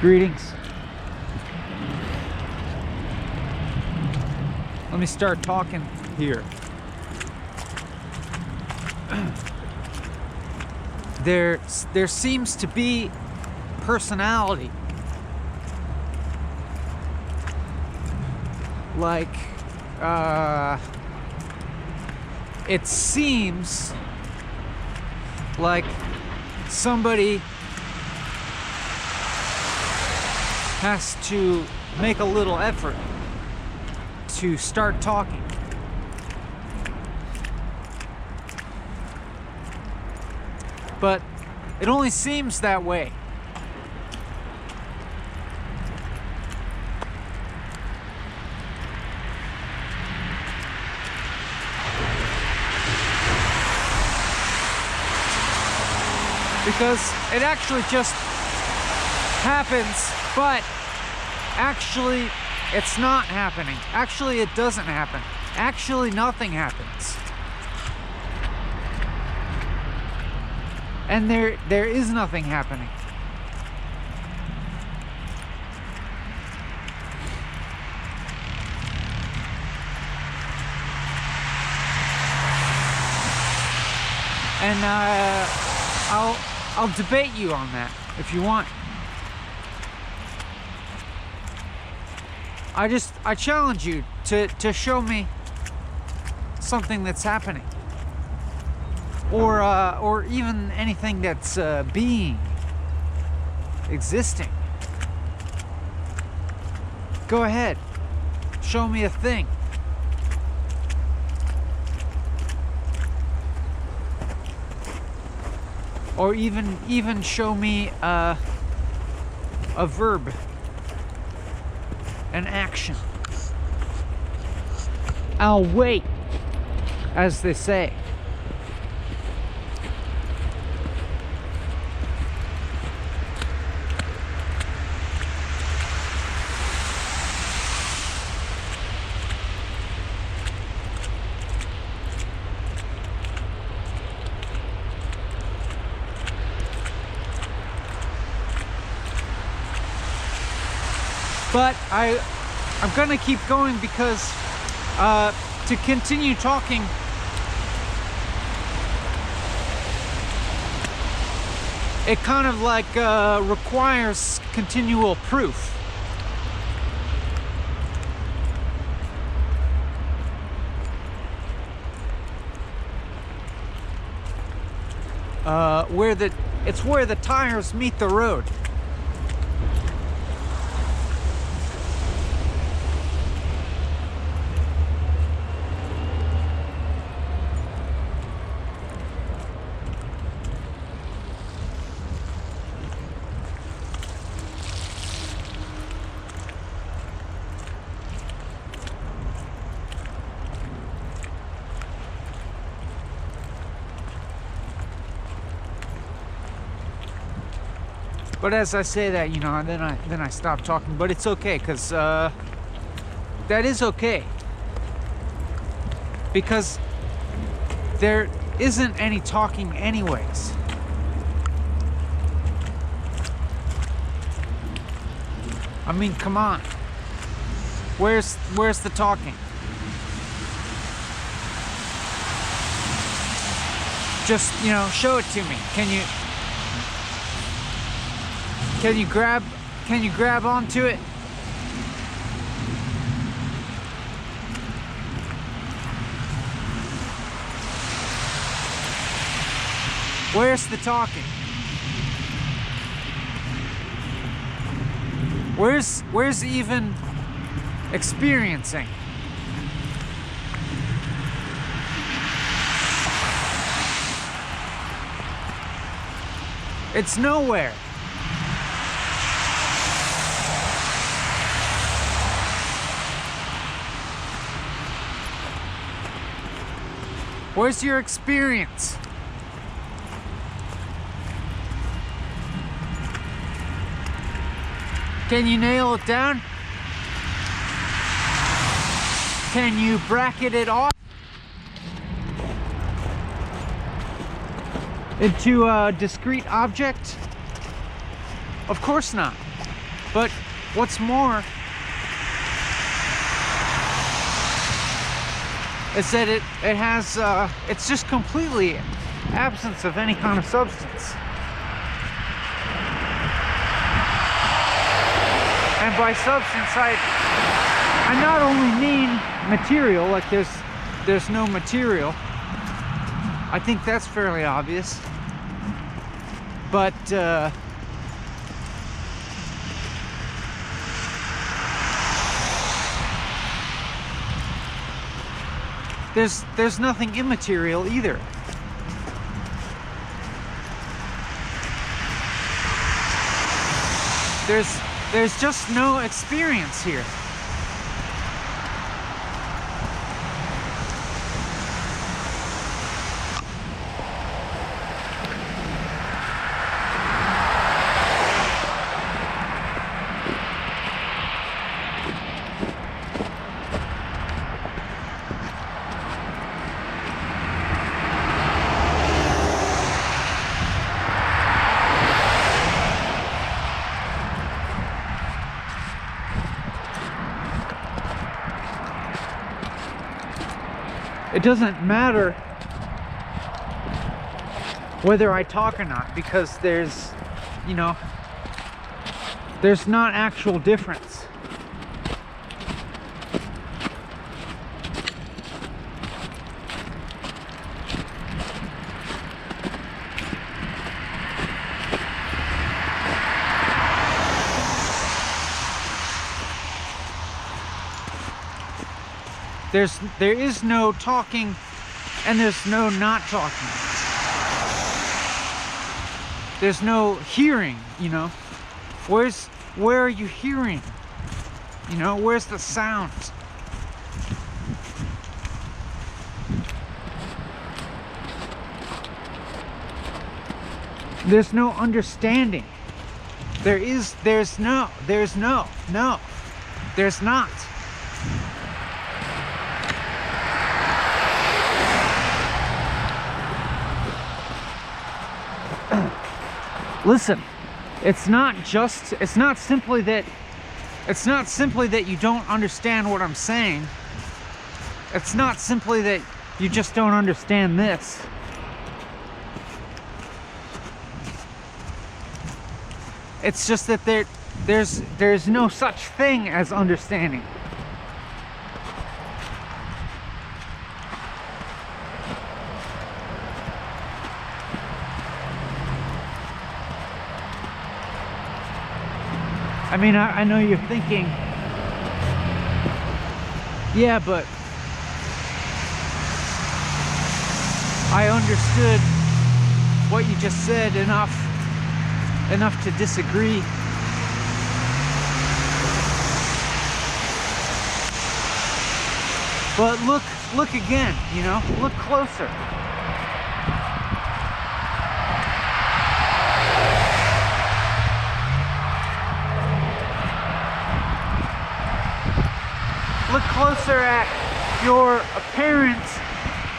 Greetings. Let me start talking here. There seems to be personality. Like, it seems like somebody has to make a little effort to start talking. But it only seems that way. Because it actually just happens, but actually it's not happening. Actually it doesn't happen. Actually nothing happens. And there is nothing happening. And I'll debate you on that if you want. I challenge you to show me something that's happening, or even anything that's being, existing. Go ahead, show me a thing. Or even show me a verb, an action. I'll wait, as they say. But I'm gonna keep going because to continue talking, it kind of like requires continual proof. It's where the tires meet the road. But as I say that, you know, then I stop talking. But it's okay, because that is okay, because there isn't any talking anyways. I mean, come on. Where's the talking? Just, you know, show it to me. Can you grab onto it? Where's the talking? Where's even experiencing? It's nowhere. Where's your experience? Can you nail it down? Can you bracket it off into a discrete object? Of course not. But what's more is that it has, it's just completely absence of any kind of substance. And by substance, I not only mean material, like there's no material. I think that's fairly obvious. But there's nothing immaterial either. There's just no experience here. It doesn't matter whether I talk or not, because there's, you know, there's not actual difference. There is no talking and there's no not talking. There's no hearing, you know. Where are you hearing? You know, where's the sound? There's no understanding. There's not. Listen, it's not simply that you don't understand what I'm saying. It's not simply that you just don't understand this. It's just that there's no such thing as understanding. I mean, I know you're thinking, yeah, but I understood what you just said enough to disagree. But look again, you know, look closer. Look closer at your apparent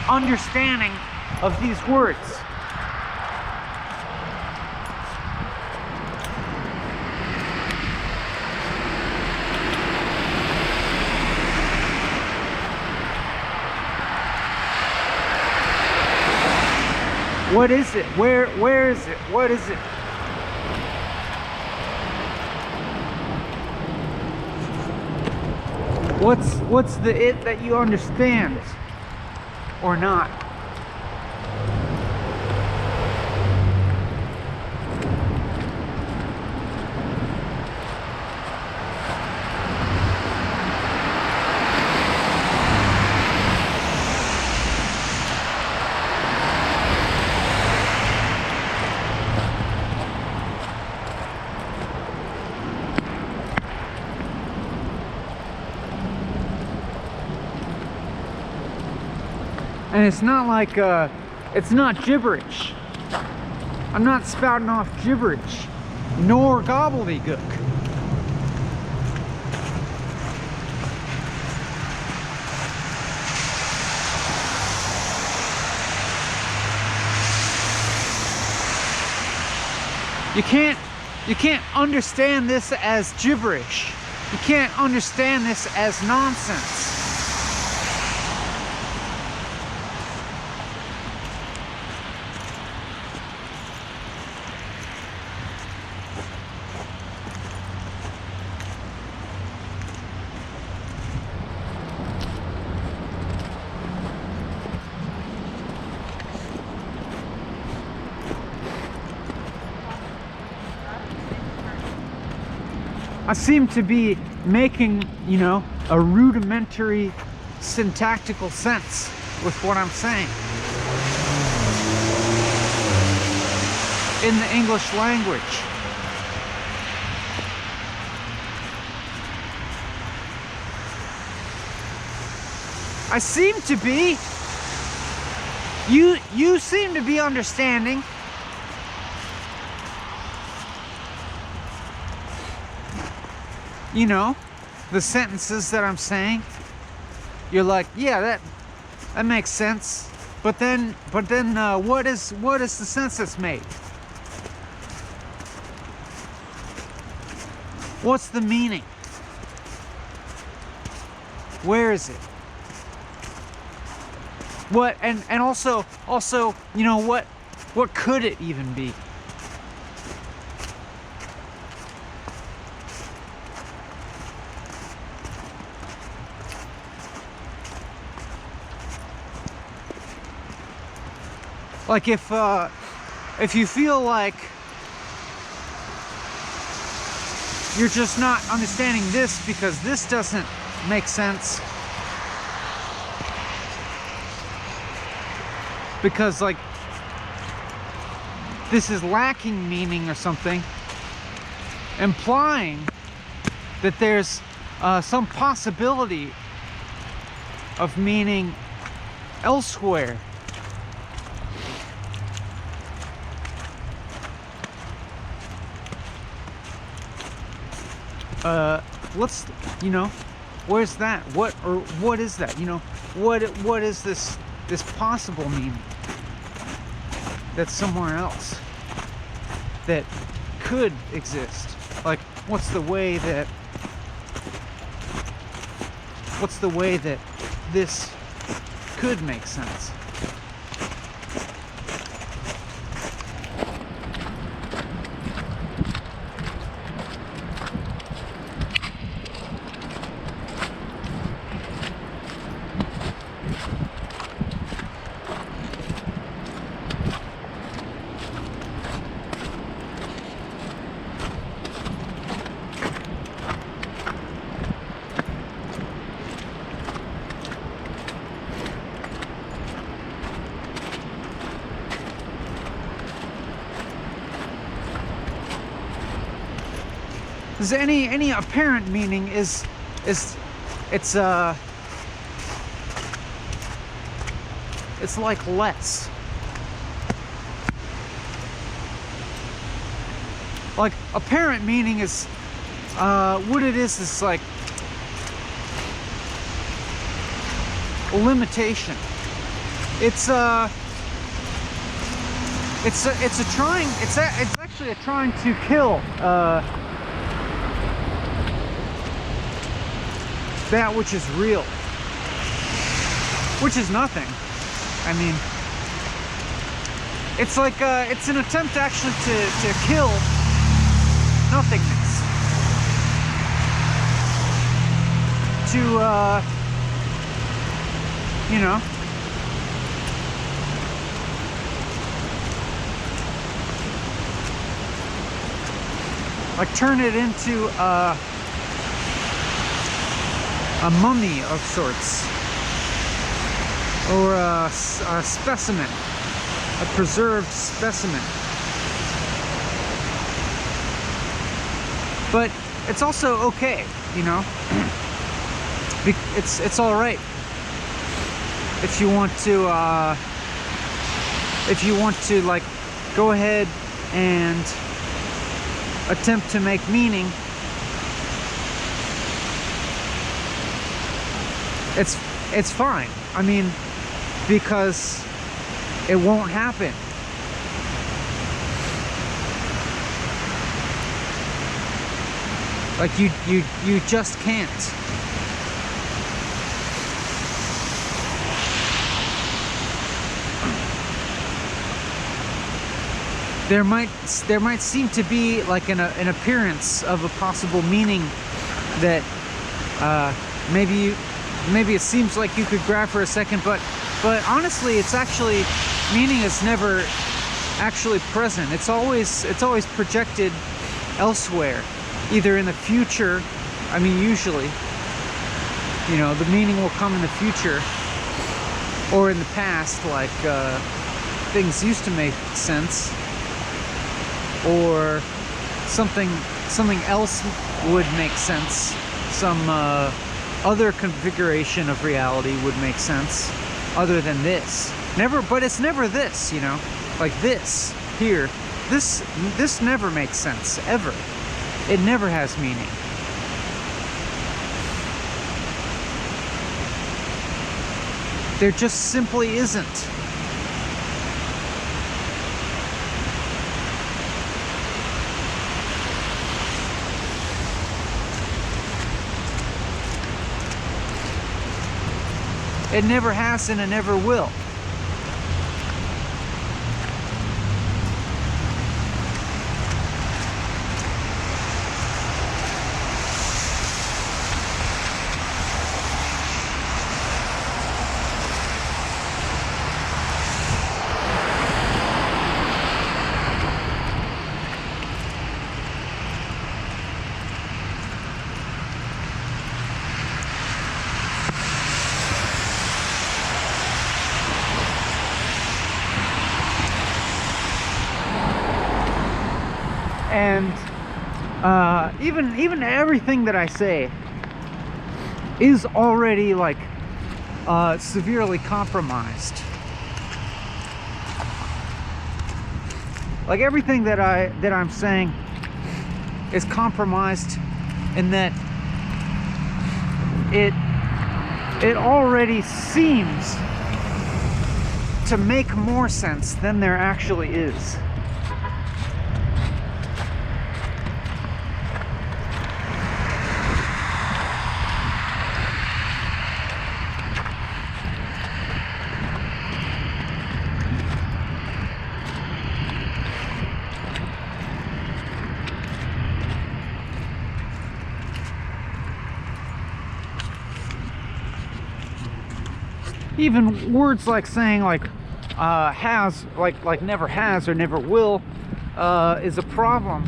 understanding of these words. What is it? Where is it? What is it? What's the it that you understand or not? And it's not like, it's not gibberish. I'm not spouting off gibberish, nor gobbledygook. You can't understand this as gibberish. You can't understand this as nonsense. I seem to be making, you know, a rudimentary syntactical sense with what I'm saying in the English language. I seem to be. You seem to be understanding. You know, the sentences that I'm saying. You're like, yeah, that makes sense. But then, what is the sense that's made? What's the meaning? Where is it? What and also, you know, what could it even be? Like if you feel like you're just not understanding this because this doesn't make sense, because like this is lacking meaning or something, implying that there's some possibility of meaning elsewhere. Let's, you know, where's that? What is that? You know, what is this possible meaning that's somewhere else that could exist? Like, what's the way that this could make sense? Is any apparent meaning is it's like less. Like apparent meaning is what it is like limitation. It's actually a trying to kill that which is real, which is nothing. I mean, it's like it's an attempt actually to kill nothingness, to you know, like turn it into a mummy of sorts, or a specimen, a preserved specimen. But it's also okay, you know. It's all right if you want to like go ahead and attempt to make meaning. It's fine. I mean, because it won't happen. Like you just can't. There might seem to be like an appearance of a possible meaning that maybe it seems like you could grab for a second, but honestly, it's actually, meaning is never actually present. It's always projected elsewhere, either in the future. I mean, usually, you know, the meaning will come in the future, or in the past, like things used to make sense, or something else would make sense. Some other configuration of reality would make sense, other than this. Never, but it's never this, you know, like this here. This never makes sense, ever. It never has meaning. There just simply isn't. It never has and it never will. And even everything that I say is already like severely compromised. Like everything that I'm saying is compromised in that it already seems to make more sense than there actually is. Even words like saying like has, like never has or never will, is a problem.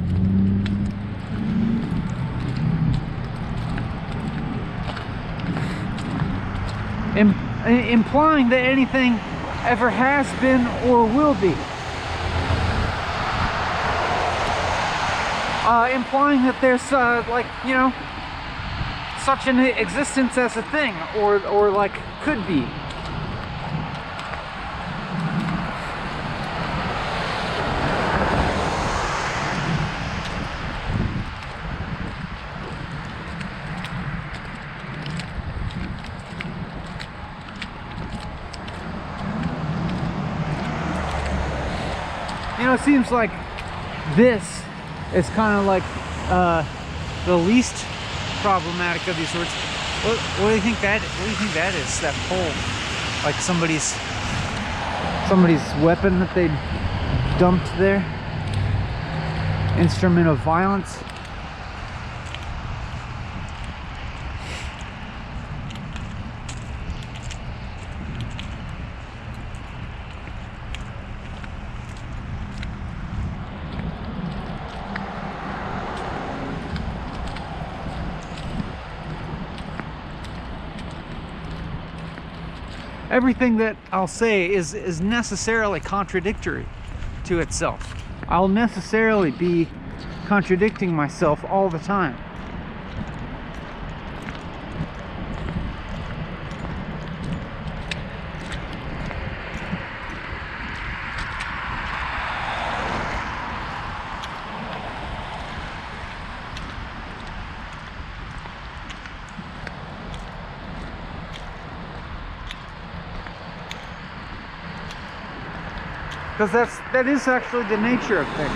Implying that anything ever has been or will be. Implying that there's like, you know, such an existence as a thing, or like could be. You know, it seems like this is kind of like the least problematic of these words. What do you think that? What do you think that is? That pole, like somebody's weapon that they dumped there. Instrument of violence. Everything that I'll say is necessarily contradictory to itself. I'll necessarily be contradicting myself all the time. Because that is actually the nature of things.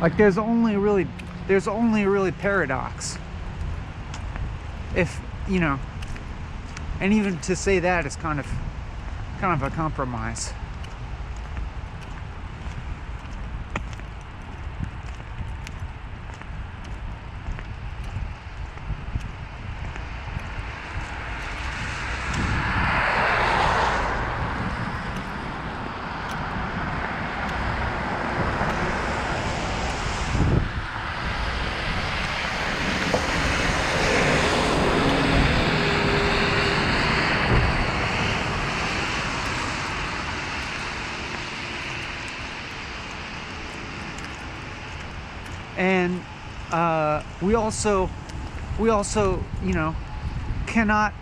Like there's only really paradox. If, you know, and even to say that is kind of a compromise. And we also, you know, can't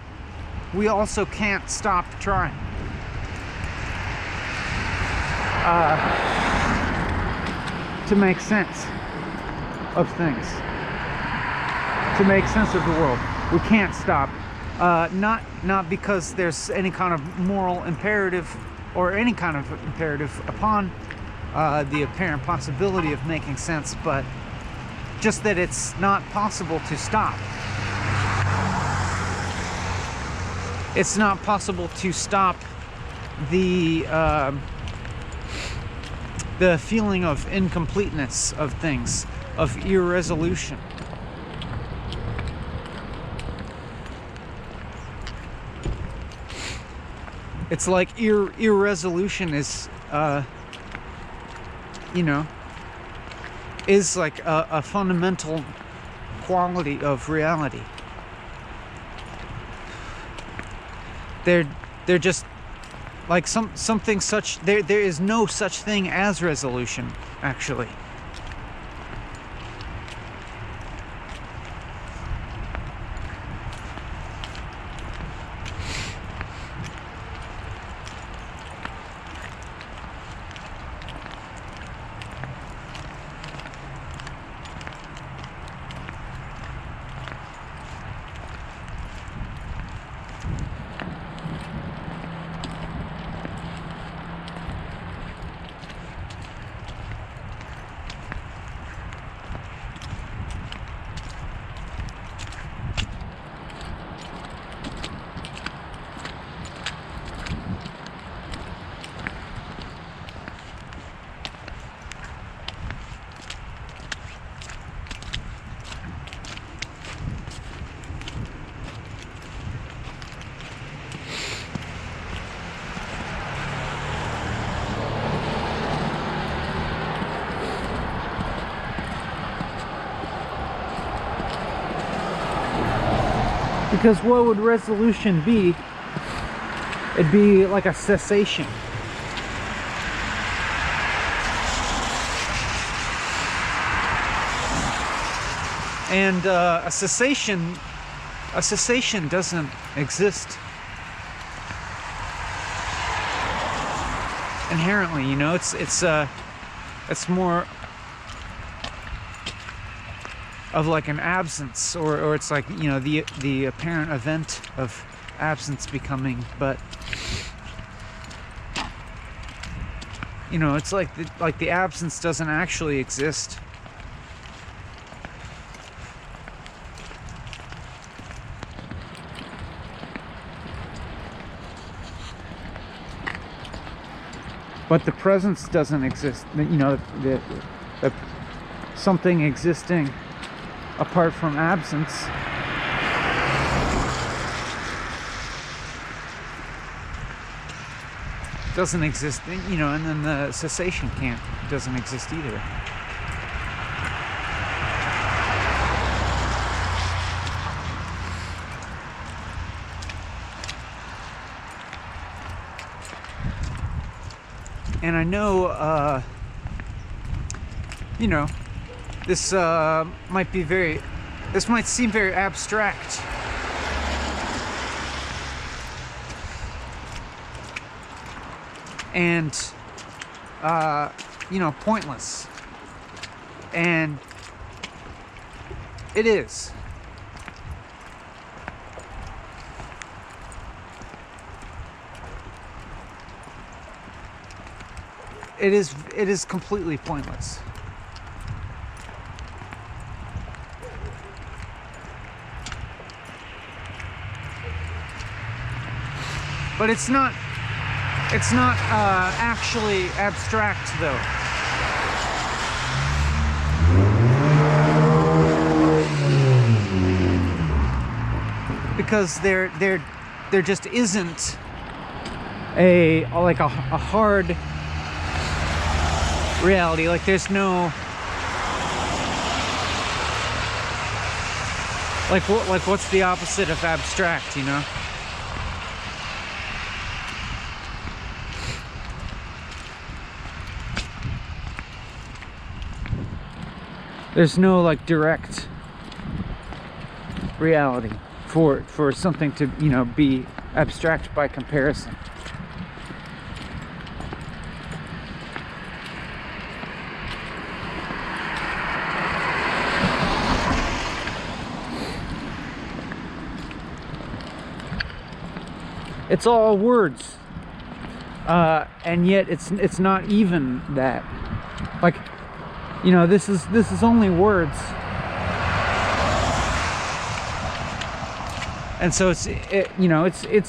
stop trying. To make sense of things, to make sense of the world. We can't stop. Not because there's any kind of moral imperative or any kind of imperative upon the apparent possibility of making sense, but just that it's not possible to stop. It's not possible to stop the feeling of incompleteness of things, of irresolution. It's like irresolution is, you know, is like a fundamental quality of reality. They're just like something such. There is no such thing as resolution, actually. Because what would resolution be? It'd be like a cessation. And a cessation doesn't exist inherently. You know, it's more of like an absence, or it's like, you know, the apparent event of absence becoming, but you know, it's like the absence doesn't actually exist. But the presence doesn't exist. You know, the something existing apart from absence doesn't exist, you know, and then the cessation doesn't exist either. And I know, you know, this might seem very abstract. And, you know, pointless. And it is. It is completely pointless. But it's not actually abstract though. Because there just isn't a hard reality. Like there's no what's the opposite of abstract, you know? There's no like direct reality for something to, you know, be abstract by comparison. It's all words, and yet it's not even that. Like, you know, this is only words, and so it's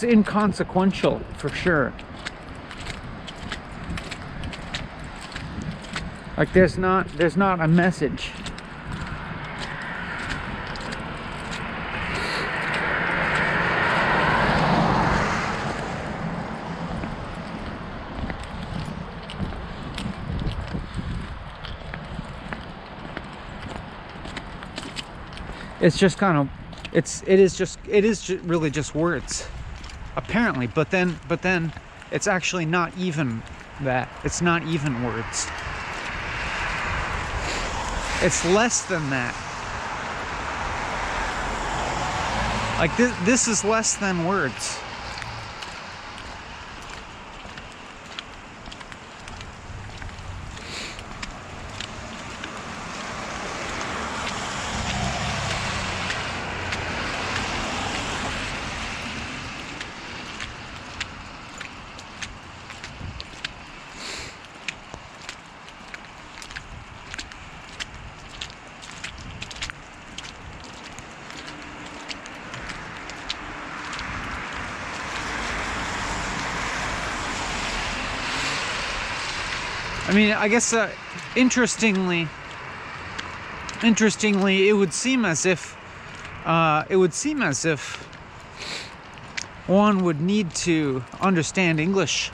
inconsequential for sure. Like there's not a message. It's just kind of, it is really just words, apparently. But then it's actually not even that. It's not even words. It's less than that. Like this is less than words. I mean, I guess interestingly, it would seem as if one would need to understand English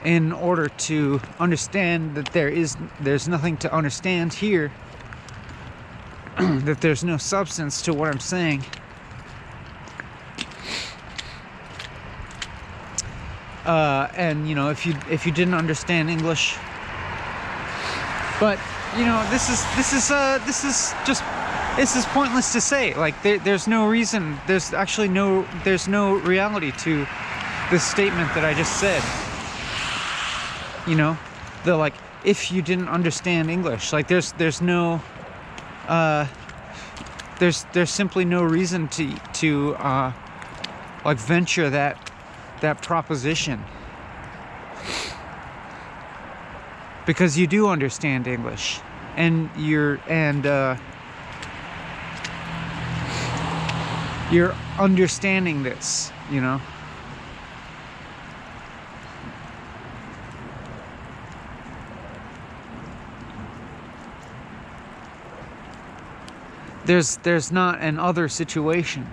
in order to understand that there's nothing to understand here, that there's no substance to what I'm saying. And you know, if you didn't understand English. But you know, this is pointless to say. Like there's no reason. There's no reality to this statement that I just said. You know, if you didn't understand English, like there's simply no reason to like venture that proposition. Because you do understand English, and you're understanding this, you know. There's not an other situation.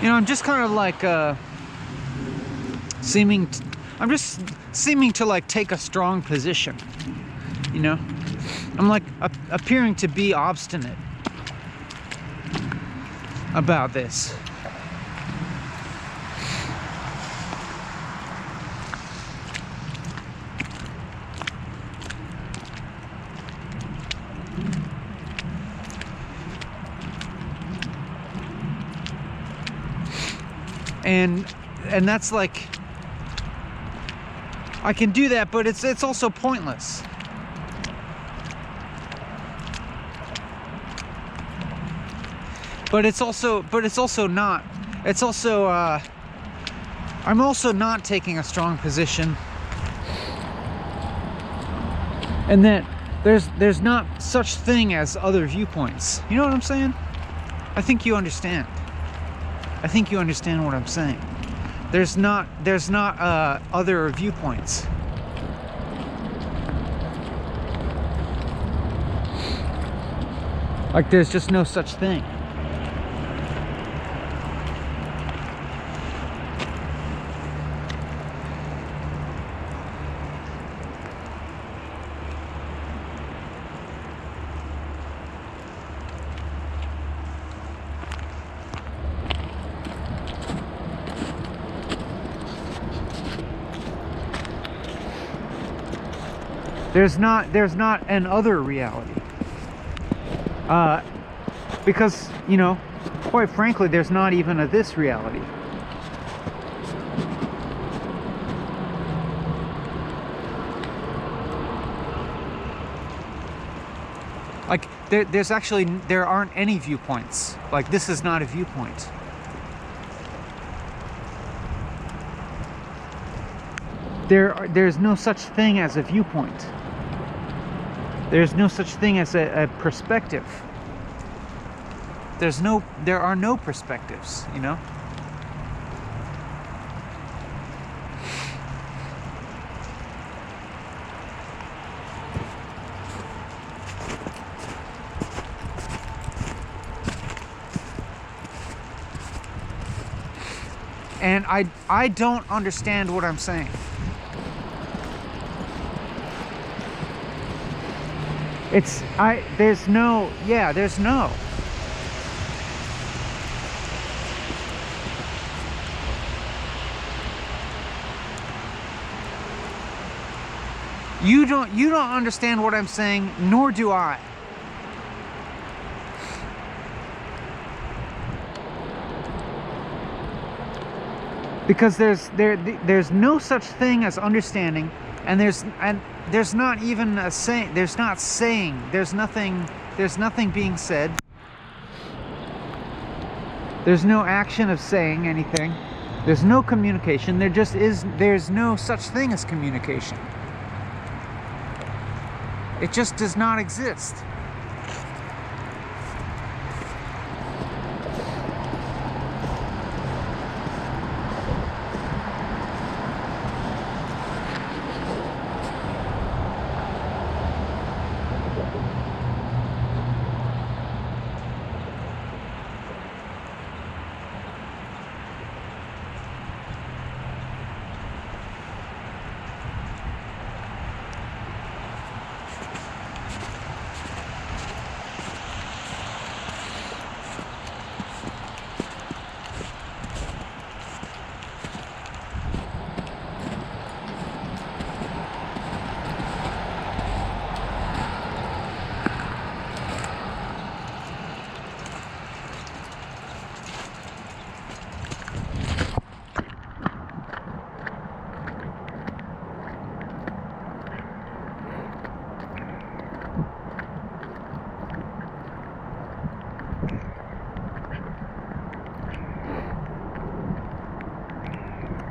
You know, I'm just kind of like seeming to like take a strong position. You know, I'm like appearing to be obstinate about this. And that's like, I can do that, but it's also pointless. But it's also not. It's also I'm also not taking a strong position, and that there's not such thing as other viewpoints. You know what I'm saying? I think you understand. I think you understand what I'm saying. There's not other viewpoints. Like there's just no such thing. There's not an other reality. Because, you know, quite frankly, there's not even a this reality. Like, there aren't any viewpoints. Like, this is not a viewpoint. There's no such thing as a viewpoint. There's no such thing as a perspective. There are no perspectives, you know? And I don't understand what I'm saying. There's no. You don't understand what I'm saying, nor do I. Because there's no such thing as understanding, and there's not even a saying. There's nothing being said. There's no action of saying anything. There's no communication. There's no such thing as communication. It just does not exist.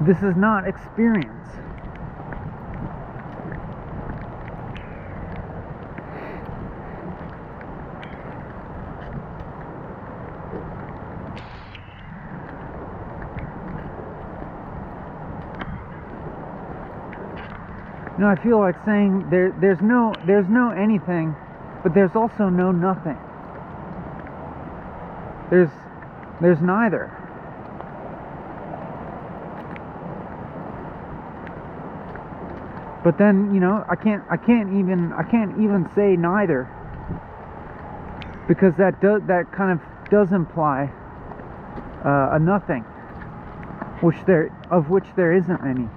This is not experience. No, I feel like saying there's no anything, but there's also no nothing. There's neither. But then, you know, I can't even say neither, because that kind of does imply a nothing, of which there isn't any.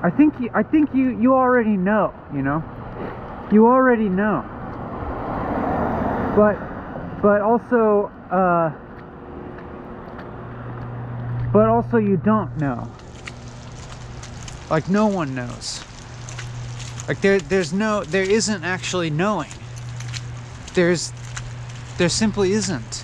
I think you already know, you know. You already know. But also you don't know. Like no one knows. Like there isn't actually knowing. There simply isn't.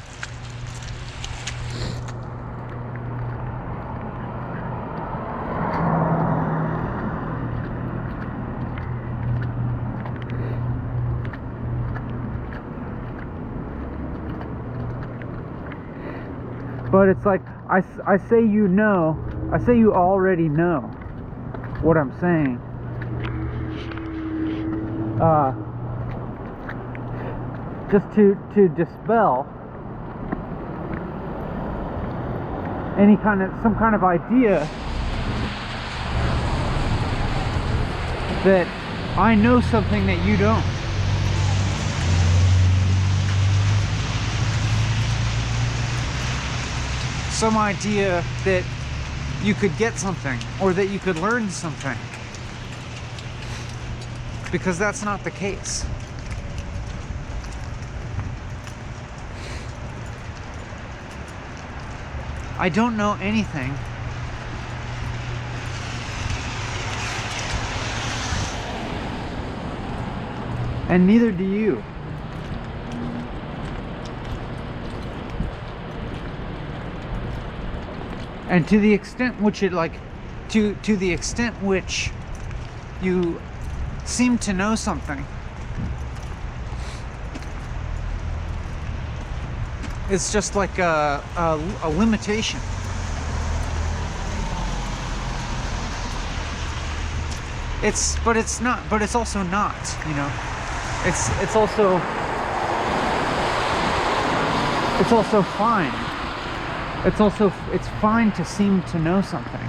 But it's like, I say you know, I say you already know what I'm saying. Just to dispel some kind of idea that I know something that you don't. Some idea that you could get something or that you could learn something, because that's not the case. I don't know anything. And neither do you. And to the extent which it to the extent which you seem to know something, it's just like a limitation. But it's not. But it's also not. You know, it's also fine. It's fine to seem to know something.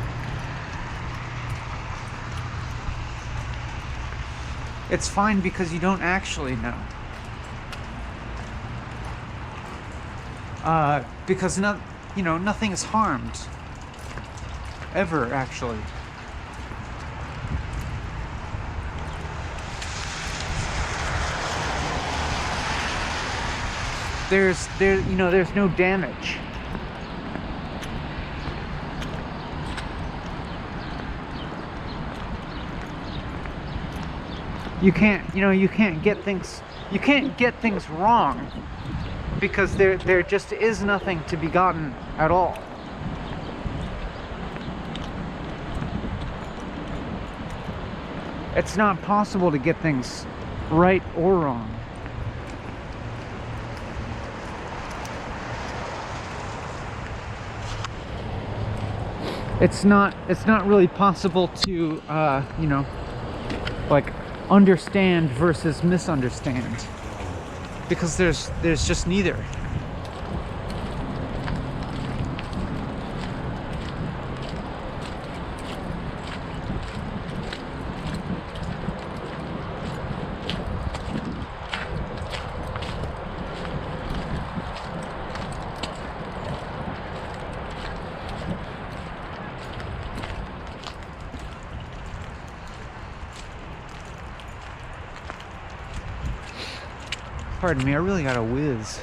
It's fine because you don't actually know. Because nothing is harmed. Ever, actually. There's no damage. You can't get things wrong, because there just is nothing to be gotten at all. It's not possible to get things right or wrong. It's not really possible to understand versus misunderstand, because there's just neither. Pardon me, I really got a whiz.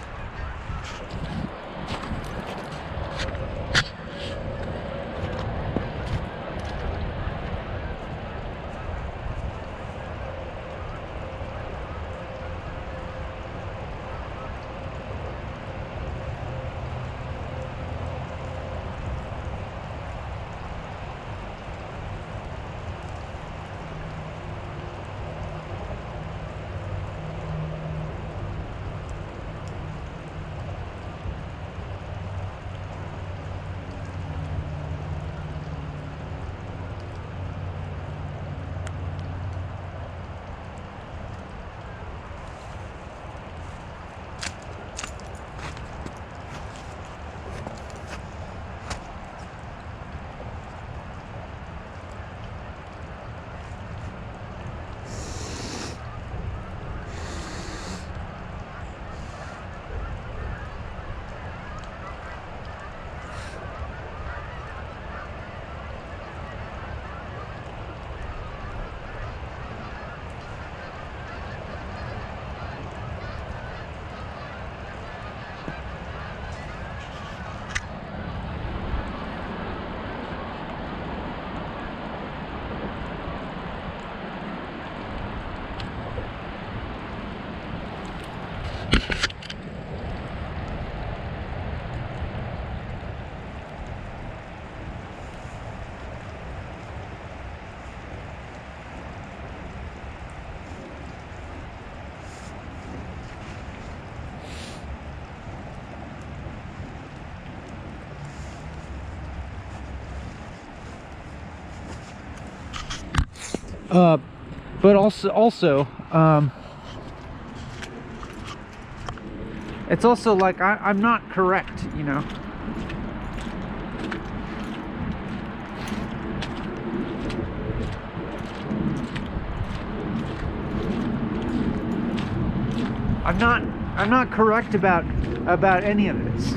But also, it's also like I'm not correct, you know. I'm not correct about any of this.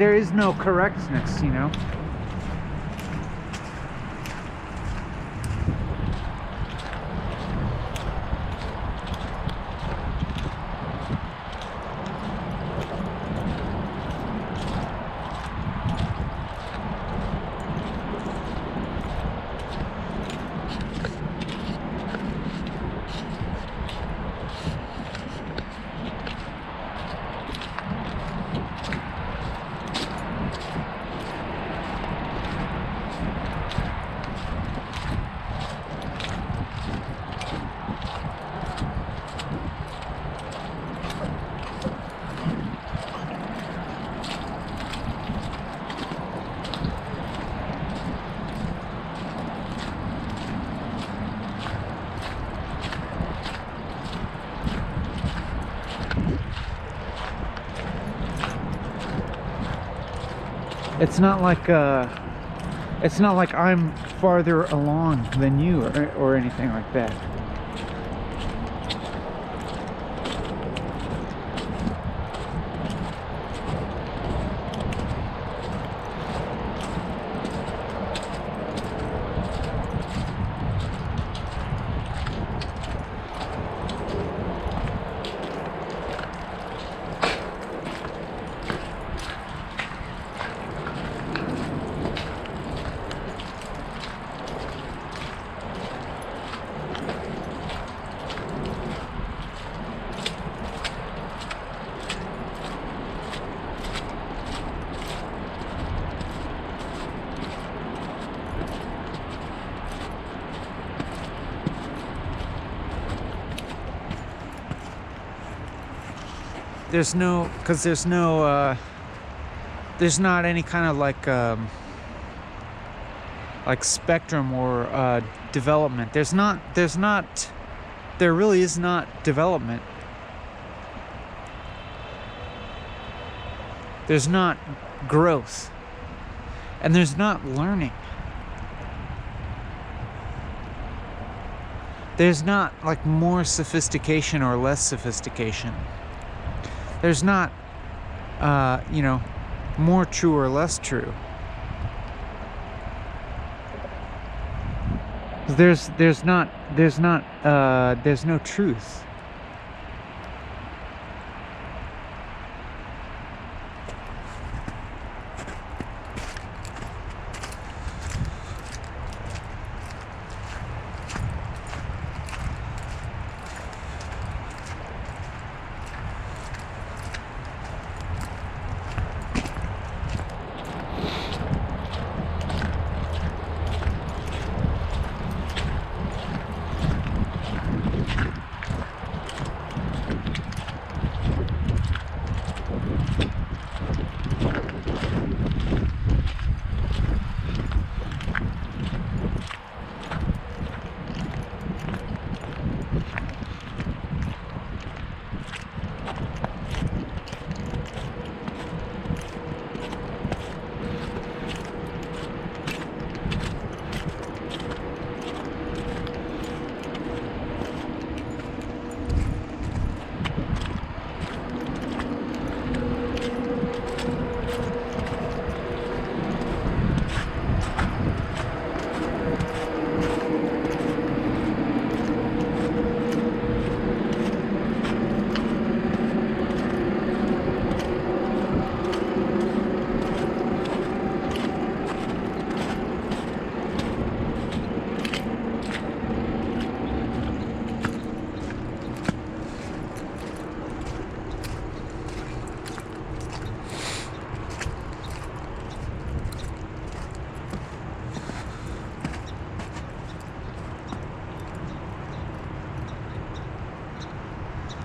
There is no correctness, you know. It's not like I'm farther along than you or anything like that. There's not any kind of like spectrum or development. There really is not development. There's not growth, and there's not learning. There's not like more sophistication or less sophistication. There's not, more true or less true. There's no truth.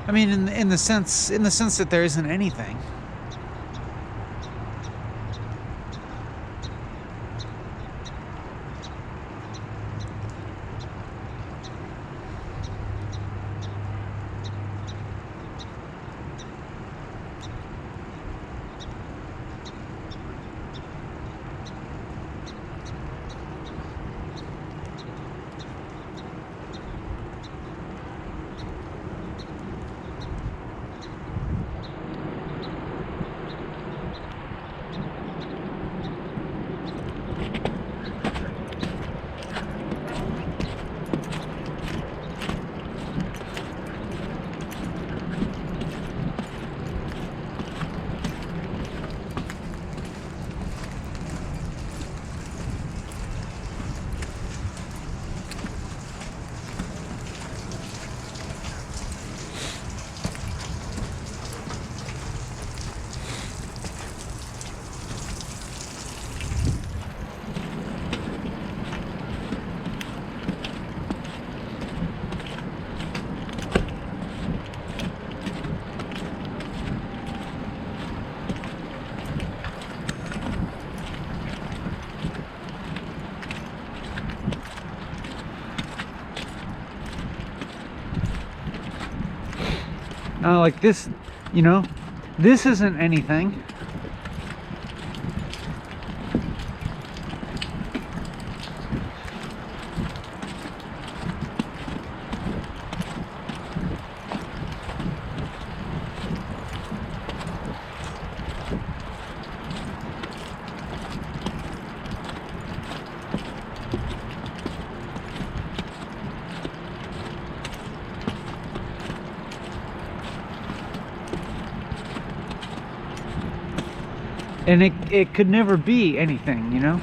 I mean, in the sense that there isn't anything. Like this, you know, this isn't anything. And it could never be anything, you know?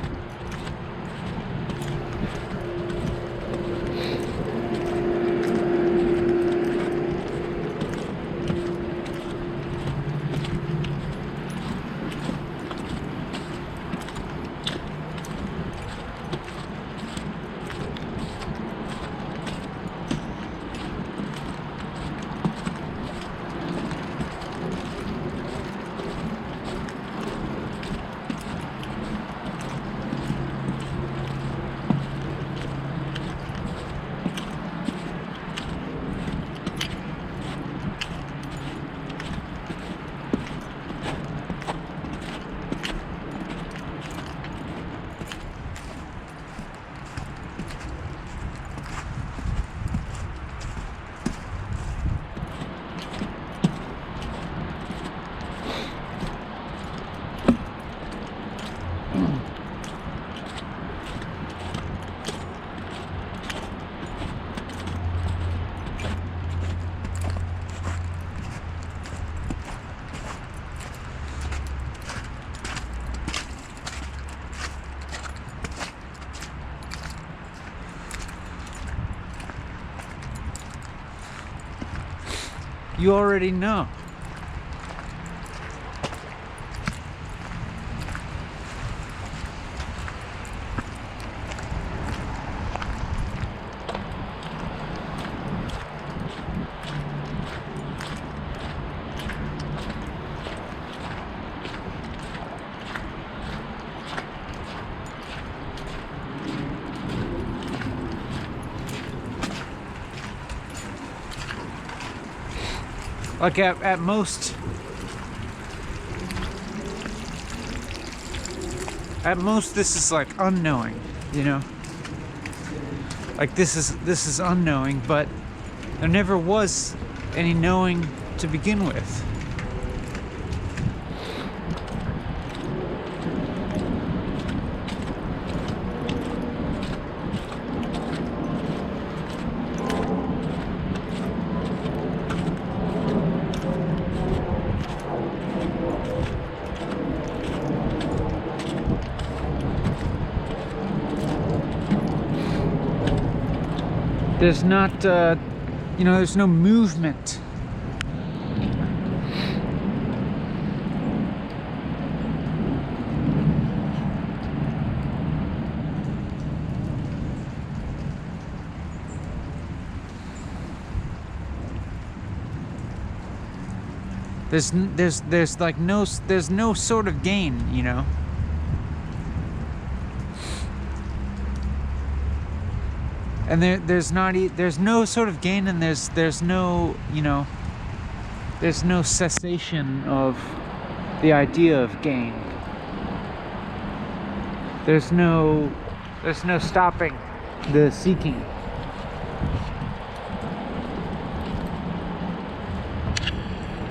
You already know. Like at most this is like unknowing, you know? Like this is unknowing, but there never was any knowing to begin with. There's not, you know, there's no movement. There's like there's no sort of gain, you know. And there's no sort of gain, and there's no, you know, there's no cessation of the idea of gain. There's no stopping the seeking.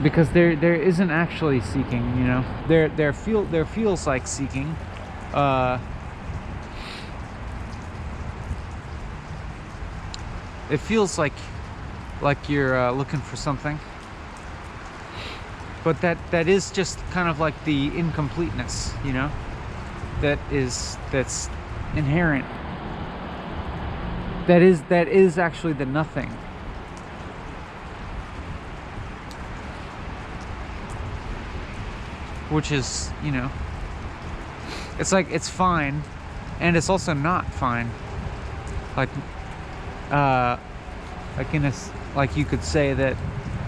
Because there isn't actually seeking, you know. There feels like seeking. It feels like you're looking for something, but that is just kind of like the incompleteness, you know, that's inherent. That is actually the nothing. Which is, you know, it's like it's fine, and it's also not fine. Like you could say that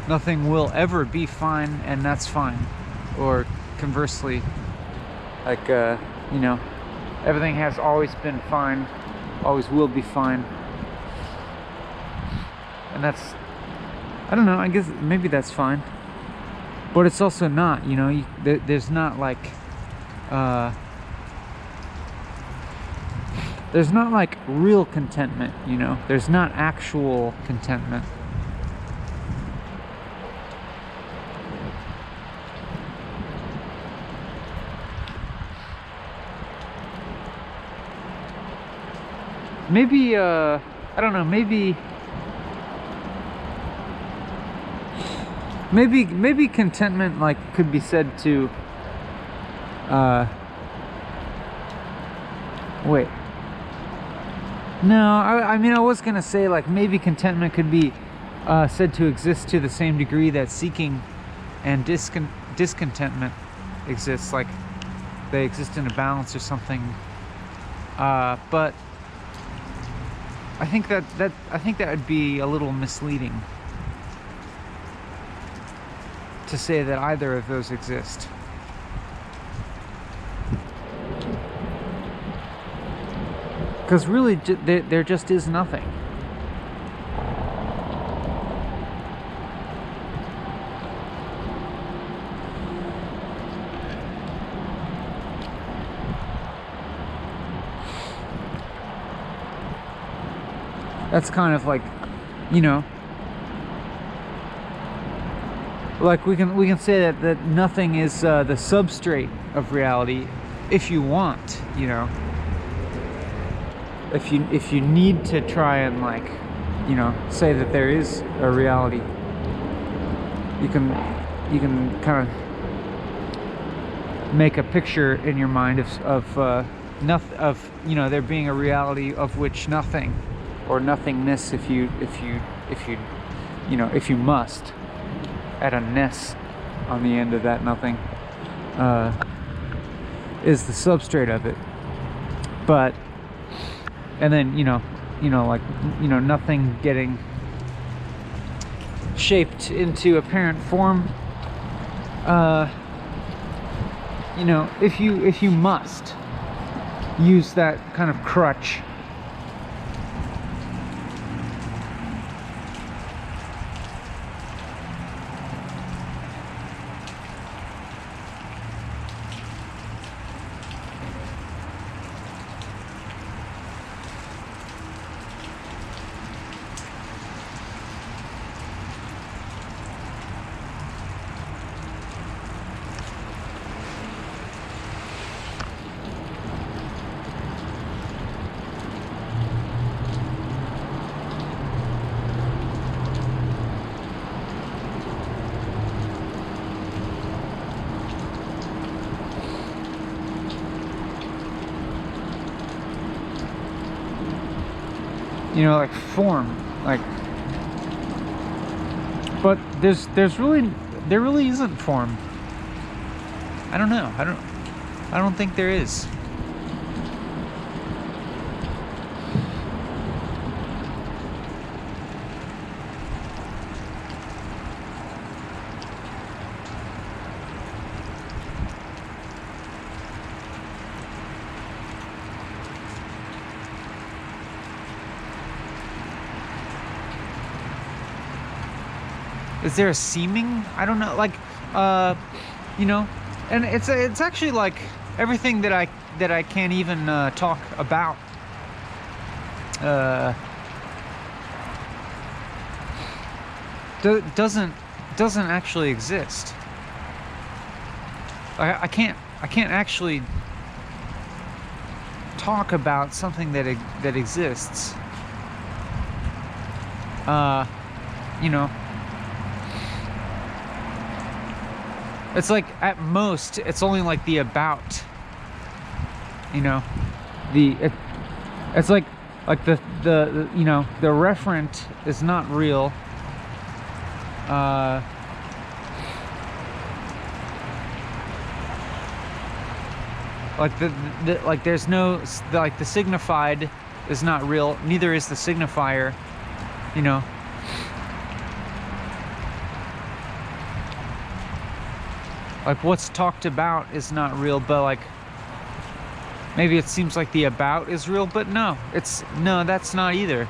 nothing will ever be fine, and that's fine. Or conversely, like, you know, everything has always been fine, always will be fine. And that's, I don't know, I guess maybe that's fine. But it's also not, you know, there's not like, there's not like real contentment, you know. There's not actual contentment. Maybe, I don't know, maybe contentment, like, could be said to, wait. No, I mean, I was gonna say, like, maybe contentment could be said to exist to the same degree that seeking and discontentment exists, like they exist in a balance or something. But I think that would be a little misleading to say that either of those exist. Because really, there just is nothing. That's kind of like, you know, like we can say that nothing is the substrate of reality, if you want, you know. If you need to try and, like, you know, say that there is a reality, you can kind of make a picture in your mind of you know, there being a reality of which nothing, or nothingness, if you you know, if you must add a ness on the end of that nothing, is the substrate of it. But and then, you know, like, you know, nothing getting shaped into apparent form. You know, if you must use that kind of crutch, you know, like form, like, but there really isn't form. I don't know. I don't think there is. Is there a seeming? I don't know. Like, you know, and it's actually like everything that I can't even talk about. Doesn't actually exist. I can't actually talk about something that exists. You know, it's like at most it's only like the about. You know, it's like the you know, the referent is not real. Like like there's no, like the signified is not real, neither is the signifier, you know. Like what's talked about is not real, but like maybe it seems like the about is real, but no, that's not either.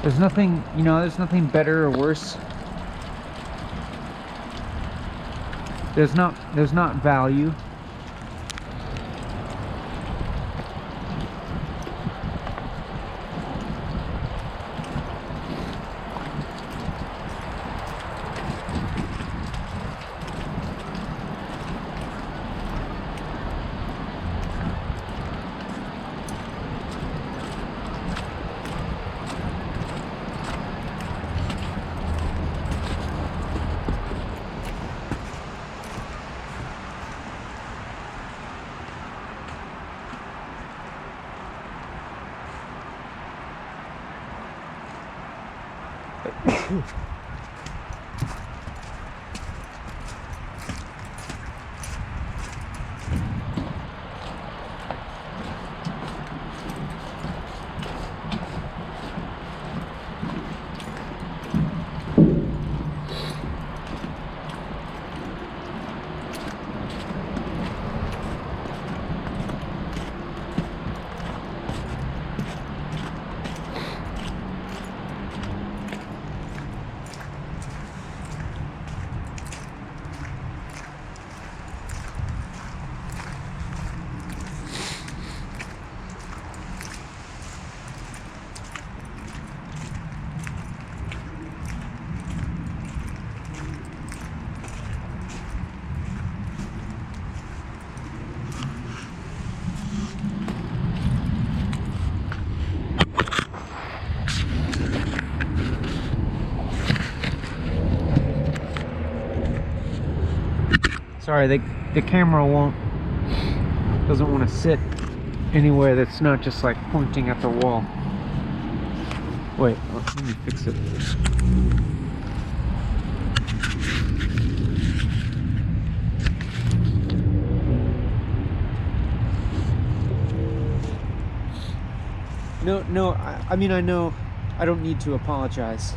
There's nothing, you know, there's nothing better or worse. There's not value. Sorry, the camera doesn't want to sit anywhere that's not just like pointing at the wall. Wait, let me fix it. No, I mean, I know I don't need to apologize.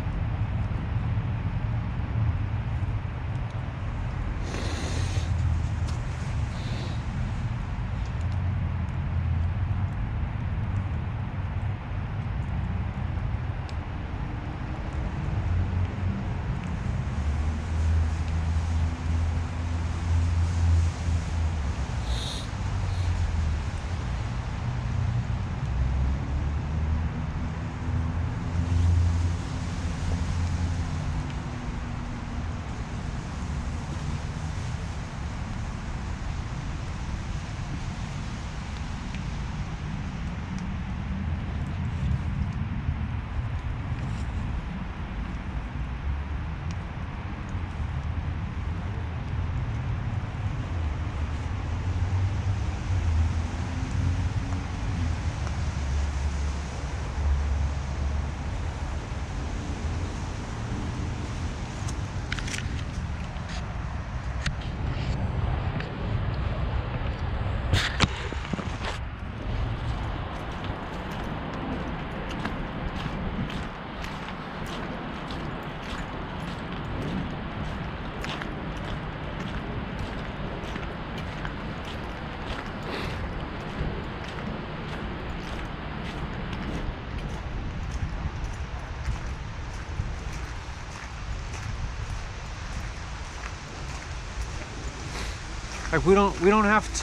Like we don't have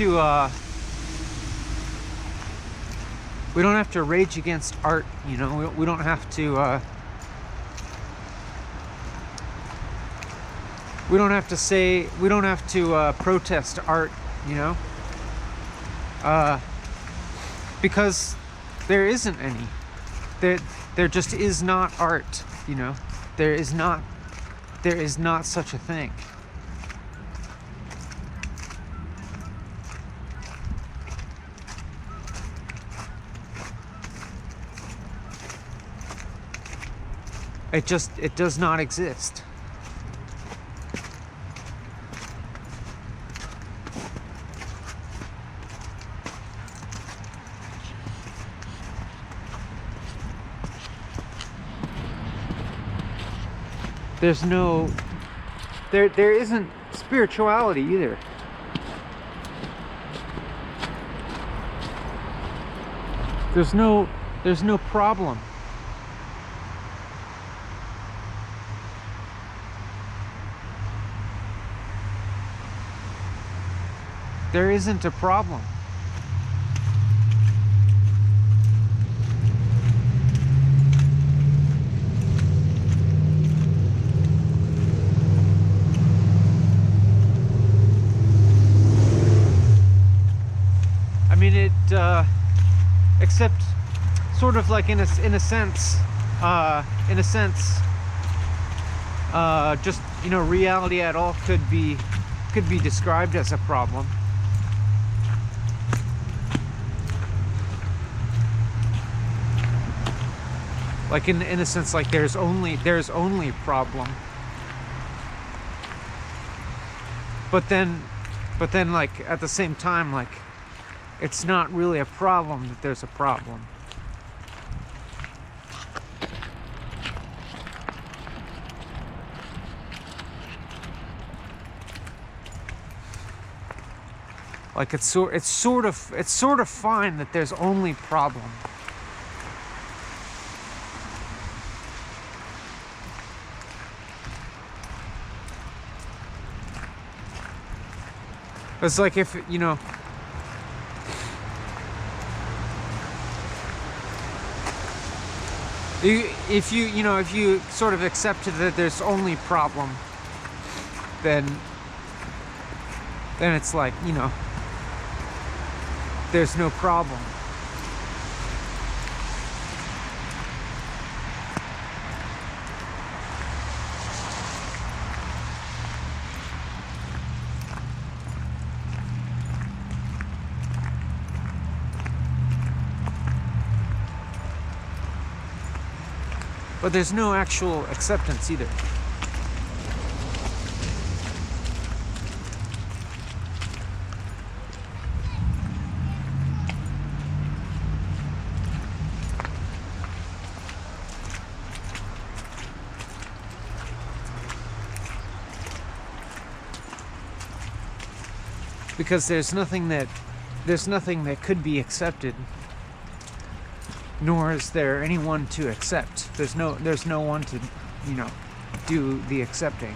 to rage against art, you know. We don't have to we don't have to protest art, you know, because there isn't any. There just is not art, you know. There is not such a thing. It does not exist. There isn't spirituality either. There's no problem. There isn't a problem. I mean, except sort of like in a sense, just, you know, reality at all could be described as a problem. Like in a sense, like there's only problem. But then like at the same time, like it's not really a problem that there's a problem. Like it's sort of fine that there's only problem. It's like if, you know, if you sort of accepted that there's only problem, then it's like, you know, there's no problem. But there's no actual acceptance either. Because there's nothing that could be accepted, nor is there anyone to accept. There's no one to, you know, do the accepting.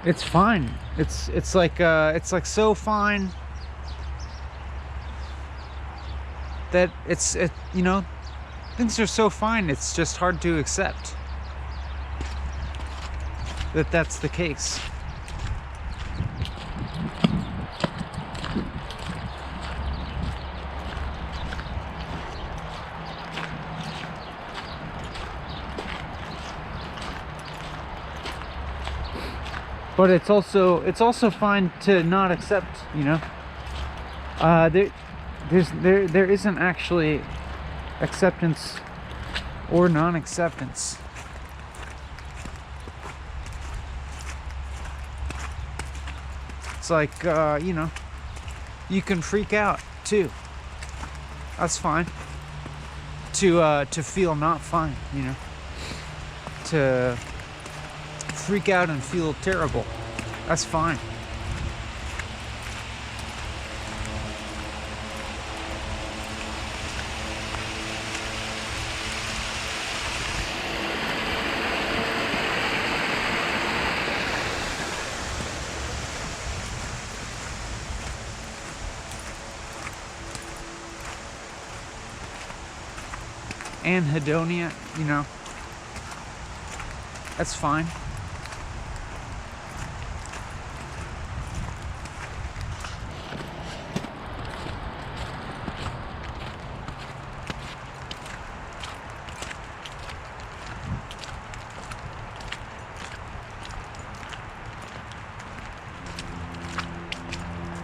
It's fine. It's like so fine that you know, things are so fine. It's just hard to accept that that's the case. But it's also fine to not accept, you know. There isn't actually acceptance or non-acceptance. It's like, you know, you can freak out too. That's fine. To feel not fine, you know. To freak out and feel terrible. That's fine. Anhedonia, you know, that's fine.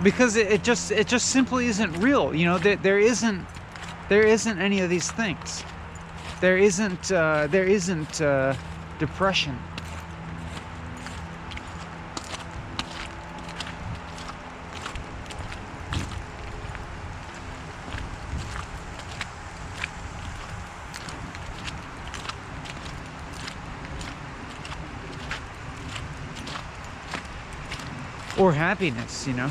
Because it just simply isn't real, you know. There isn't any of these things. There isn't depression. Or happiness, you know.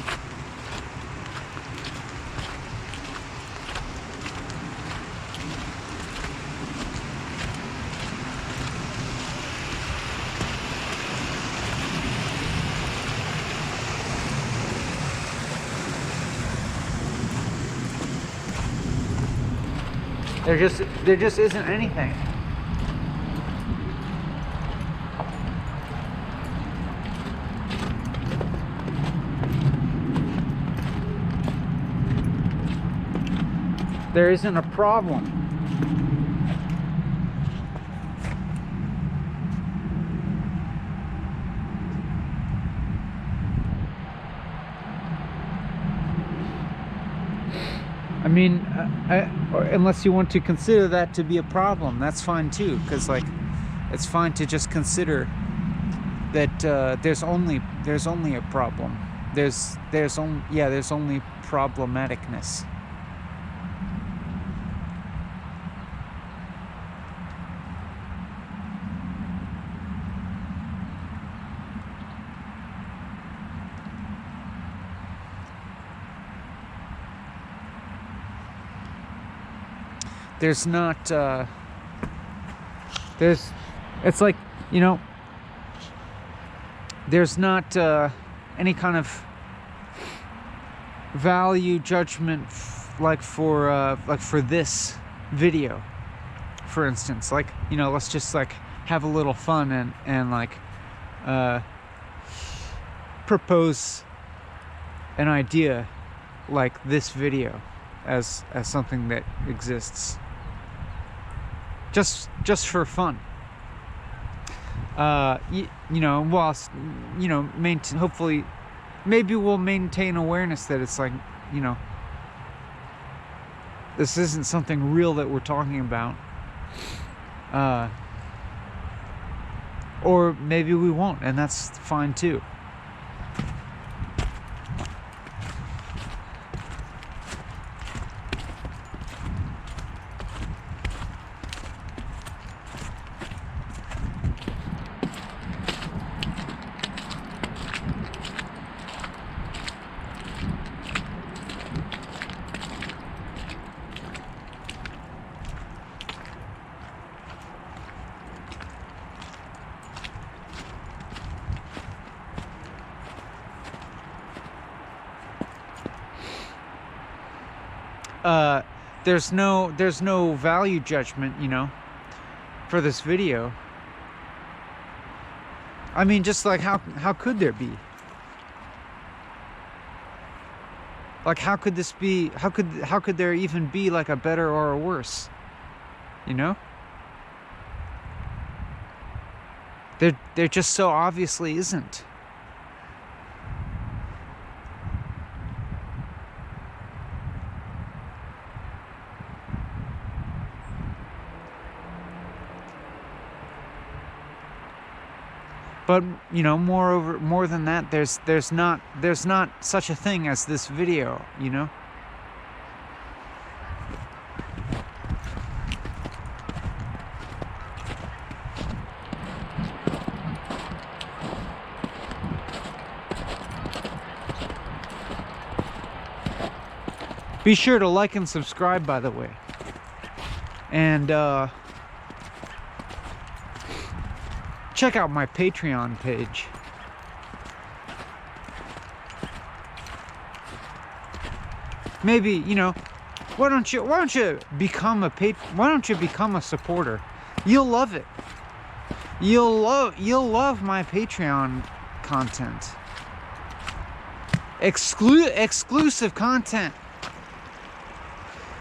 There just isn't anything. There isn't a problem. I mean, unless you want to consider that to be a problem, that's fine too. Because like, it's fine to just consider that there's only a problem. There's only problematicness. There's not, it's like, you know, there's not any kind of value judgment like for this video, for instance. Like, you know, let's just like have a little fun and like propose an idea like this video as something that exists. Just for fun. You know, whilst, you know, hopefully, maybe we'll maintain awareness that it's like, you know, this isn't something real that we're talking about. Or maybe we won't, and that's fine too. there's no value judgment, you know, for this video. I mean, just like how could there be? Like, how could this be? How could there even be like a better or a worse? You know? There just so obviously isn't. But, you know, more than that, there's not such a thing as this video, you know? Be sure to like and subscribe, by the way. And check out my Patreon page. Maybe, you know, why don't you become a supporter? You'll love it. You'll love my Patreon content. Exclusive content.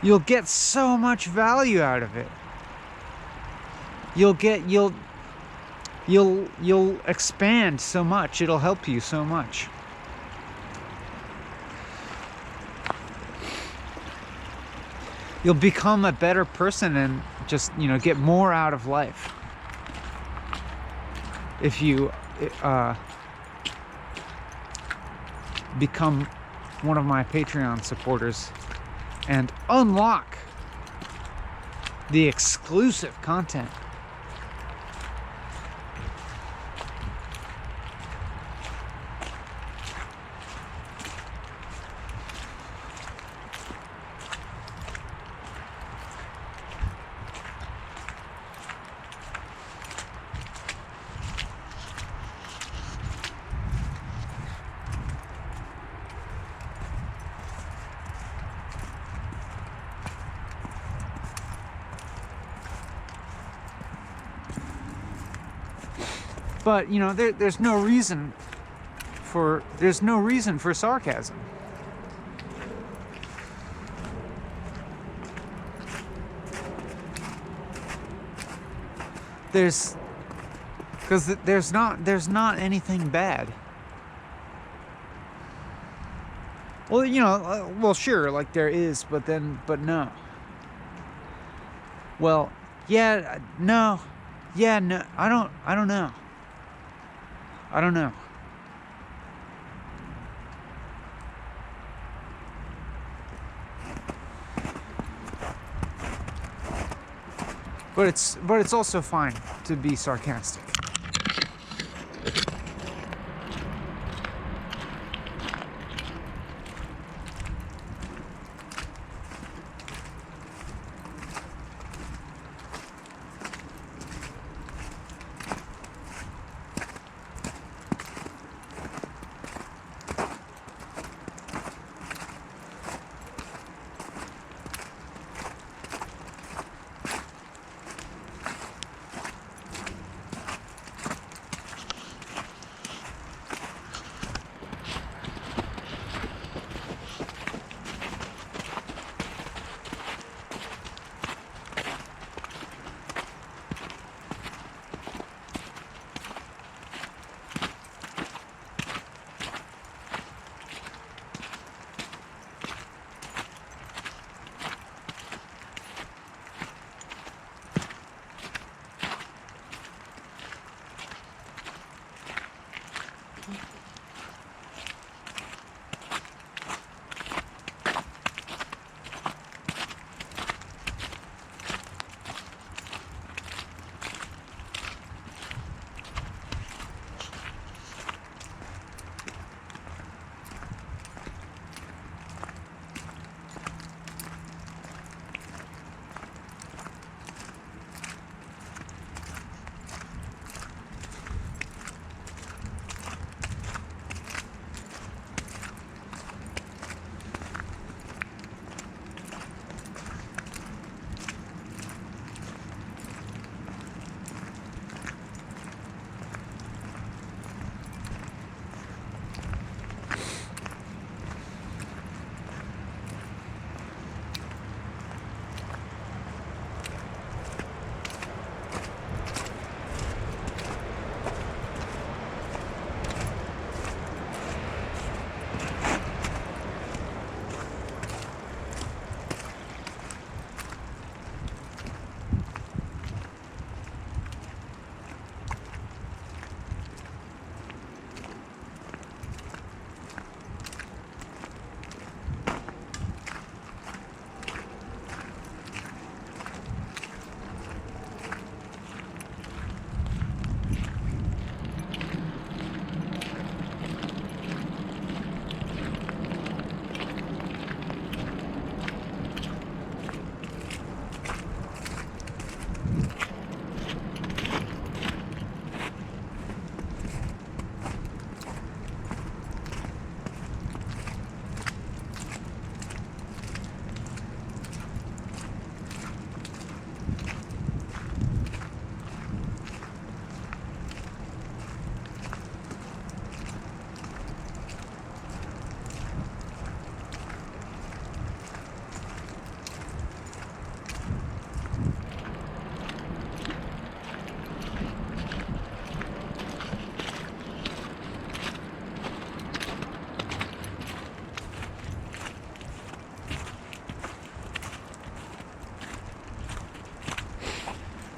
You'll get so much value out of it. You'll expand so much. It'll help you so much. You'll become a better person and just, you know, get more out of life if you become one of my Patreon supporters and unlock the exclusive content. But, you know, there's no reason for sarcasm. Because there's not anything bad. Well, you know, well, sure, like there is, but no. Well, yeah, no, yeah, no, I don't know. I don't know. But it's also fine to be sarcastic.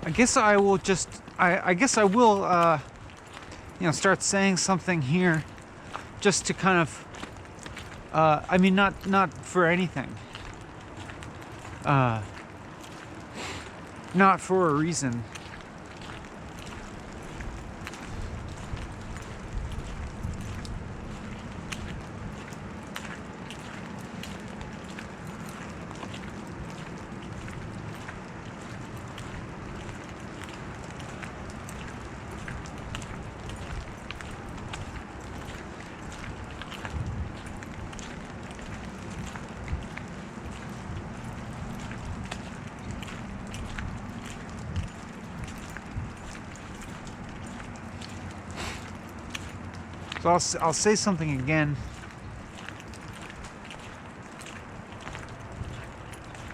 I guess I will just, I guess I will, you know, start saying something here just to kind of, I mean, not for anything. Not for a reason. So I'll say something again.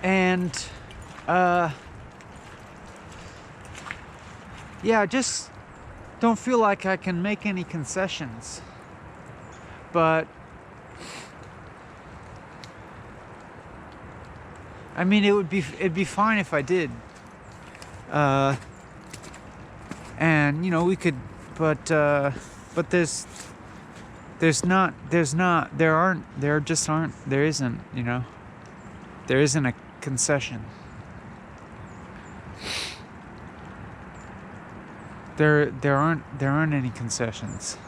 And, yeah, just don't feel like I can make any concessions. But, I mean, it'd be fine if I did. And, you know, we could, but there isn't, you know, there isn't a concession. There aren't any concessions.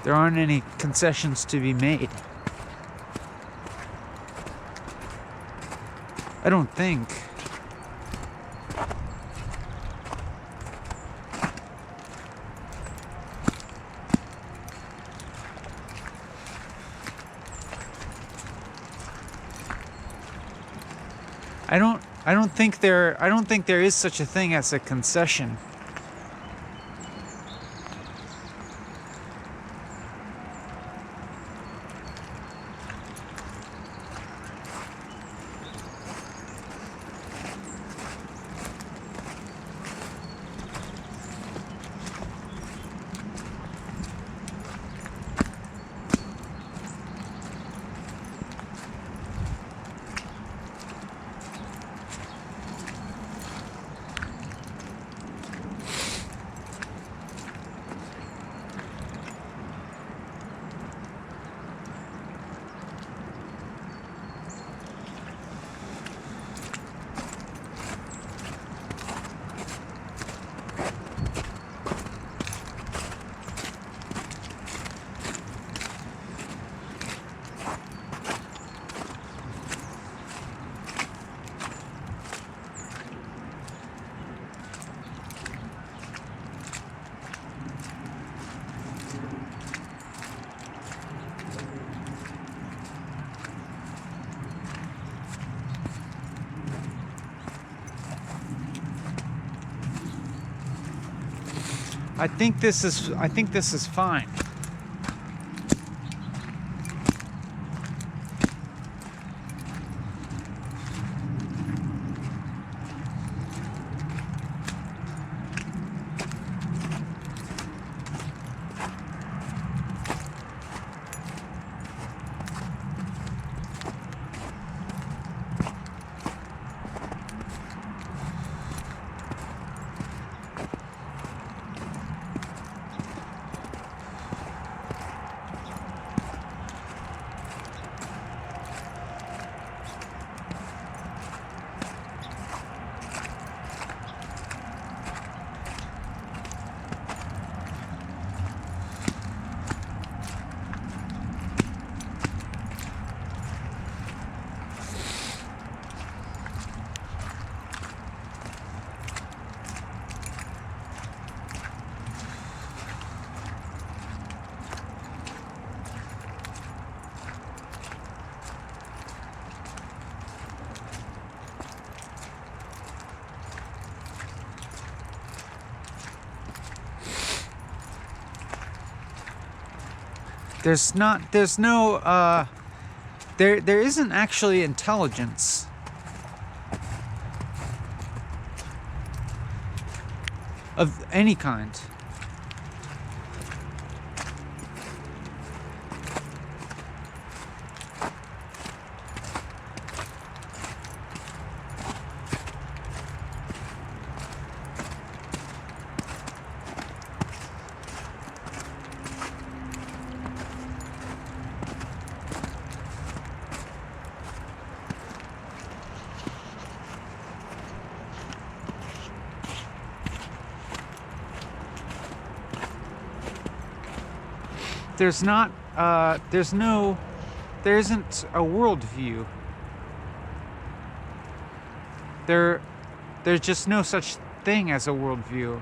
There aren't any concessions to be made. I don't think. I don't think there is such a thing as a concession. I think this is fine. There's no, there isn't actually intelligence. Of any kind. There's not, there isn't a worldview. There's just no such thing as a worldview.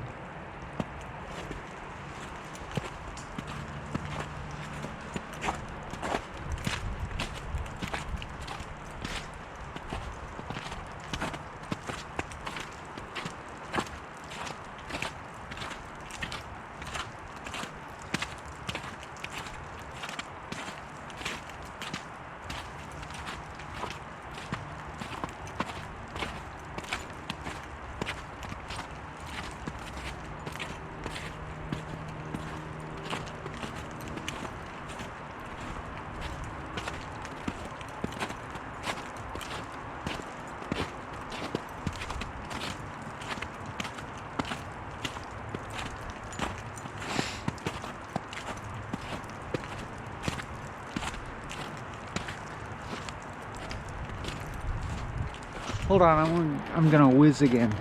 Hold on, I'm gonna whiz again.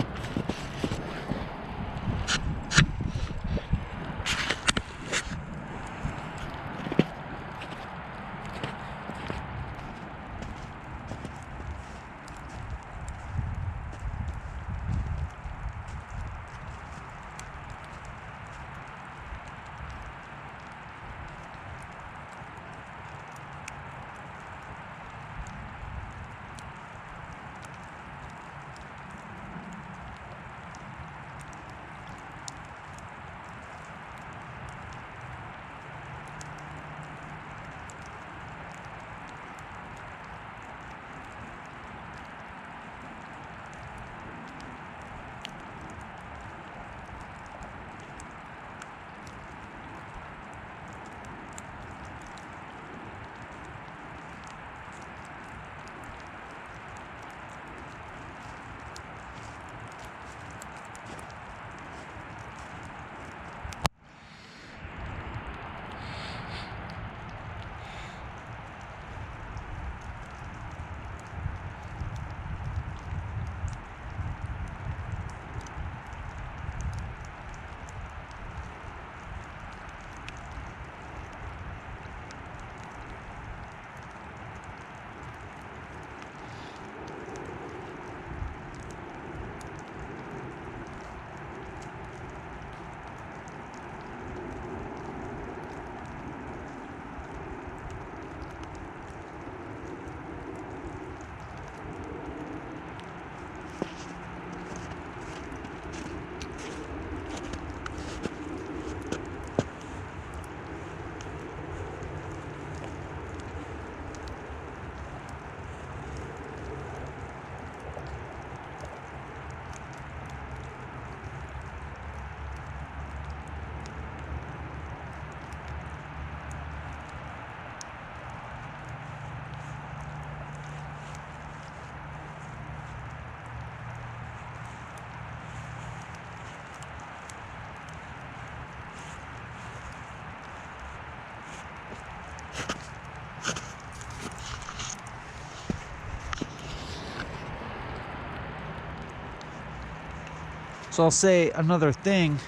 So I'll say another thing,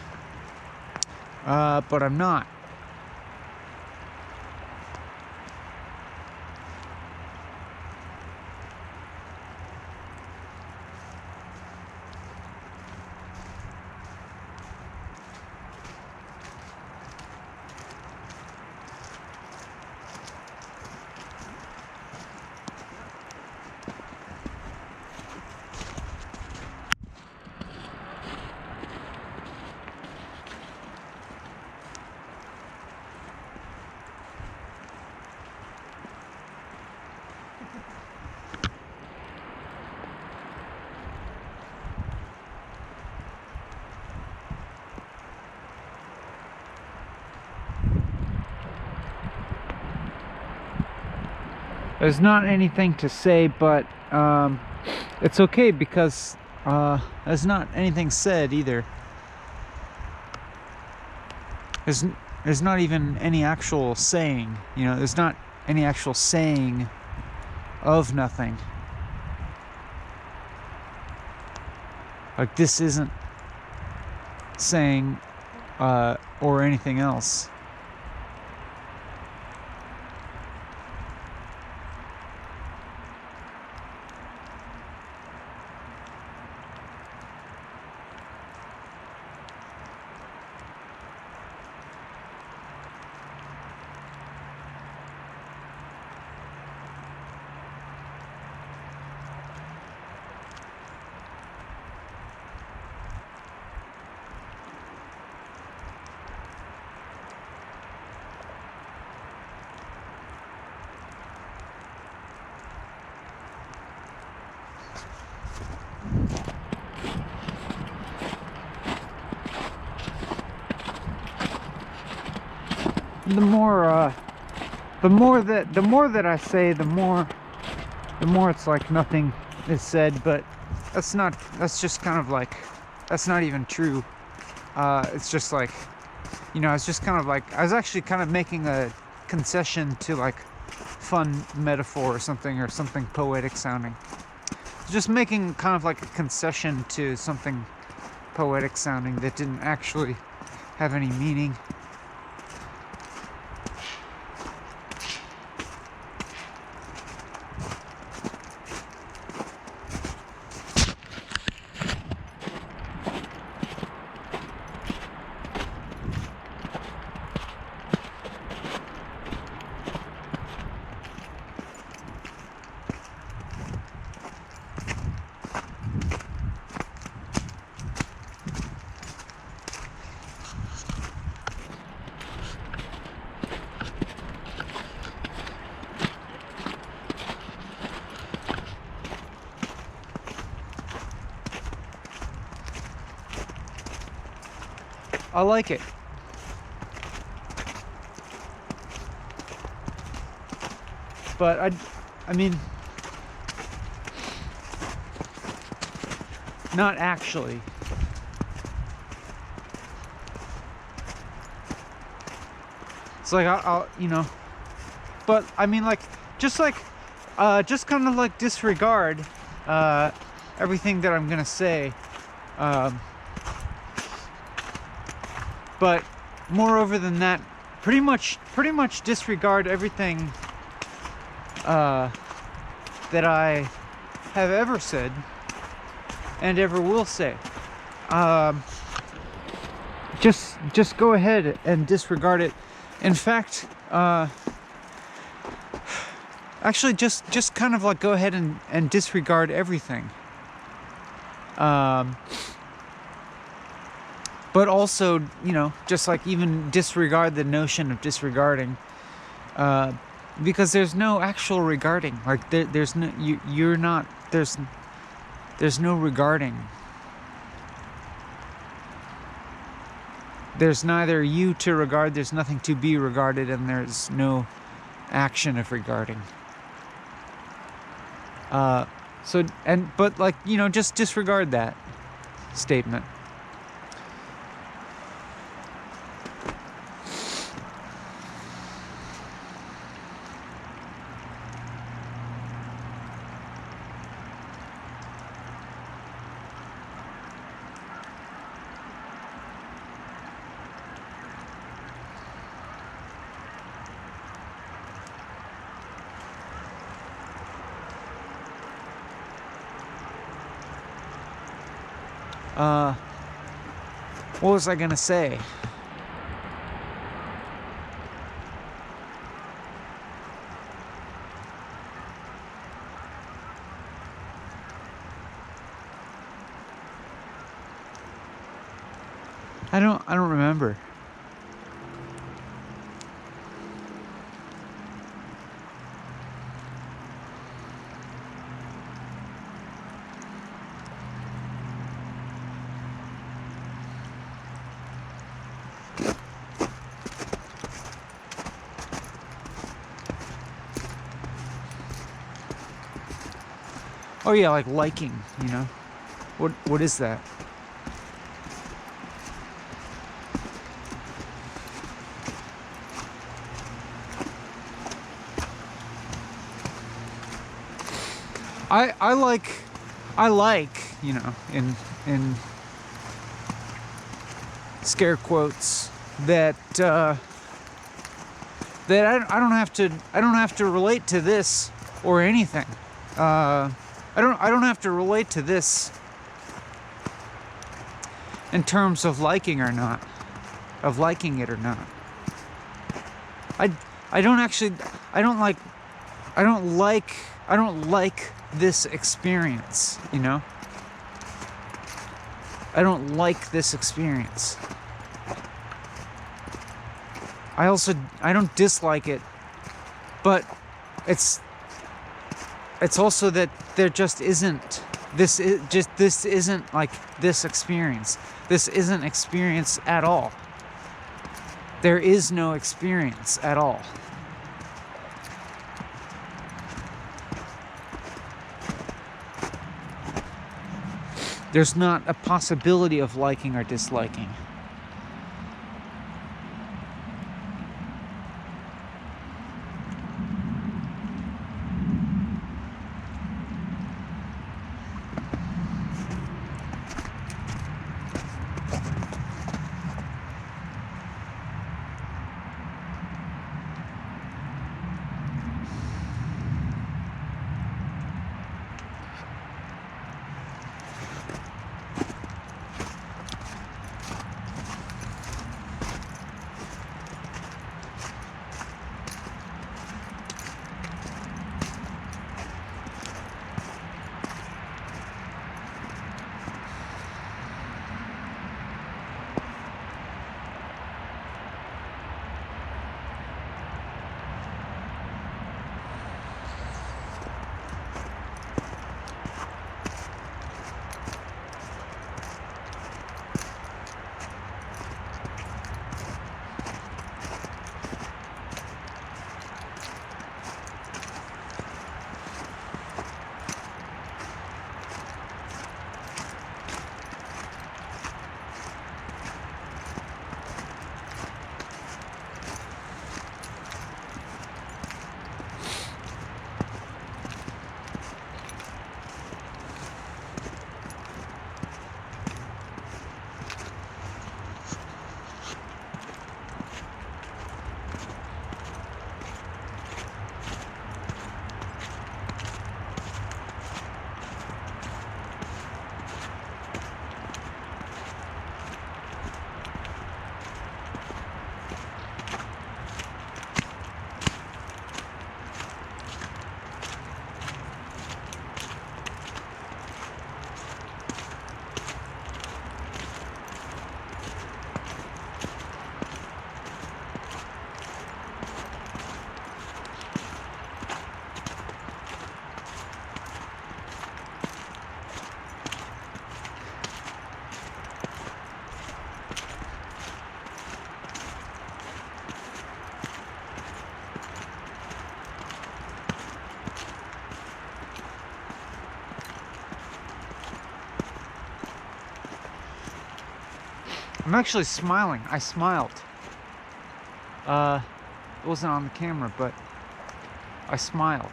but I'm not. there's not anything to say, but it's okay because there's not anything said either. There's not even any actual saying, you know, there's not any actual saying of nothing. Like, this isn't saying or anything else. The more that I say, the more it's like nothing is said, but that's just kind of like, that's not even true. It's just like, you know, it's just kind of like, I was actually kind of making a concession to like fun metaphor or something poetic sounding. Just making kind of like a concession to something poetic sounding that didn't actually have any meaning. I like it. But I mean, not actually. It's like I'll you know, but I mean, like, just kind of like disregard everything that I'm gonna say. But moreover than that, pretty much disregard everything that I have ever said and ever will say. Just go ahead and disregard it. In fact, actually just kind of like go ahead and disregard everything. But also, you know, just like even disregard the notion of disregarding, because there's no actual regarding. Like there's no there's no regarding. There's neither you to regard, there's nothing to be regarded, and there's no action of regarding. But like, you know, just disregard that statement. What was I gonna say? I don't remember. Oh yeah, like liking, you know? What is that? I like, you know, in scare quotes, that that I don't have to relate to this or anything. I don't have to relate to this in terms of liking or not, of liking it or not. I don't like this experience, you know? I don't like this experience. I don't dislike it, but it's also that there just isn't this isn't like this experience. This isn't experience at all. There is no experience at all. There's not a possibility of liking or disliking. I'm actually smiling. I smiled. It wasn't on the camera, but I smiled.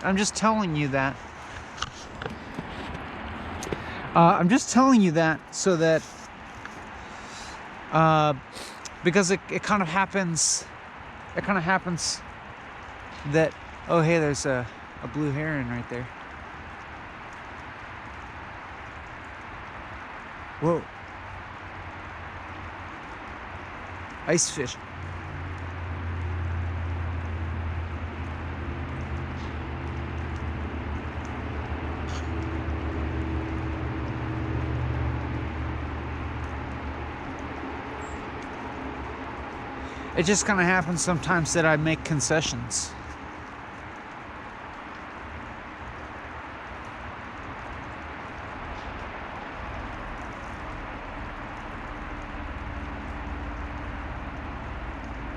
I'm just telling you that. I'm just telling you that so that because it kind of happens. It kind of happens that, oh hey, there's a blue heron right there. Whoa. Ice fish. It just kind of happens sometimes that I make concessions.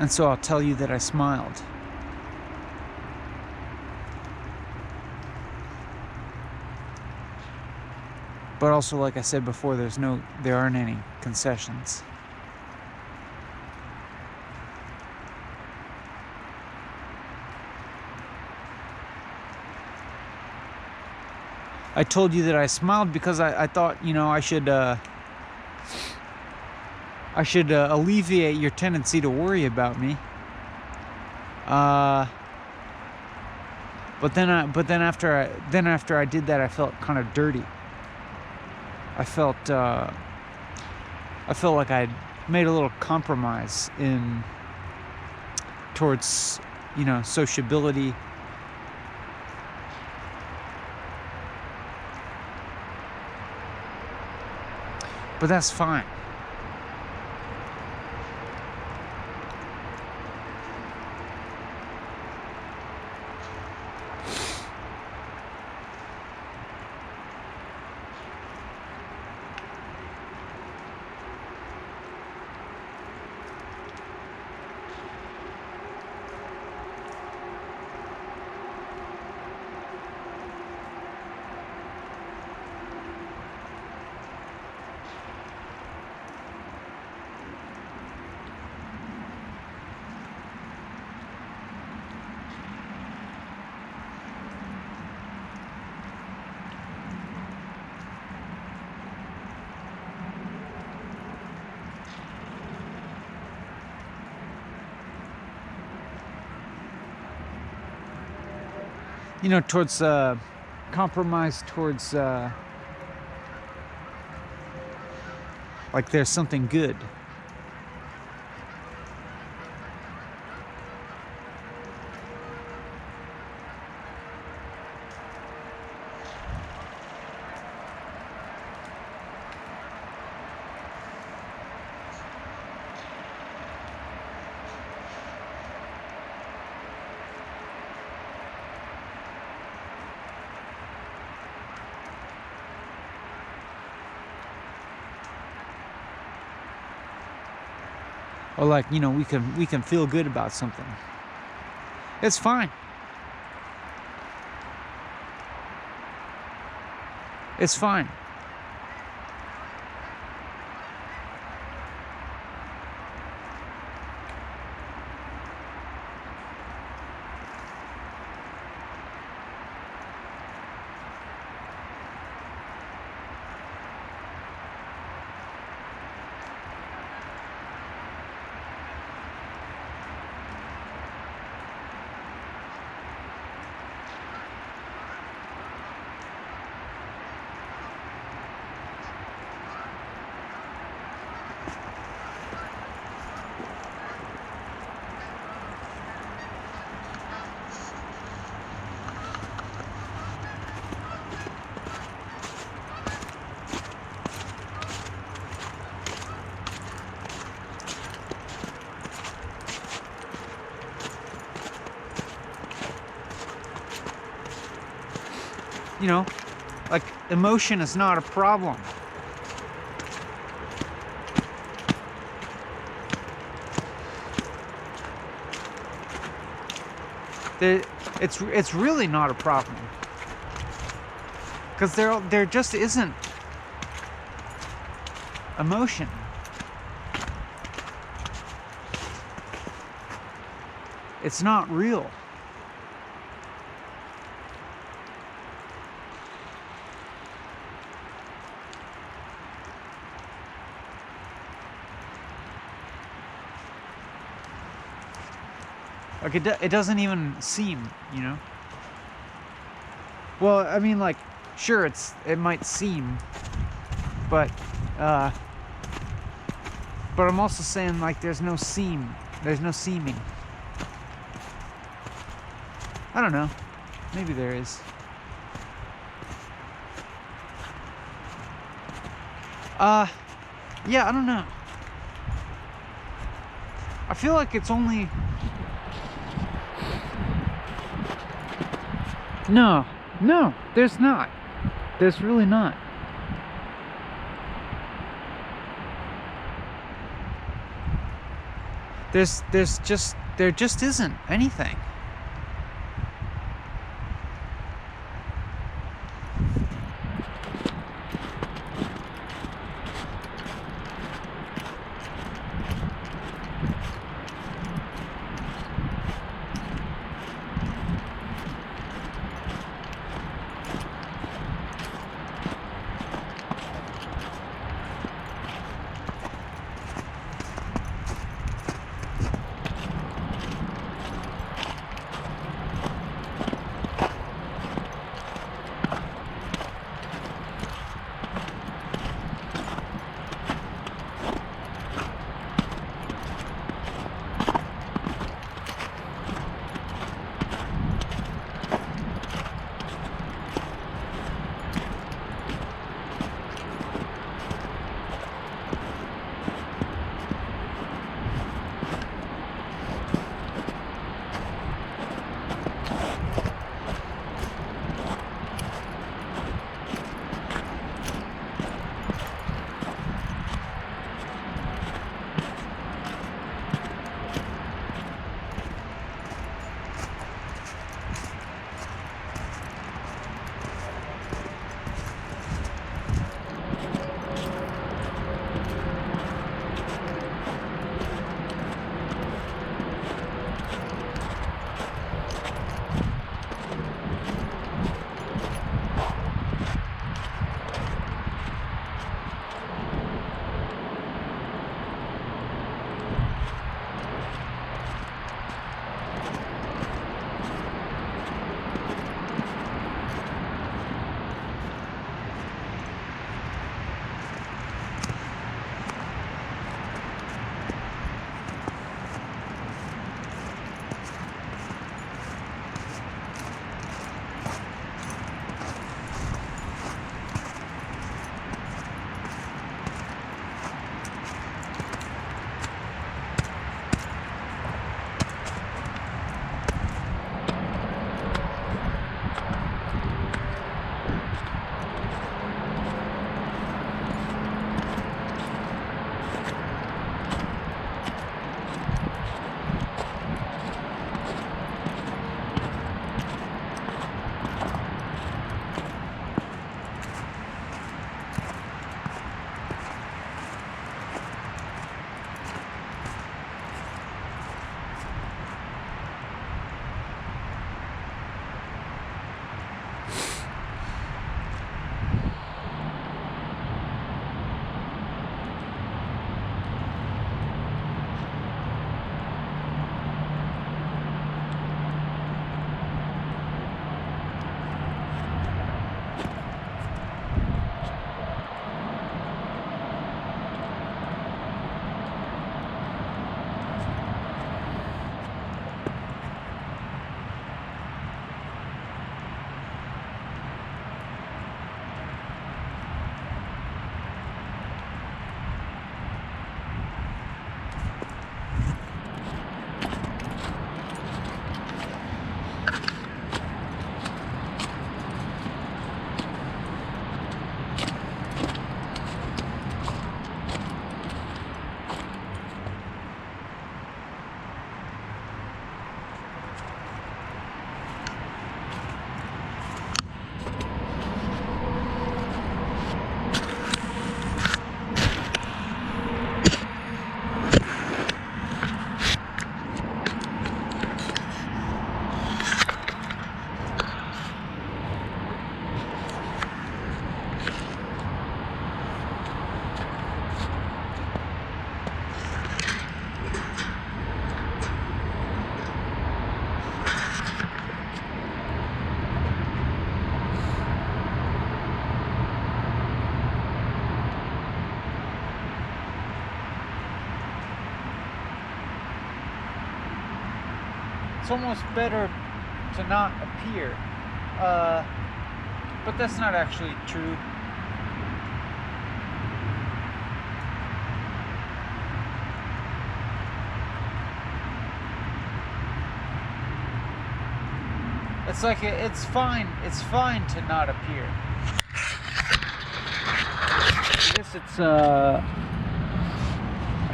And so I'll tell you that I smiled. But also, like I said before, there aren't any concessions. I told you that I smiled because I thought, you know, I should alleviate your tendency to worry about me. But then after I did that, I felt kind of dirty. I felt like I'd made a little compromise towards, you know, sociability. But that's fine. You know, towards compromise towards like there's something good. Or like, you know, we can feel good about something. It's fine. It's fine. You know, like emotion is not a problem. It's really not a problem. Because there just isn't emotion. It's not real. Like it doesn't even seem, you know. Well, I mean, like, sure, it might seem, but I'm also saying, like, there's no seeming. I don't know. Maybe there is. Yeah, I don't know. I feel like it's only... No, there's not. There's really not. there just isn't anything. It's almost better to not appear. But that's not actually true. It's like it's fine to not appear.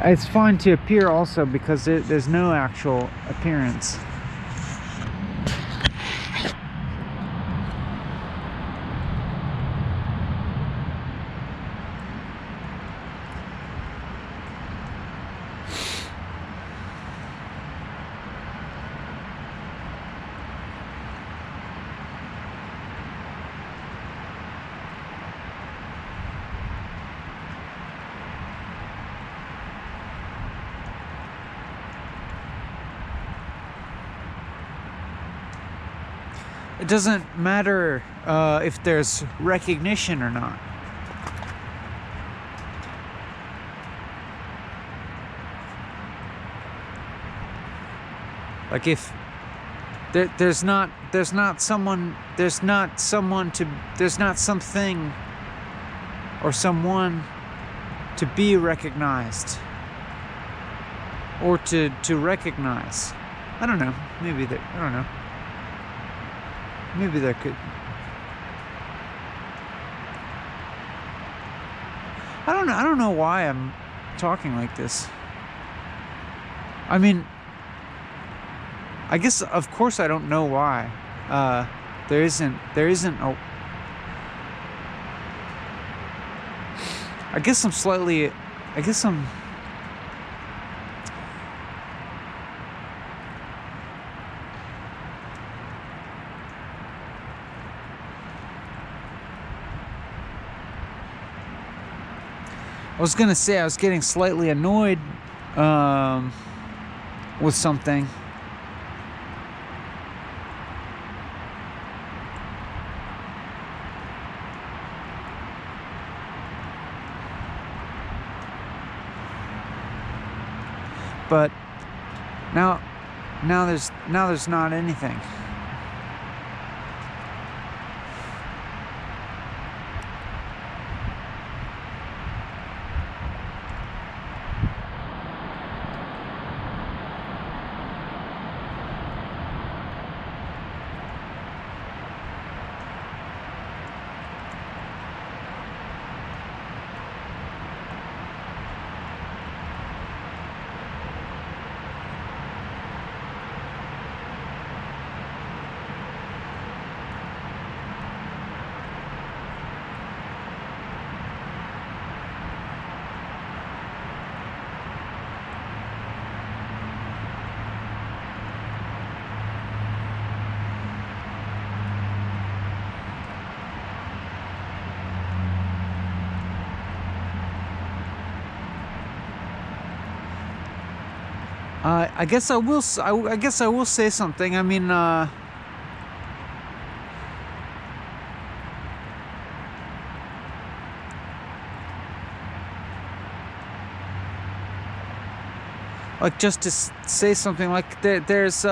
I It's fine to appear also because there's no actual appearance. It doesn't matter if there's recognition or not. Like if there's not something or someone to be recognized or to recognize. I don't know. Maybe I don't know. Maybe there could. I don't know. I don't know why I'm talking like this. I mean, I guess of course I don't know why. There isn't a. I guess I'm. I was gonna say I was getting slightly annoyed with something. But now there's not anything. I guess I will say something. I mean, like just to say something like there's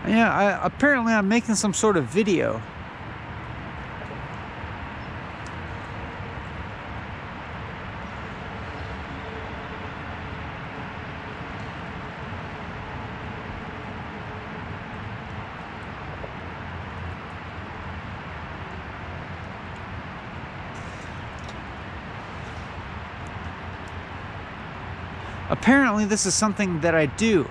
yeah, apparently I'm making some sort of video. Apparently this is something that I do.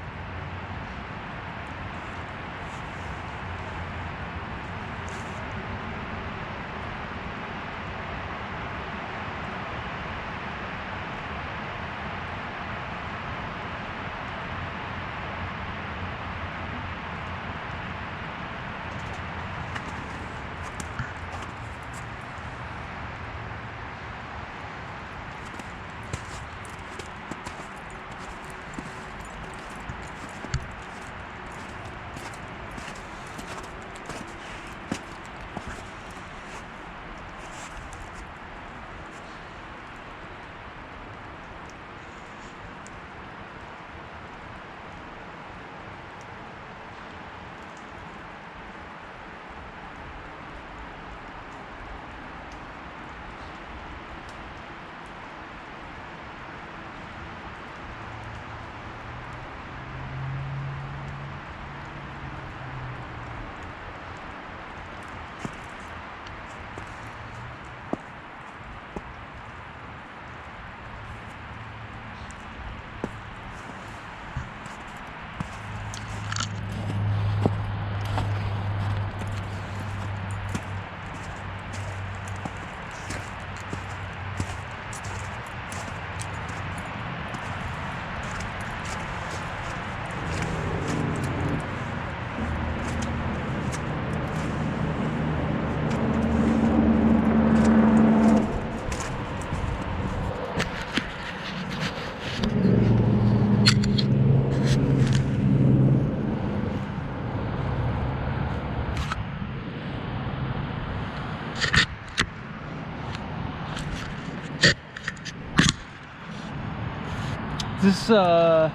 This how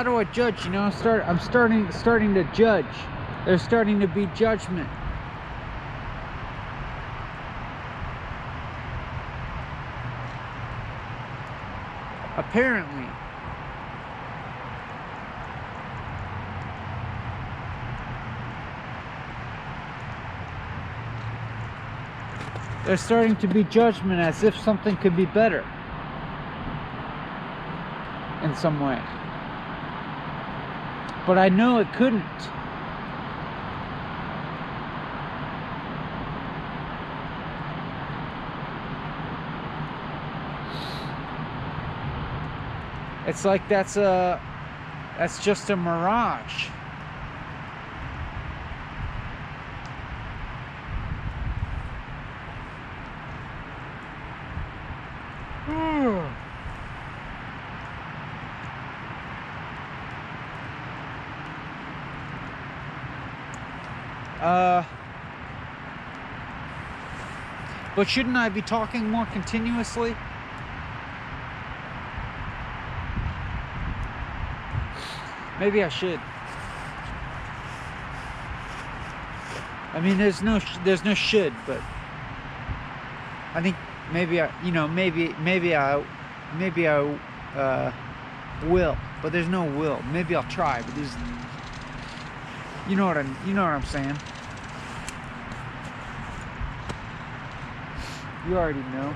do I judge? You know, I'm starting to judge. There's starting to be judgment. Apparently. There's starting to be judgment as if something could be better in some way. But I know it couldn't. It's like that's just a mirage. But shouldn't I be talking more continuously? Maybe I should. I mean, there's no should, but I think maybe I, you know, maybe I will, but there's no will. Maybe I'll try, but there's, you know what I'm saying. You already know.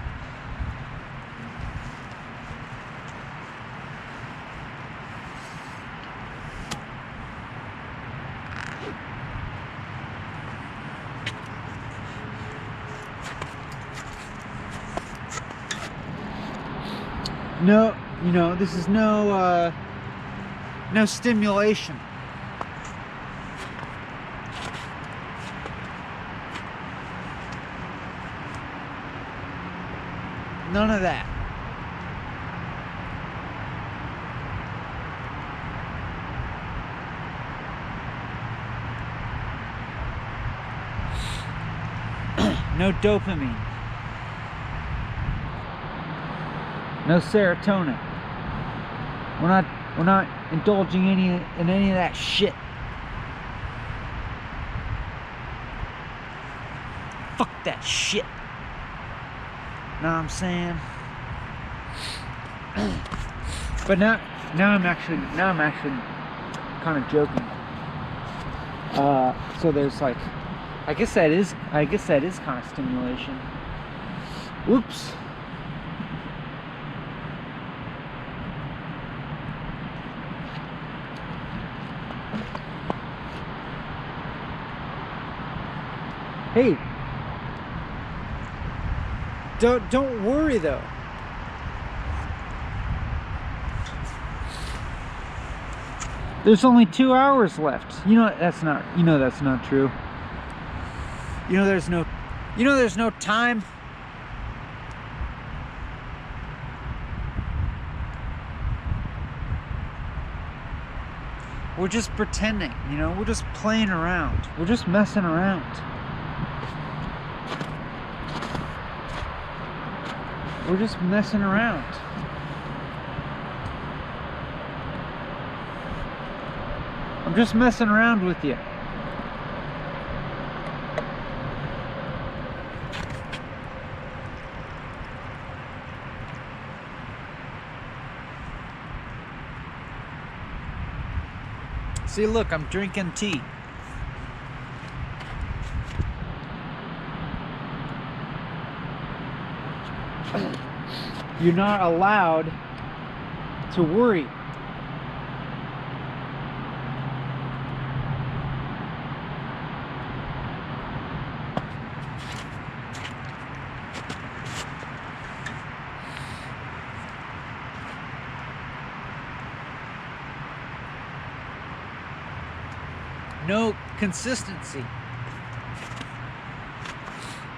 No, you know, this is no stimulation. None of that. No dopamine. No serotonin. We're not indulging in any of that shit. Fuck that shit. Know what I'm saying? But now I'm actually kind of joking. So there's like, I guess that is kind of stimulation. Whoops. Hey, don't worry though. There's only 2 hours left. You know that's not true. You know there's no time. We're just pretending, you know, we're just playing around. We're just messing around. We're just messing around. I'm just messing around with you. See, look, I'm drinking tea. You're not allowed to worry. consistency.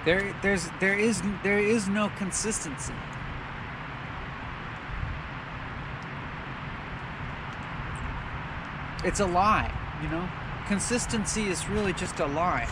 There is no consistency. It's a lie, you know? Consistency is really just a lie.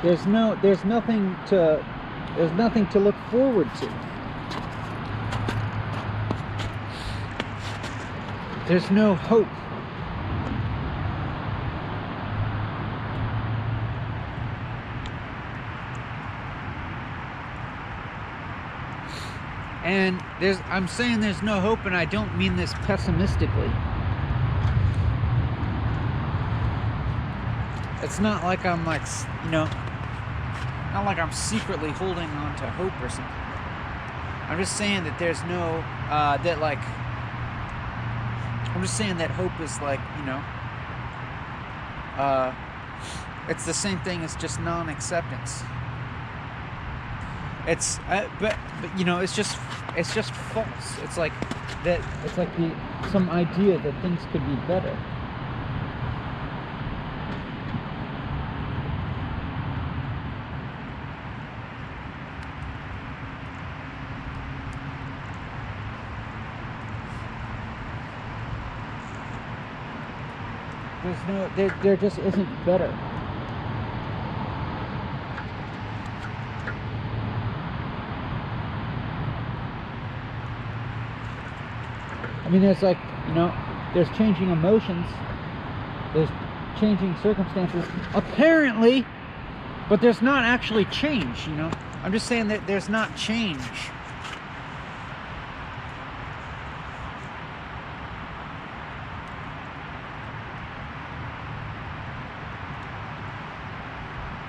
There's nothing to look forward to. There's no hope. And I'm saying there's no hope, and I don't mean this pessimistically. It's not like I'm like, you know, not like I'm secretly holding on to hope or something. I'm just saying that there's no, I'm just saying that hope is like, you know, it's the same thing as just non-acceptance. It's, but you know, it's just false. It's like that. It's like some idea that things could be better. There just isn't better. I mean, there's like, you know, there's changing emotions, there's changing circumstances, apparently, but there's not actually change, you know. I'm just saying that there's not change.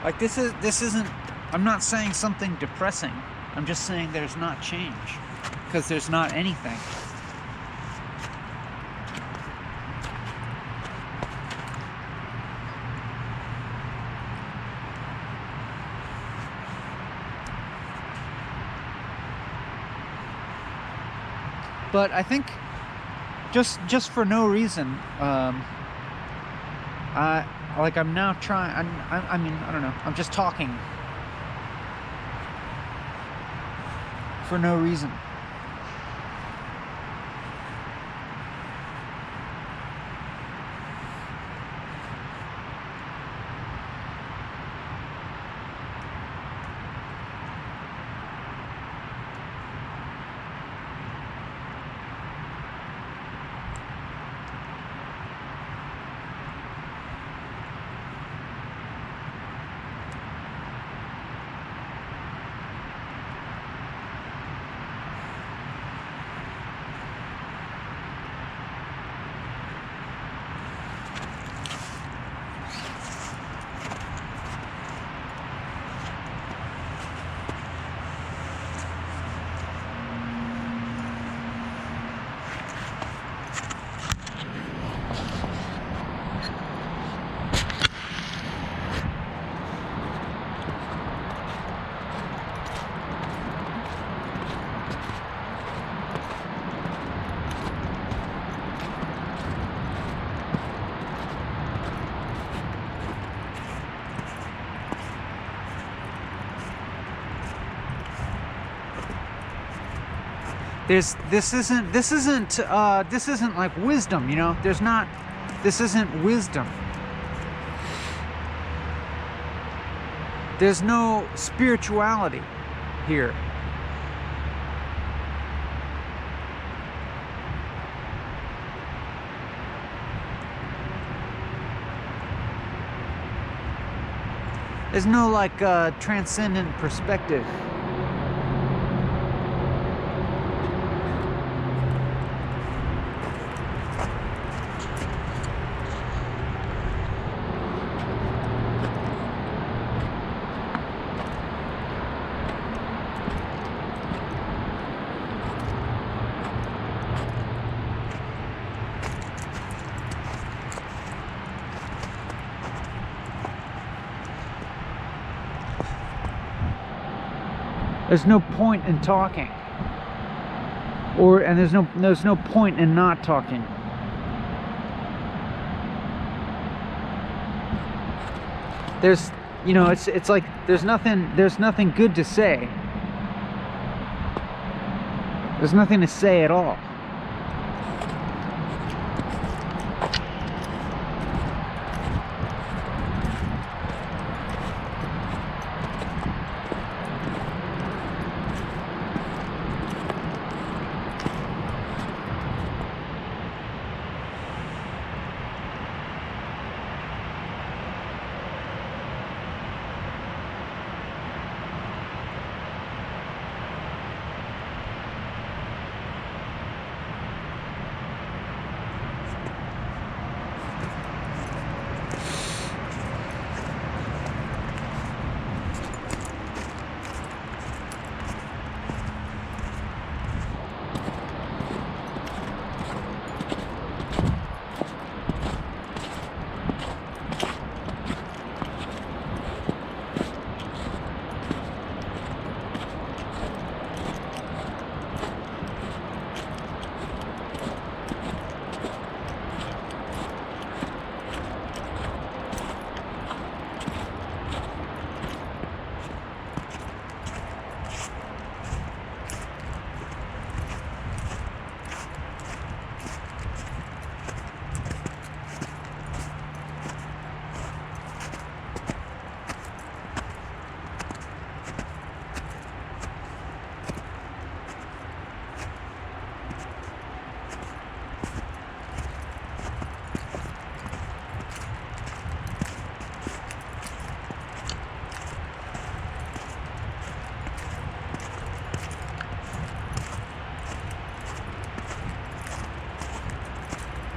Like this isn't, I'm not saying something depressing. I'm just saying there's not change, because there's not anything. But I think just for no reason, I'm now trying, I mean, I don't know, I'm just talking for no reason. This isn't like wisdom, you know. There's not This isn't wisdom. There's no spirituality here. There's no like transcendent perspective. There's no point in talking, and there's no point in not talking. There's, you know, it's like there's nothing good to say. There's nothing to say at all.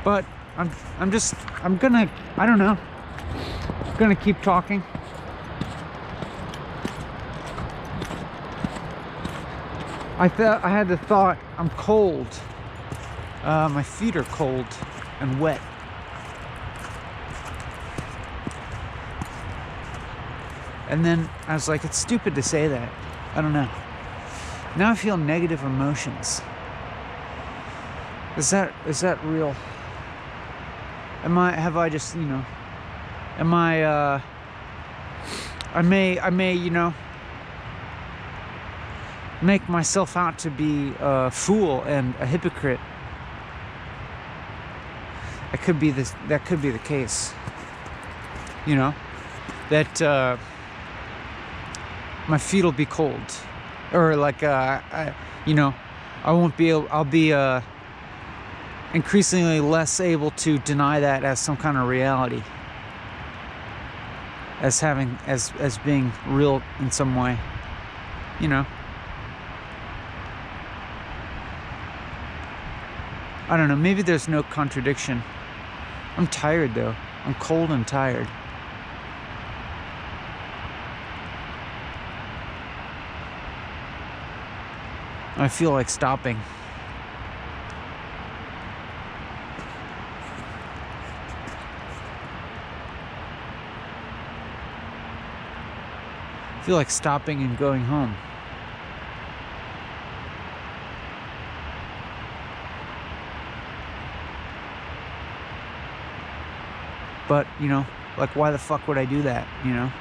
But I'm gonna, I don't know, I'm gonna keep talking. I had the thought, I'm cold. My feet are cold and wet. And then I was like, it's stupid to say that. I don't know. Now I feel negative emotions. Is that real? Have I just, you know, I may, you know, make myself out to be a fool and a hypocrite. That could be the case. You know, that my feet will be cold, or like you know, I'll be increasingly less able to deny that as some kind of reality, as being real in some way, you know. I don't know, maybe there's no contradiction. I'm tired though. I'm cold and tired. I feel like stopping. I feel like stopping and going home. But, you know, like, why the fuck would I do that, you know?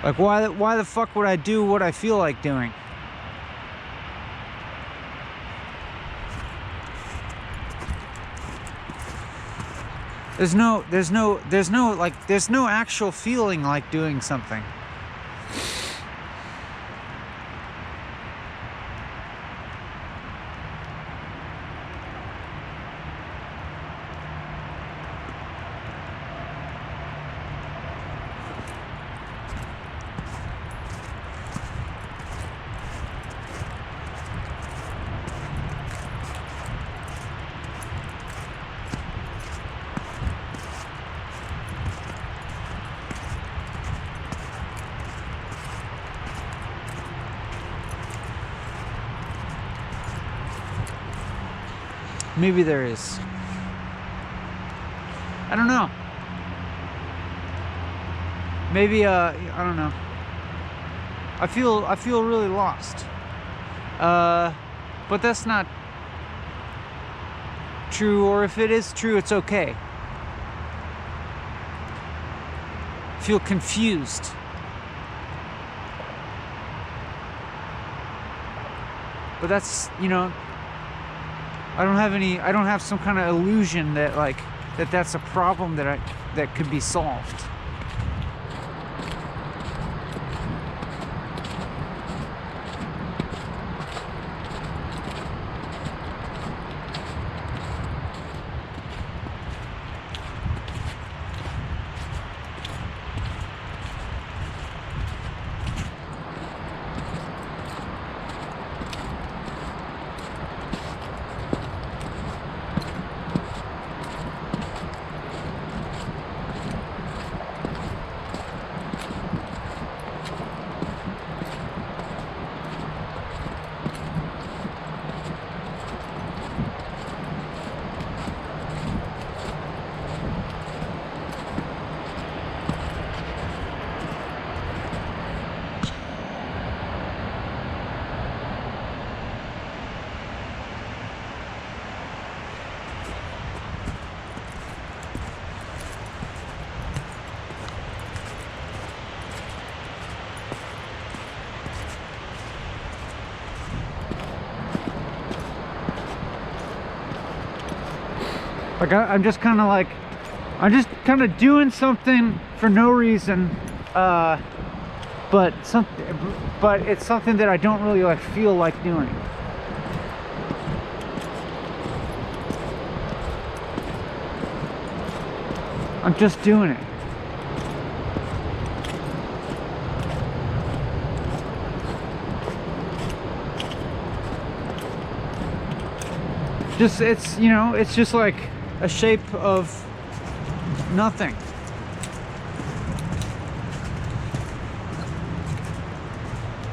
Like, why the fuck would I do what I feel like doing? There's no actual feeling like doing something. Maybe there is. I don't know. Maybe I don't know. I feel really lost. But that's not true, or if it is true, it's okay. I feel confused. But that's, you know, I don't have some kind of illusion that like that's a problem that could be solved. Like I'm just kind of doing something for no reason, but it's something that I don't really like feel like doing. I'm just doing it. It's you know, it's just like a shape of nothing.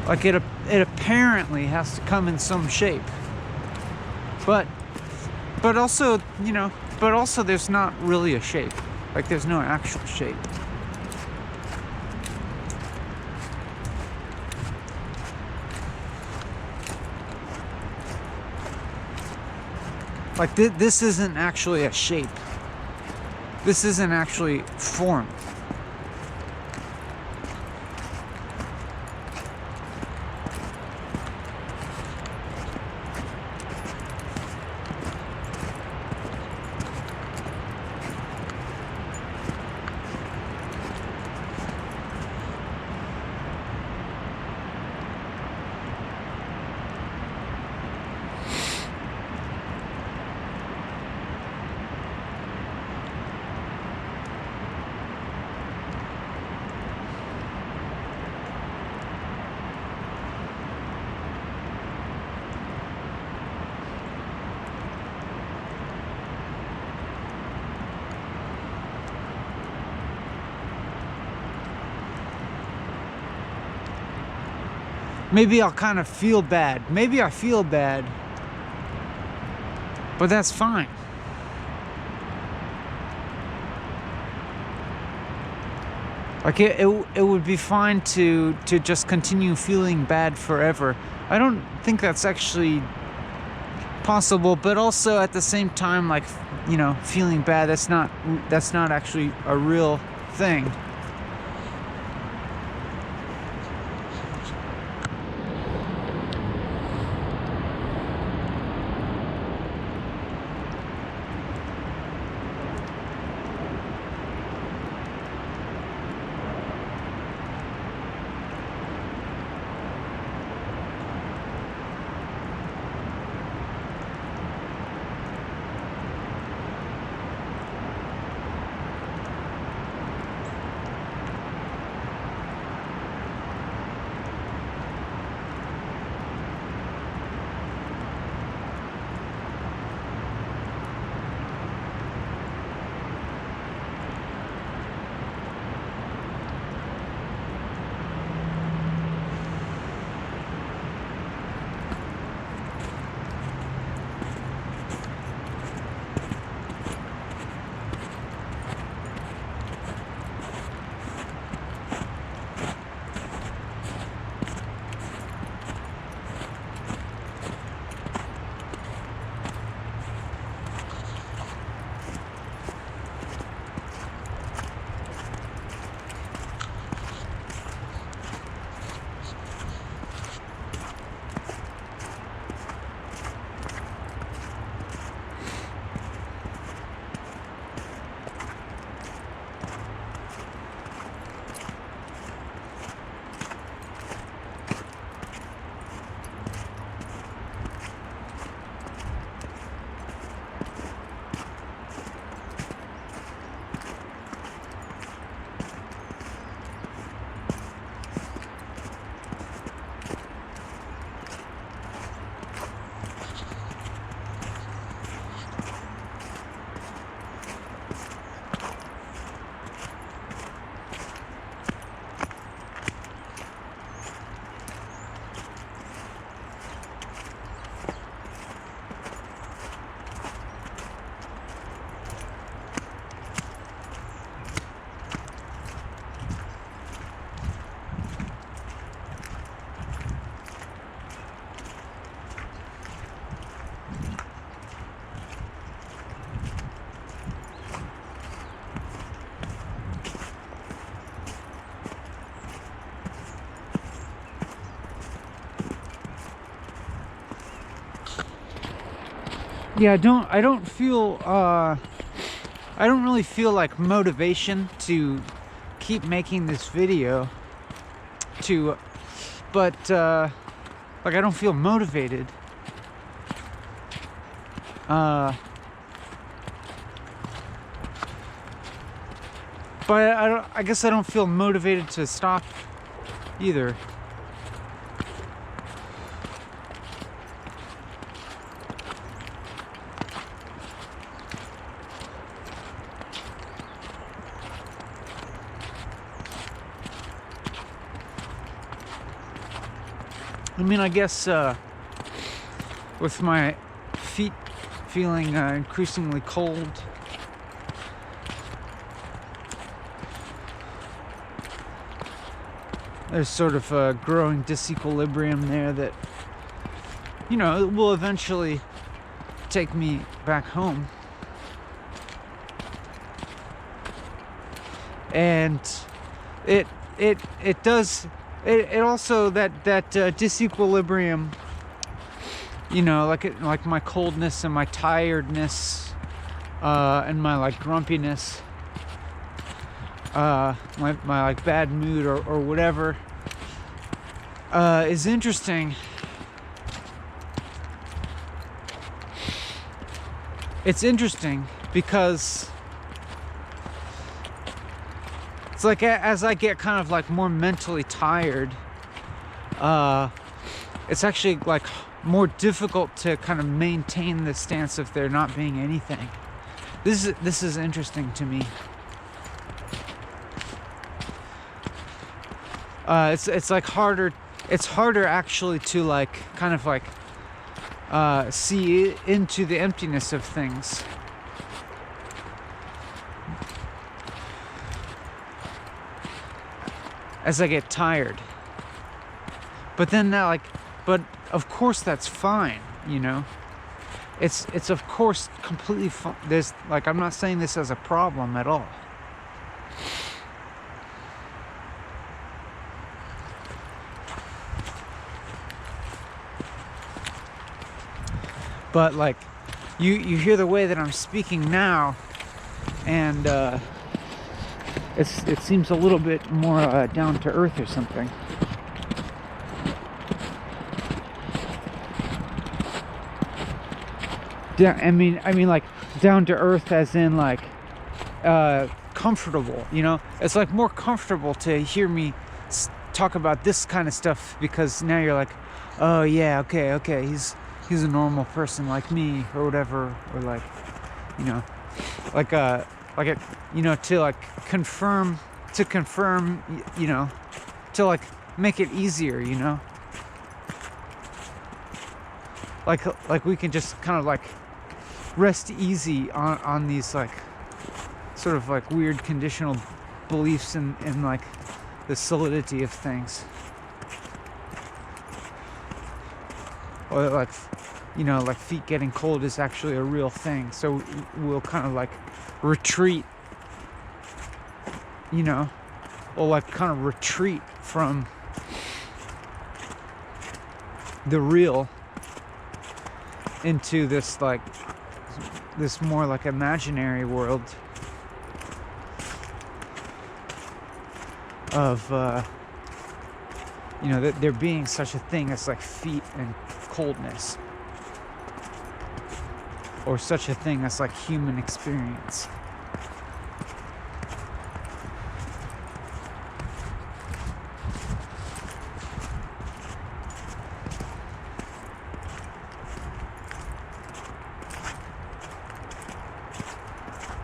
Like it apparently has to come in some shape, but also, you know, but also there's not really a shape. Like there's no actual shape. Like this isn't actually a shape. This isn't actually form. Maybe I'll kind of feel bad. Maybe I feel bad, but that's fine. Like it would be fine to just continue feeling bad forever. I don't think that's actually possible, but also at the same time, like, you know, feeling bad, that's not actually a real thing. yeah, I don't feel I don't really feel like motivation to keep making this video but like I don't feel motivated but I guess I don't feel motivated to stop either. I mean, I guess with my feet feeling increasingly cold, there's sort of a growing disequilibrium there that, you know, will eventually take me back home. And it does. It also that disequilibrium, you know, like my coldness and my tiredness, and my like grumpiness, my like bad mood or whatever, is interesting. It's interesting because it's like as I get kind of like more mentally tired, it's actually like more difficult to kind of maintain the stance of there not being anything. This is interesting to me. It's like harder. It's harder actually to like kind of like see into the emptiness of things. As I get tired. But then that like, but of course that's fine, you know. It's of course completely fine. There's like, I'm not saying this as a problem at all. But like, you hear the way that I'm speaking now, and it seems a little bit more down to earth or something. Yeah, I mean like down to earth as in like comfortable, you know. It's like more comfortable to hear me talk about this kind of stuff because now you're like, oh yeah, okay, he's a normal person like me or whatever, or like, you know, like it, you know, to like confirm, you know, to like make it easier, you know, like we can just kind of like rest easy on these like sort of like weird conditional beliefs in like the solidity of things, or like, you know, like feet getting cold is actually a real thing, so we'll kind of like retreat, you know, or like kind of retreat from the real into this like this more like imaginary world of you know, that there being such a thing as like feet and coldness, or such a thing as like human experience.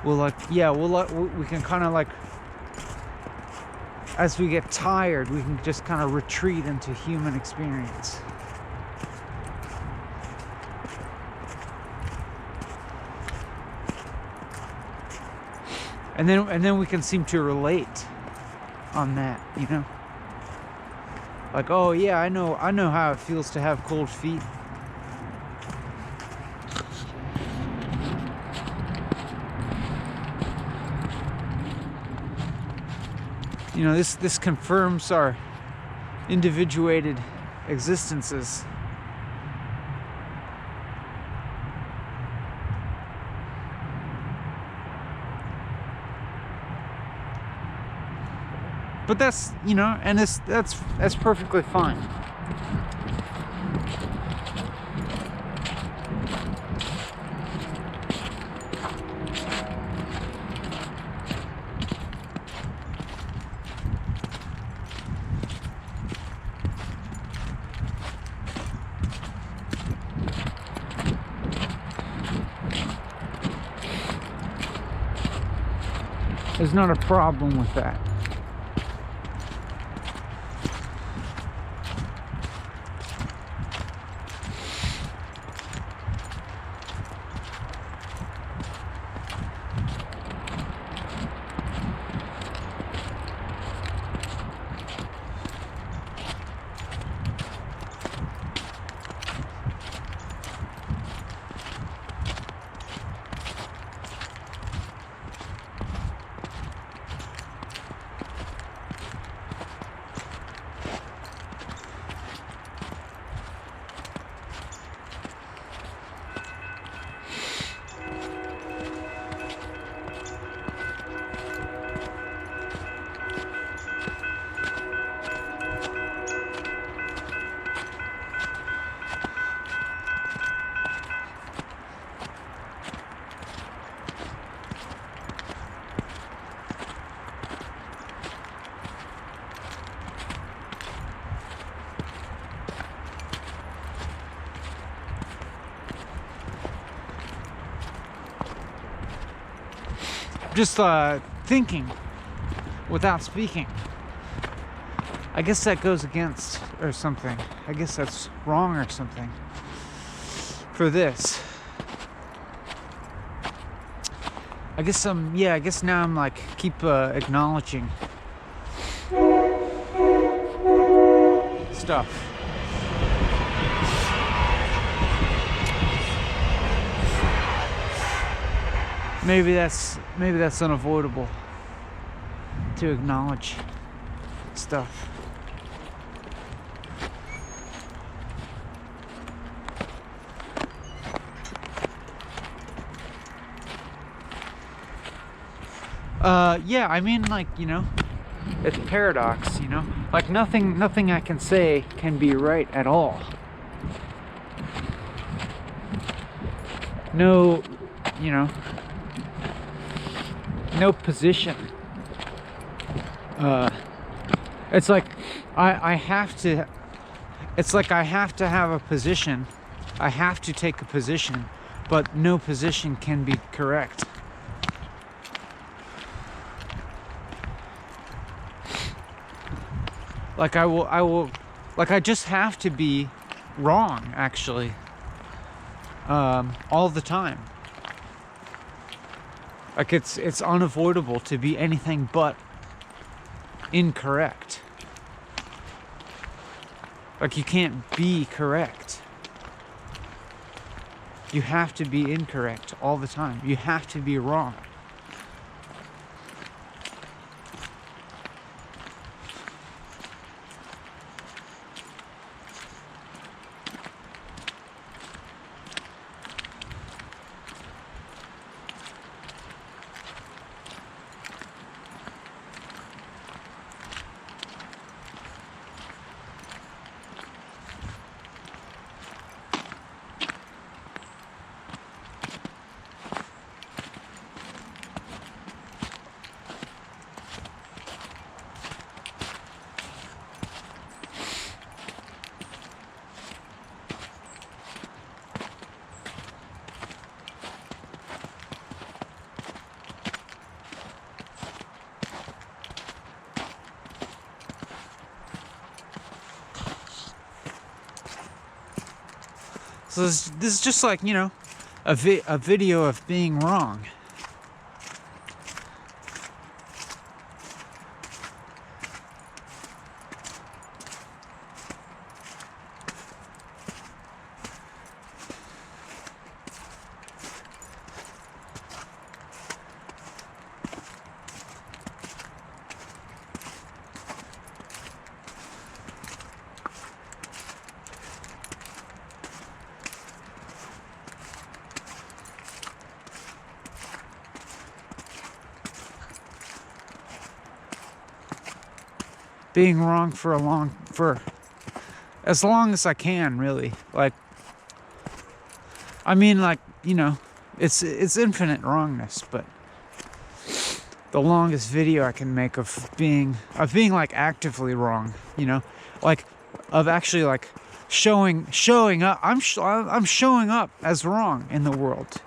Well, like, yeah, we can kind of like, as we get tired, we can just kind of retreat into human experience. And then we can seem to relate on that, you know? Like, oh yeah, I know how it feels to have cold feet. You know, this confirms our individuated existences. But that's, you know, and that's perfectly fine. There's not a problem with that. Just thinking without speaking. I guess that goes against or something. I guess that's wrong or something for this. I guess I guess now I'm like keep acknowledging stuff. Maybe that's unavoidable to acknowledge stuff. Yeah, I mean, like, you know, it's paradox, you know, like nothing I can say can be right at all. No, you know, no position. It's like I have to, it's like I have to have a position. I have to take a position, but no position can be correct. Like I will, like I just have to be wrong, actually, all the time. Like it's unavoidable to be anything but incorrect. Like you can't be correct. You have to be incorrect all the time. You have to be wrong. So this is just like, you know, a video of being wrong. being wrong for as long as I can, really. Like, I mean, like, you know, it's infinite wrongness, but the longest video I can make of being like actively wrong, you know, like of actually like showing up. I'm showing up as wrong in the world.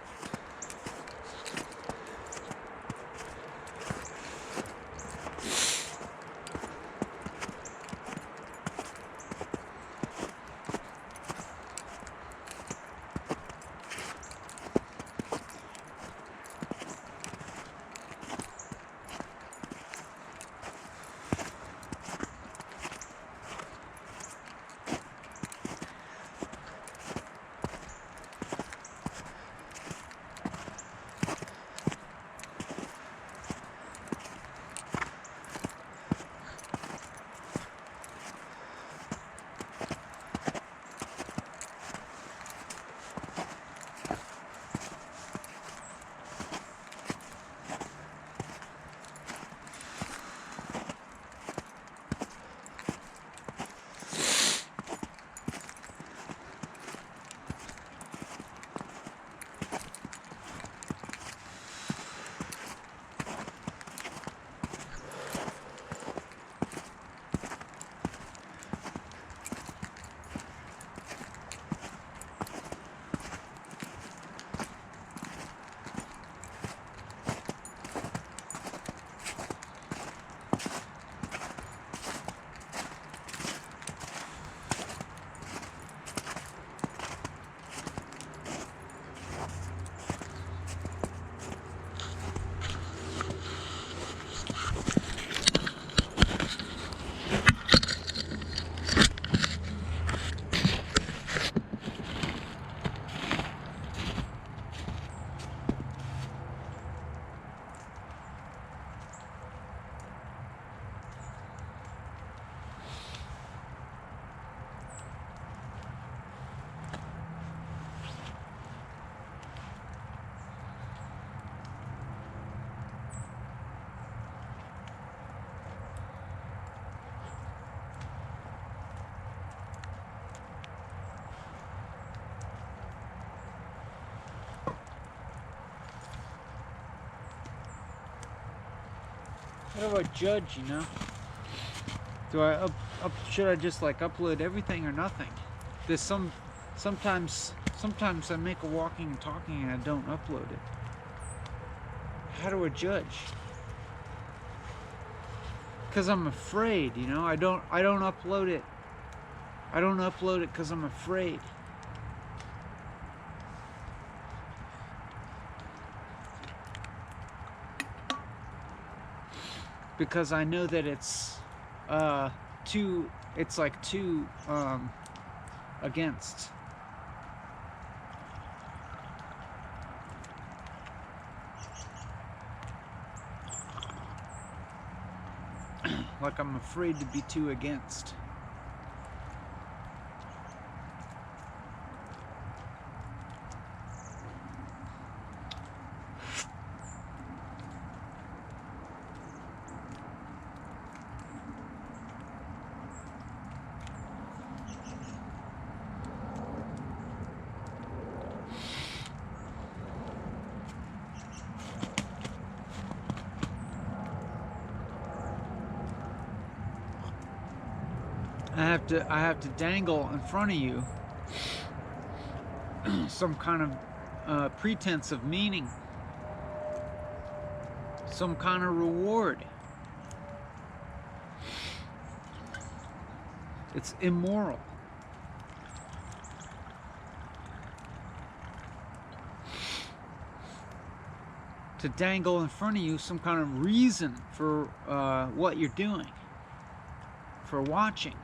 How do I judge, you know? Do I should I just like upload everything or nothing? There's sometimes I make a walking and talking and I don't upload it. How do I judge? Because I'm afraid, you know? I don't upload it. I don't upload it because I'm afraid. Because I know that it's too against. Like I'm afraid to be too against. I have to dangle in front of you some kind of pretense of meaning, some kind of reward. It's immoral. To dangle in front of you some kind of reason for what you're doing, for watching.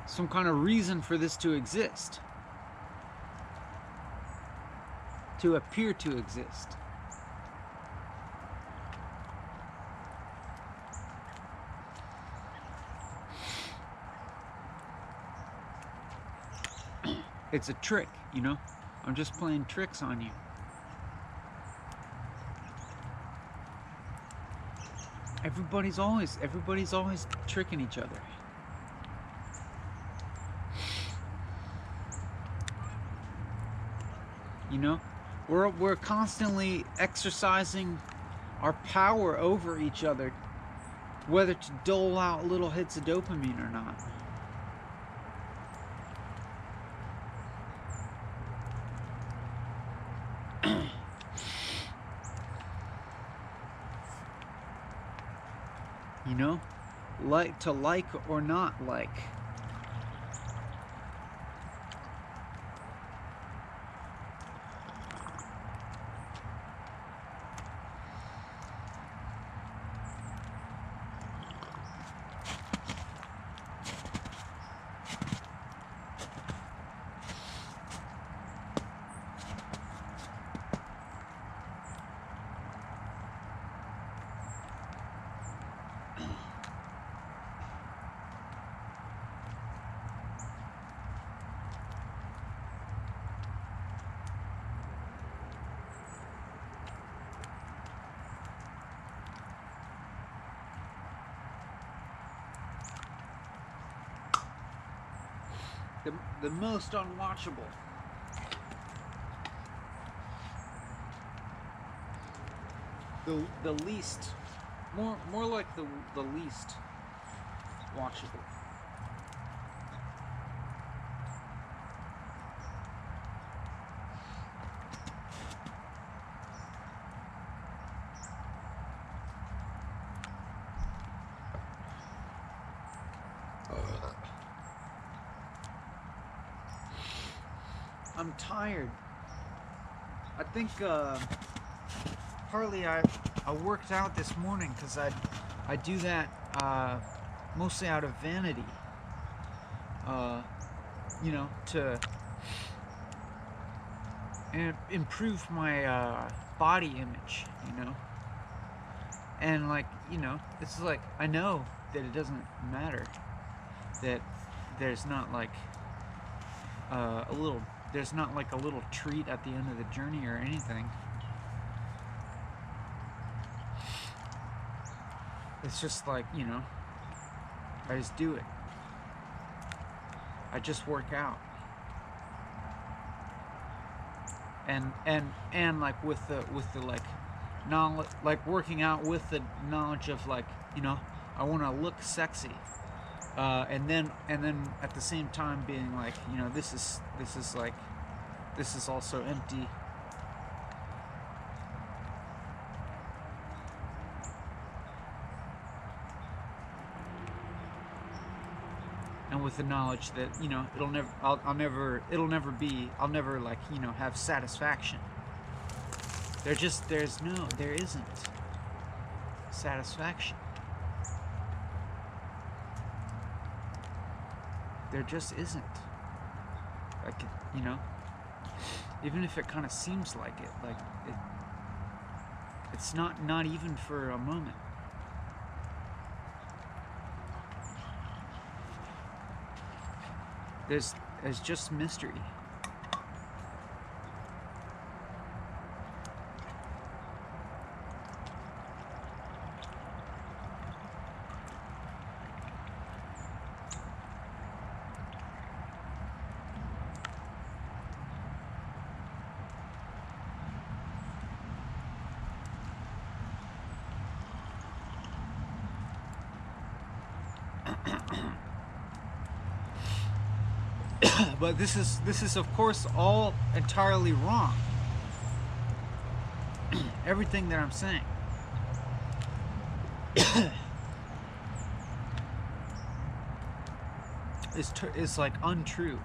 Some kind of reason for this to exist, to appear to exist. It's a trick, you know? I'm just playing tricks on you. everybody's always tricking each other. You know, we're constantly exercising our power over each other, whether to dole out little hits of dopamine or not. You know, like or not like. The most unwatchable. The least, more like the least watchable. I'm tired. I think partly I worked out this morning because I do that mostly out of vanity. You know, to improve my body image. You know, and like, you know, it's like I know that it doesn't matter, that there's not like there's not like a little treat at the end of the journey or anything. It's just like, you know, I just do it. I just work out. And like with the like knowledge, like working out with the knowledge of like, you know, I want to look sexy. And then at the same time being like, you know, this is also empty. And with the knowledge that, you know, it'll never like, you know, have satisfaction. There isn't satisfaction. There just isn't. Like, you know, even if it kind of seems like it, like it's not even for a moment. There's just mystery. But this is of course all entirely wrong. Everything that I'm saying is like untrue.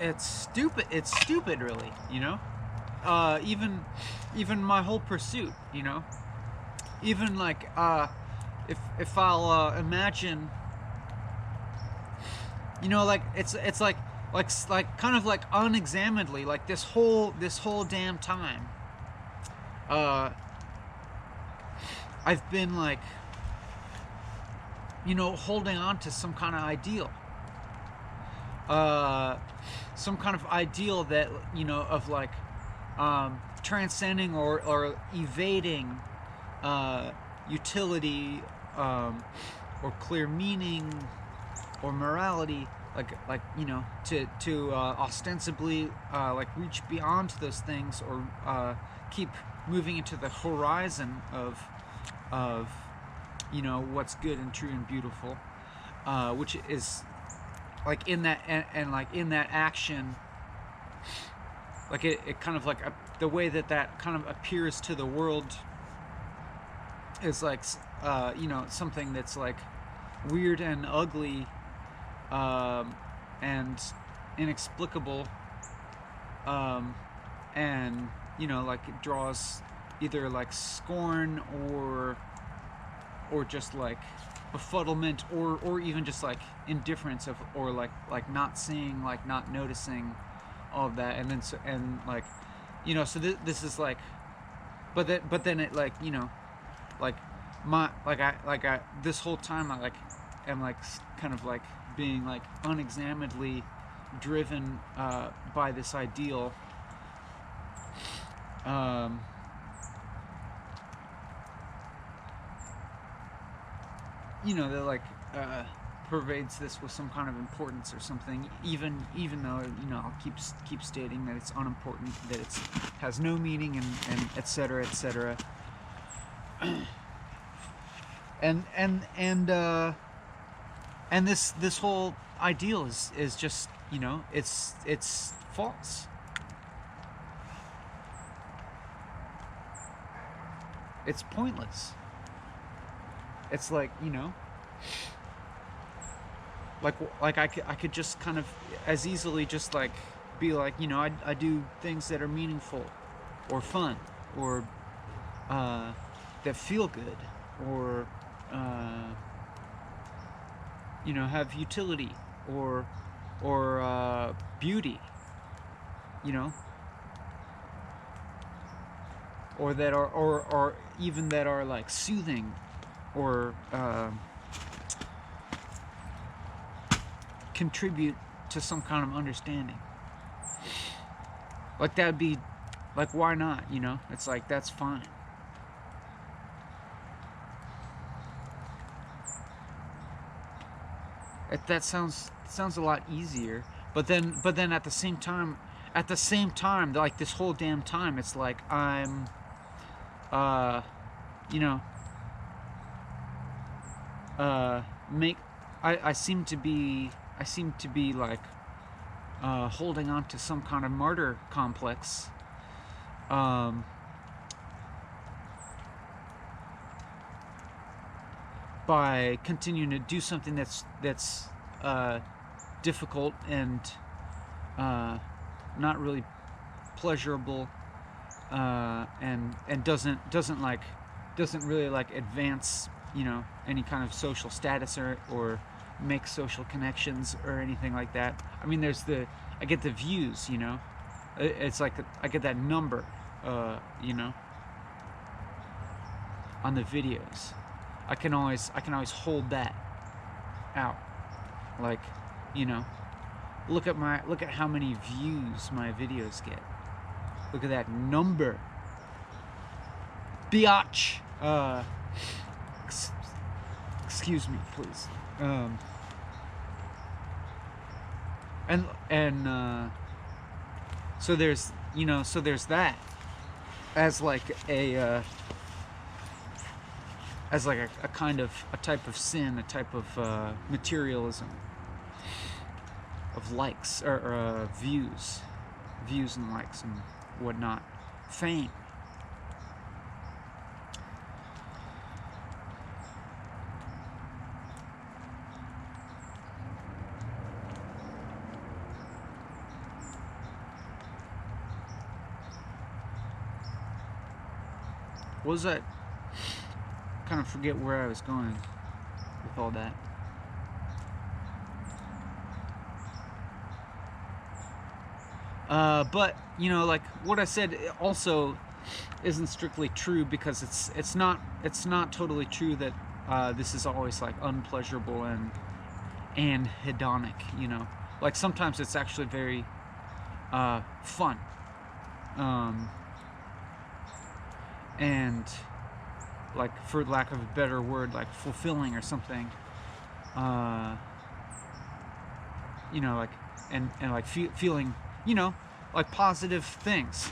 It's stupid. It's stupid, really. You know, even my whole pursuit. You know, even like if I'll imagine, you know, like it's like kind of like unexaminedly, like this whole damn time, I've been like, you know, holding on to some kind of ideal, some kind of ideal that, you know, of like transcending or evading utility, or clear meaning or morality, like you know, to ostensibly like reach beyond those things, or keep moving into the horizon of you know, what's good and true and beautiful, which is like in that, and like in that action, like it kind of like the way that kind of appears to the world is like, you know, something that's like weird and ugly, and inexplicable, and you know, like it draws either like scorn or just like befuddlement, or even just like indifference, of, or like not seeing, like not noticing all of that, and then and like, you know, so this is like, but then it, like, you know, like I this whole time I like am like kind of like being like unexaminedly driven by this ideal, you know, that like pervades this with some kind of importance or something, even though, you know, I'll keep stating that it's unimportant, that it's has no meaning, and etc., etc. And this whole ideal is just, you know, it's false. It's pointless. It's like, you know, like I could just kind of as easily just like be like, you know, I do things that are meaningful or fun, or that feel good, or you know, have utility, or beauty, you know, or that are, or even that are like soothing, or contribute to some kind of understanding. Like that'd be like, why not, you know? It's like, that's fine. That sounds a lot easier, but then at the same time, like this whole damn time, it's like I'm you know, I seem to be like holding on to some kind of martyr complex, by continuing to do something that's difficult and not really pleasurable, and doesn't really like advance, you know, any kind of social status, or make social connections or anything like that. I mean, I get the views, you know, it's like I get that number, you know, on the videos. I can always hold that out, like, you know, look at how many views my videos get. Look at that number, biatch. Excuse me, please. And so there's, you know, so there's that as like a kind of a type of sin, a type of materialism, of likes, or views and likes and whatnot, fame. What was that kind of forget where I was going with all that. But you know, like what I said also isn't strictly true, because it's not totally true that this is always like unpleasurable and hedonic. You know, like sometimes it's actually very fun, and like, for lack of a better word, like fulfilling or something. You know, like and like feeling, you know, like positive things,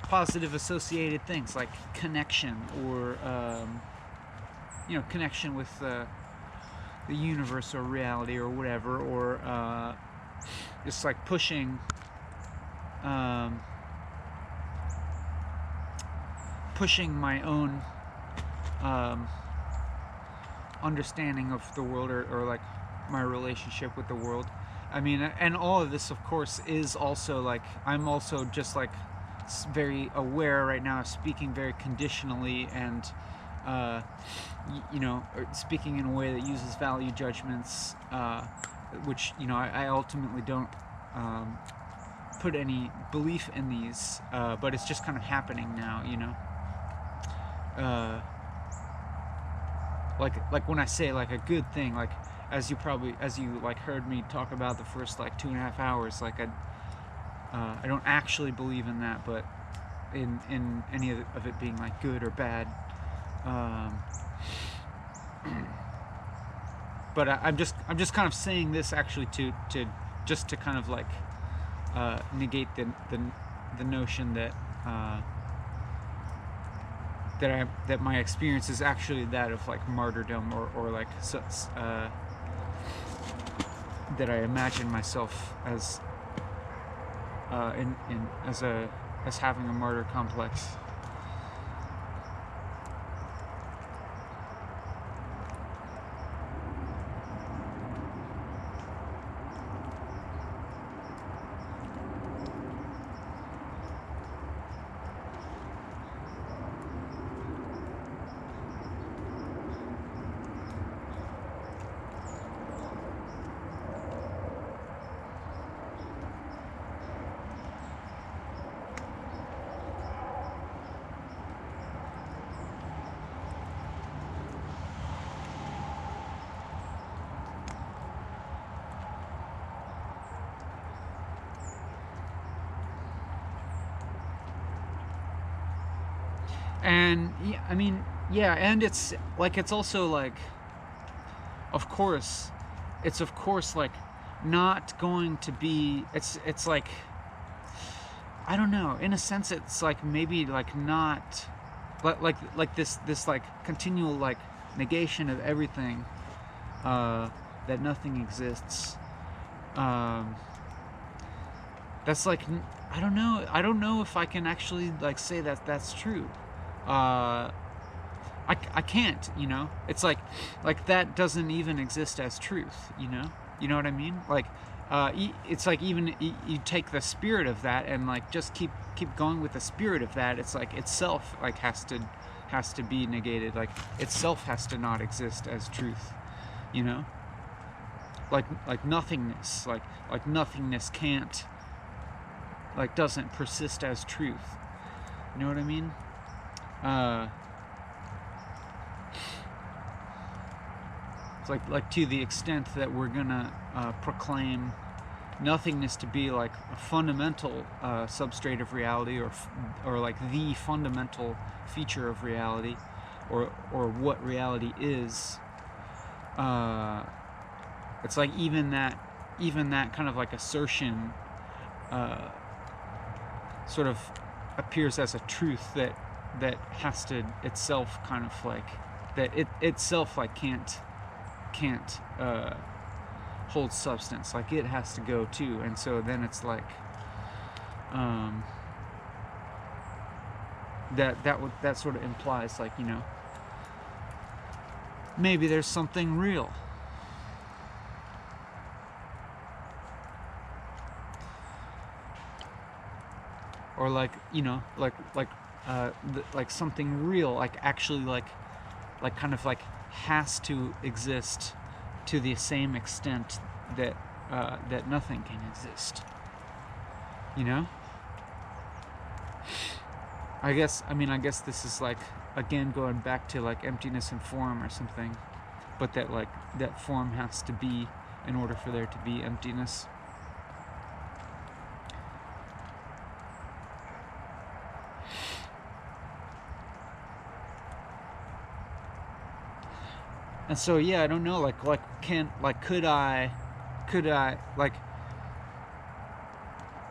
positive associated things like connection, or you know, connection with the universe or reality or whatever, or just like pushing my own understanding of the world, or like my relationship with the world. I mean, and all of this, of course, is also like, I'm also just like very aware right now of speaking very conditionally, and you know, speaking in a way that uses value judgments, which, you know, I ultimately don't put any belief in these, but it's just kind of happening now, you know. Like when I say like a good thing, like as you like heard me talk about the first like 2.5 hours, like I don't actually believe in that, but in any of it being like good or bad. But I'm just kind of saying this actually to just to kind of like negate the notion that that my experience is actually that of like martyrdom, or like that I imagine myself as as having a martyr complex. And yeah, I mean, yeah, and it's like, it's also like, of course like not going to be, it's like, I don't know, in a sense it's like maybe like not, but like this like continual like negation of everything, that nothing exists, that's like, I don't know if I can actually like say that that's true. I can't, you know. It's like that doesn't even exist as truth, you know. You know what I mean? Like, it's like, even you take the spirit of that and like just keep going with the spirit of that. It's like itself like has to be negated. Like itself has to not exist as truth, you know. Like nothingness, like nothingness can't, like doesn't persist as truth. You know what I mean? It's like to the extent that we're gonna proclaim nothingness to be like a fundamental substrate of reality, or like the fundamental feature of reality, or what reality is. It's like even that kind of like assertion sort of appears as a truth that has to itself kind of like, that it itself like can't hold substance, like it has to go too. And so then it's like that sort of implies like, you know, maybe there's something real. Or like, you know, like something real, like actually like like kind of like has to exist to the same extent that that nothing can exist, you know? I guess this is like, again, going back to like emptiness and form or something, but that like that form has to be in order for there to be emptiness. And so yeah, I don't know, could I like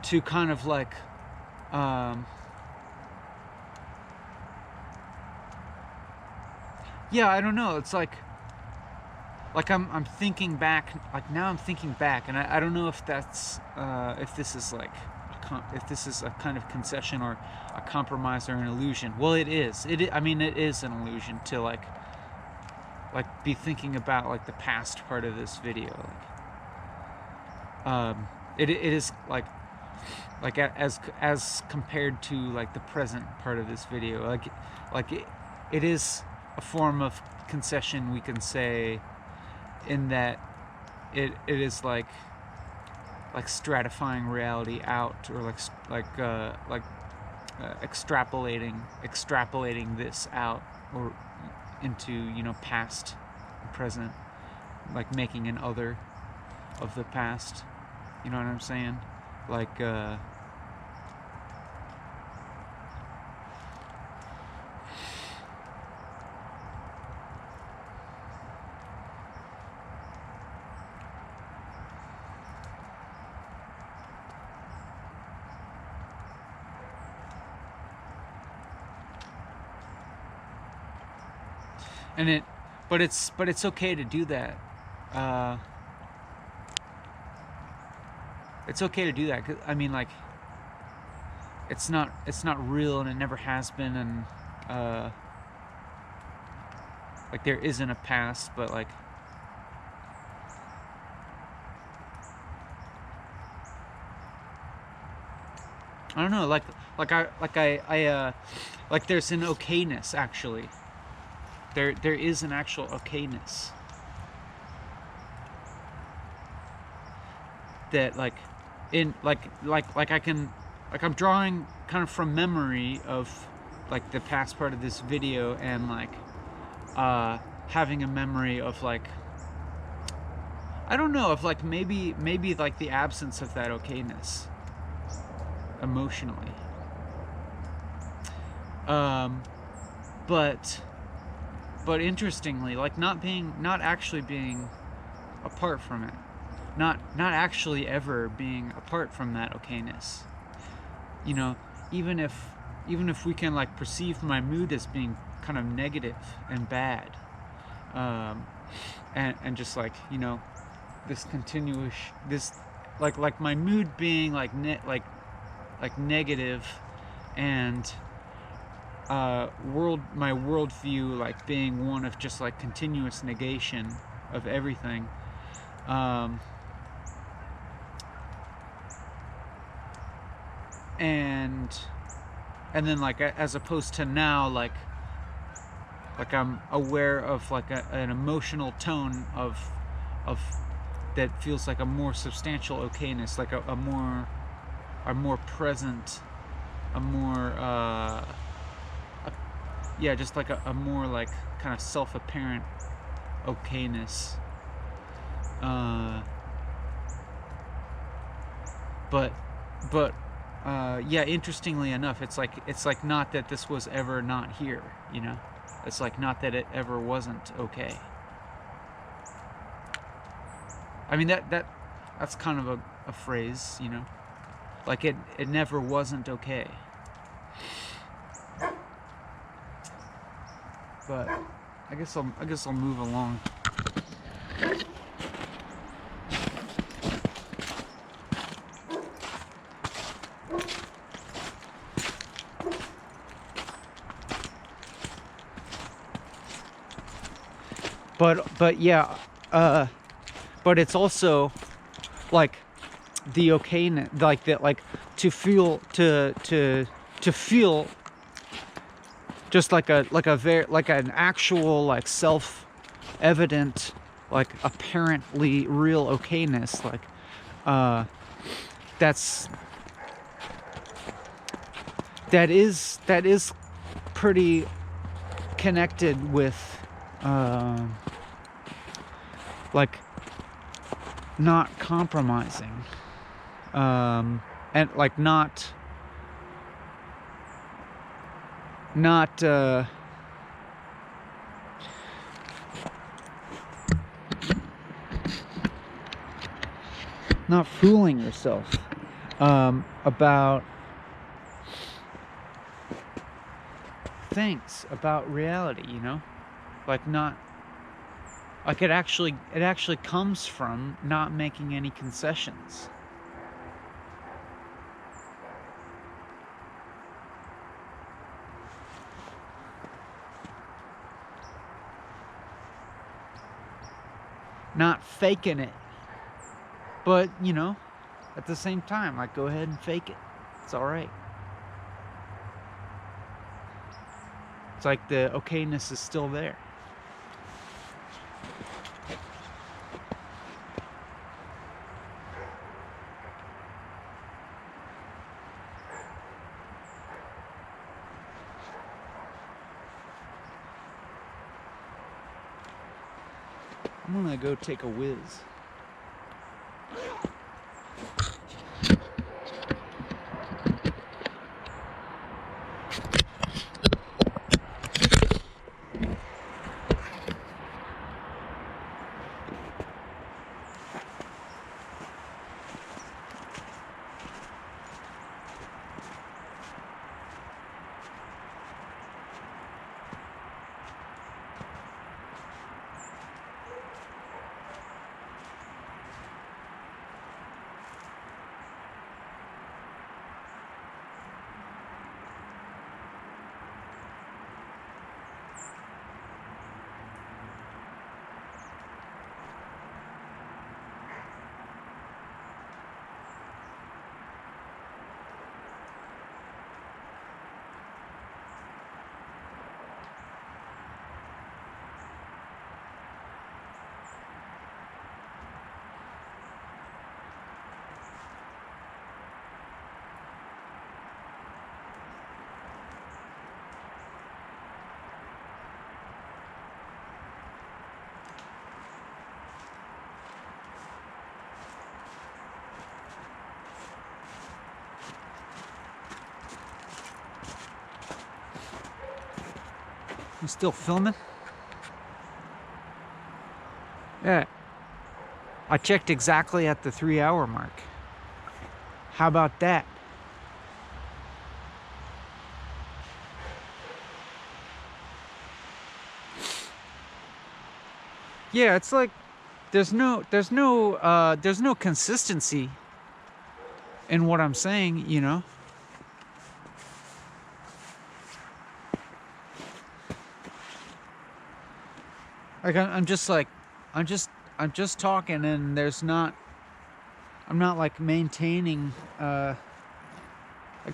to kind of like yeah, I don't know, it's like I'm thinking back, like now I'm thinking back, and I don't know if that's if this is like if this is a kind of concession or a compromise or an illusion. Well, it is. I mean, it is an illusion to like be thinking about like the past part of this video. It is like as compared to like the present part of this video. It is a form of concession, we can say, in that it is like stratifying reality out, or extrapolating this out, or into, you know, past and present, like making an other of the past, you know what I'm saying? Like but it's okay to do that. It's okay to do that, 'cause, I mean, like, it's not real, and it never has been, and like there isn't a past, but like I don't know, like there's an okayness, actually. There is an actual okayness that like in like I can, like, I'm drawing kind of from memory of like the past part of this video, and like having a memory of like, I don't know, of like maybe like the absence of that okayness emotionally, but interestingly, like not actually being apart from it, not actually ever being apart from that okayness, you know, even if we can like perceive my mood as being kind of negative and bad, and just like, you know, this continuous, this like my mood being like negative, and my worldview like being one of just like continuous negation of everything, and then like, as opposed to now, like I'm aware of like an emotional tone of that feels like a more substantial okayness, like a more present, a more yeah, just like a more like kind of self-apparent okayness, but yeah, interestingly enough, it's like not that this was ever not here, you know, it's like not that it ever wasn't okay. I mean, that's kind of a phrase, you know, like it never wasn't okay. But I guess I'll move along. But yeah, but it's also like the okayness, like that, like to feel just like an actual, like, self-evident, like, apparently real okayness, like, that is pretty connected with like not compromising, and like not fooling yourself about things, about reality, you know, like not like it actually comes from not making any concessions. Not faking it. But, you know, at the same time, like, go ahead and fake it. It's all right. It's like the okayness is still there. I'm gonna go take a whiz. You still filming? Yeah. I checked exactly at the 3-hour mark. How about that? Yeah, it's like there's no consistency in what I'm saying, you know? Like I'm just talking, and I'm not like maintaining a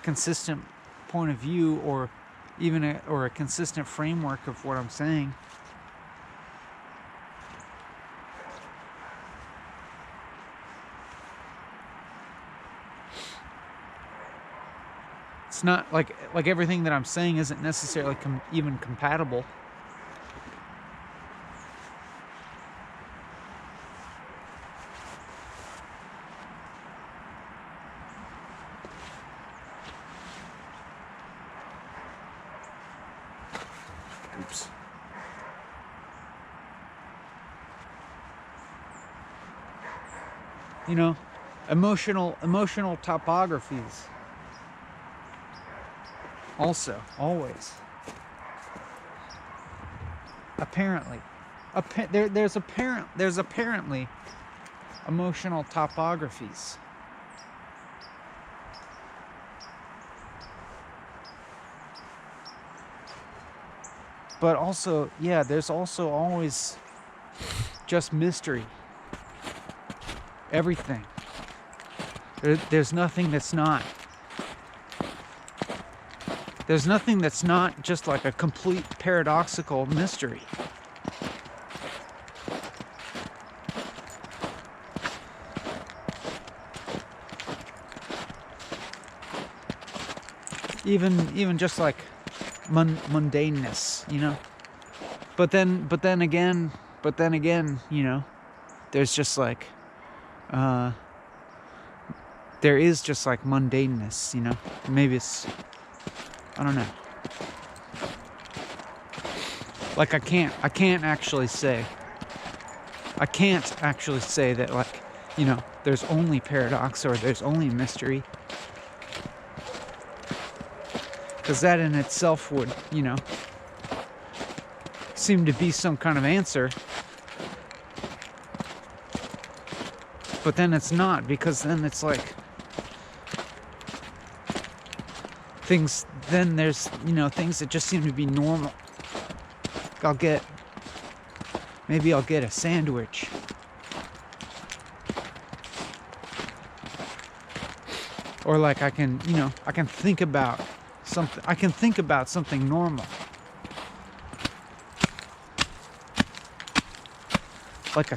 consistent point of view, or even a consistent framework of what I'm saying. It's not like everything that I'm saying isn't necessarily even compatible. Oops. You know, emotional topographies. Also, always. Apparently, there's apparently emotional topographies. But also, yeah, there's also always just mystery. Everything. There's nothing that's not. There's nothing that's not just like a complete paradoxical mystery. Even just like mundaneness, you know. But then again, you know, there's just like there is just like mundaneness, you know. Maybe it's, I don't know. Like I can't actually say that, like, you know, there's only paradox or there's only mystery. Because that in itself would, you know, seem to be some kind of answer. But then it's not, because then it's like things, then there's, you know, things that just seem to be normal. Maybe I'll get a sandwich. Or like I can, you know, I can think about something normal. Like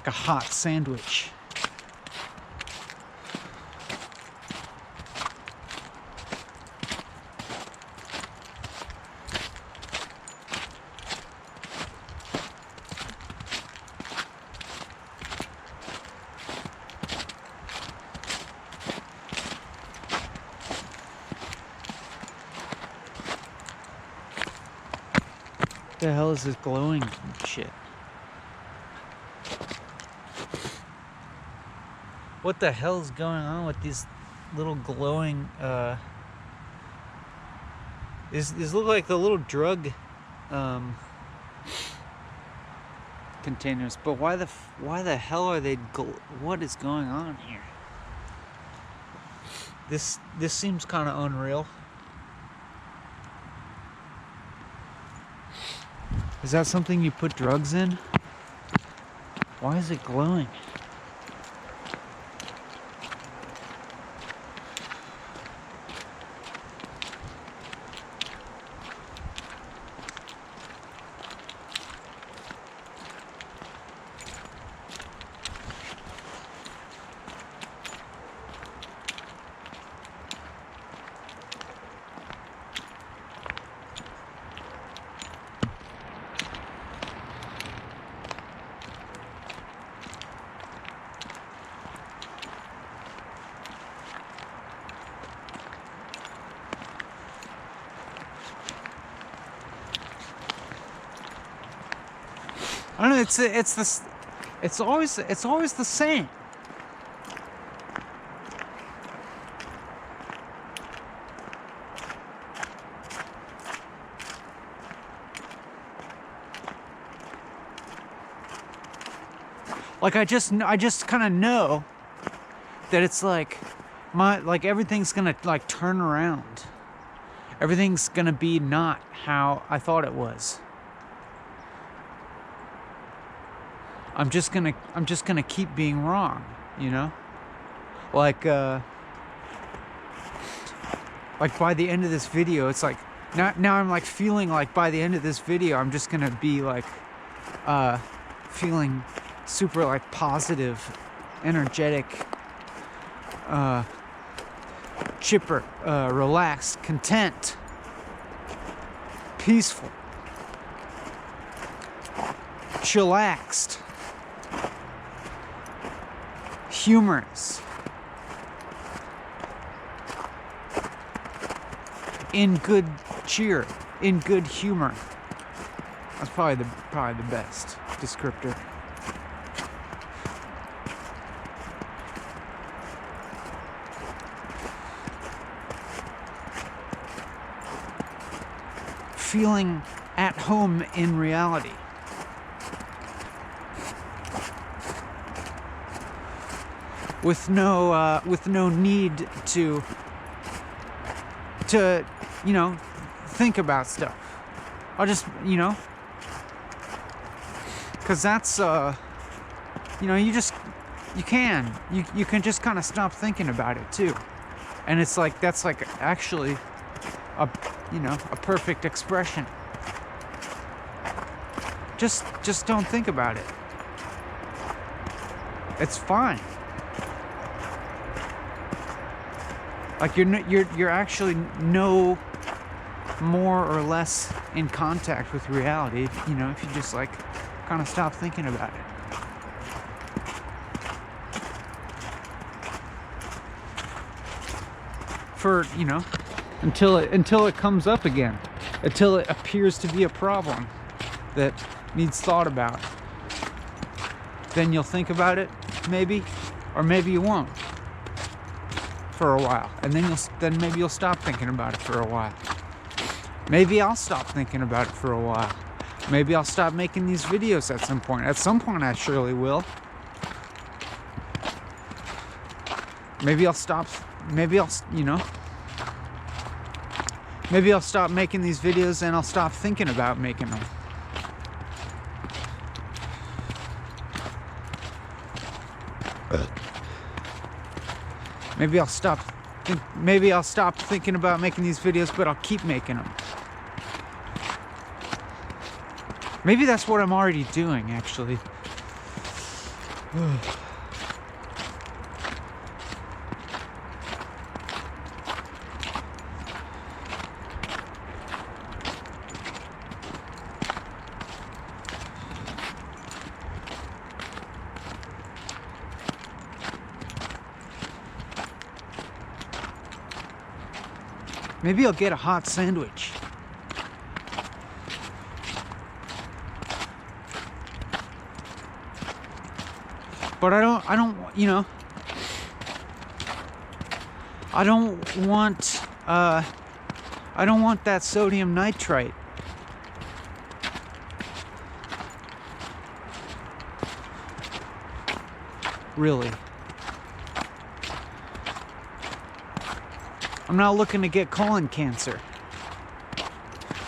a hot sandwich. What the hell is this glowing shit? What the hell's going on with these little glowing these look like the little drug containers, but why the hell are they what is going on here? This seems kind of unreal. Is that something you put drugs in? Why is it glowing? I don't know. It's always the same. Like I just kind of know that it's like everything's gonna like turn around. Everything's gonna be not how I thought it was. I'm just gonna keep being wrong, you know? Like by the end of this video, it's like now I'm like feeling like by the end of this video I'm just gonna be like feeling super like positive, energetic, chipper, relaxed, content, peaceful, chillaxed, humorous, in good cheer, in good humor. That's probably the best descriptor. Feeling at home in reality. With no need to you know, think about stuff. I'll just, you know, because that's you know, you can just kind of stop thinking about it too. And it's like, that's like actually a perfect expression. Just don't think about it. It's fine. Like you're actually no more or less in contact with reality, if you just like kind of stop thinking about it. For, until it comes up again, until it appears to be a problem that needs thought about. Then you'll think about it, maybe, or maybe you won't for a while, and then maybe you'll stop thinking about it for a while. Maybe I'll stop thinking about it for a while. Maybe I'll stop making these videos at some point. At some point I surely will. Maybe I'll stop making these videos and I'll stop thinking about making them. Maybe I'll stop thinking about making these videos, but I'll keep making them. Maybe that's what I'm already doing, actually. Maybe I'll get a hot sandwich. But I don't want that sodium nitrite. Really. I'm not looking to get colon cancer.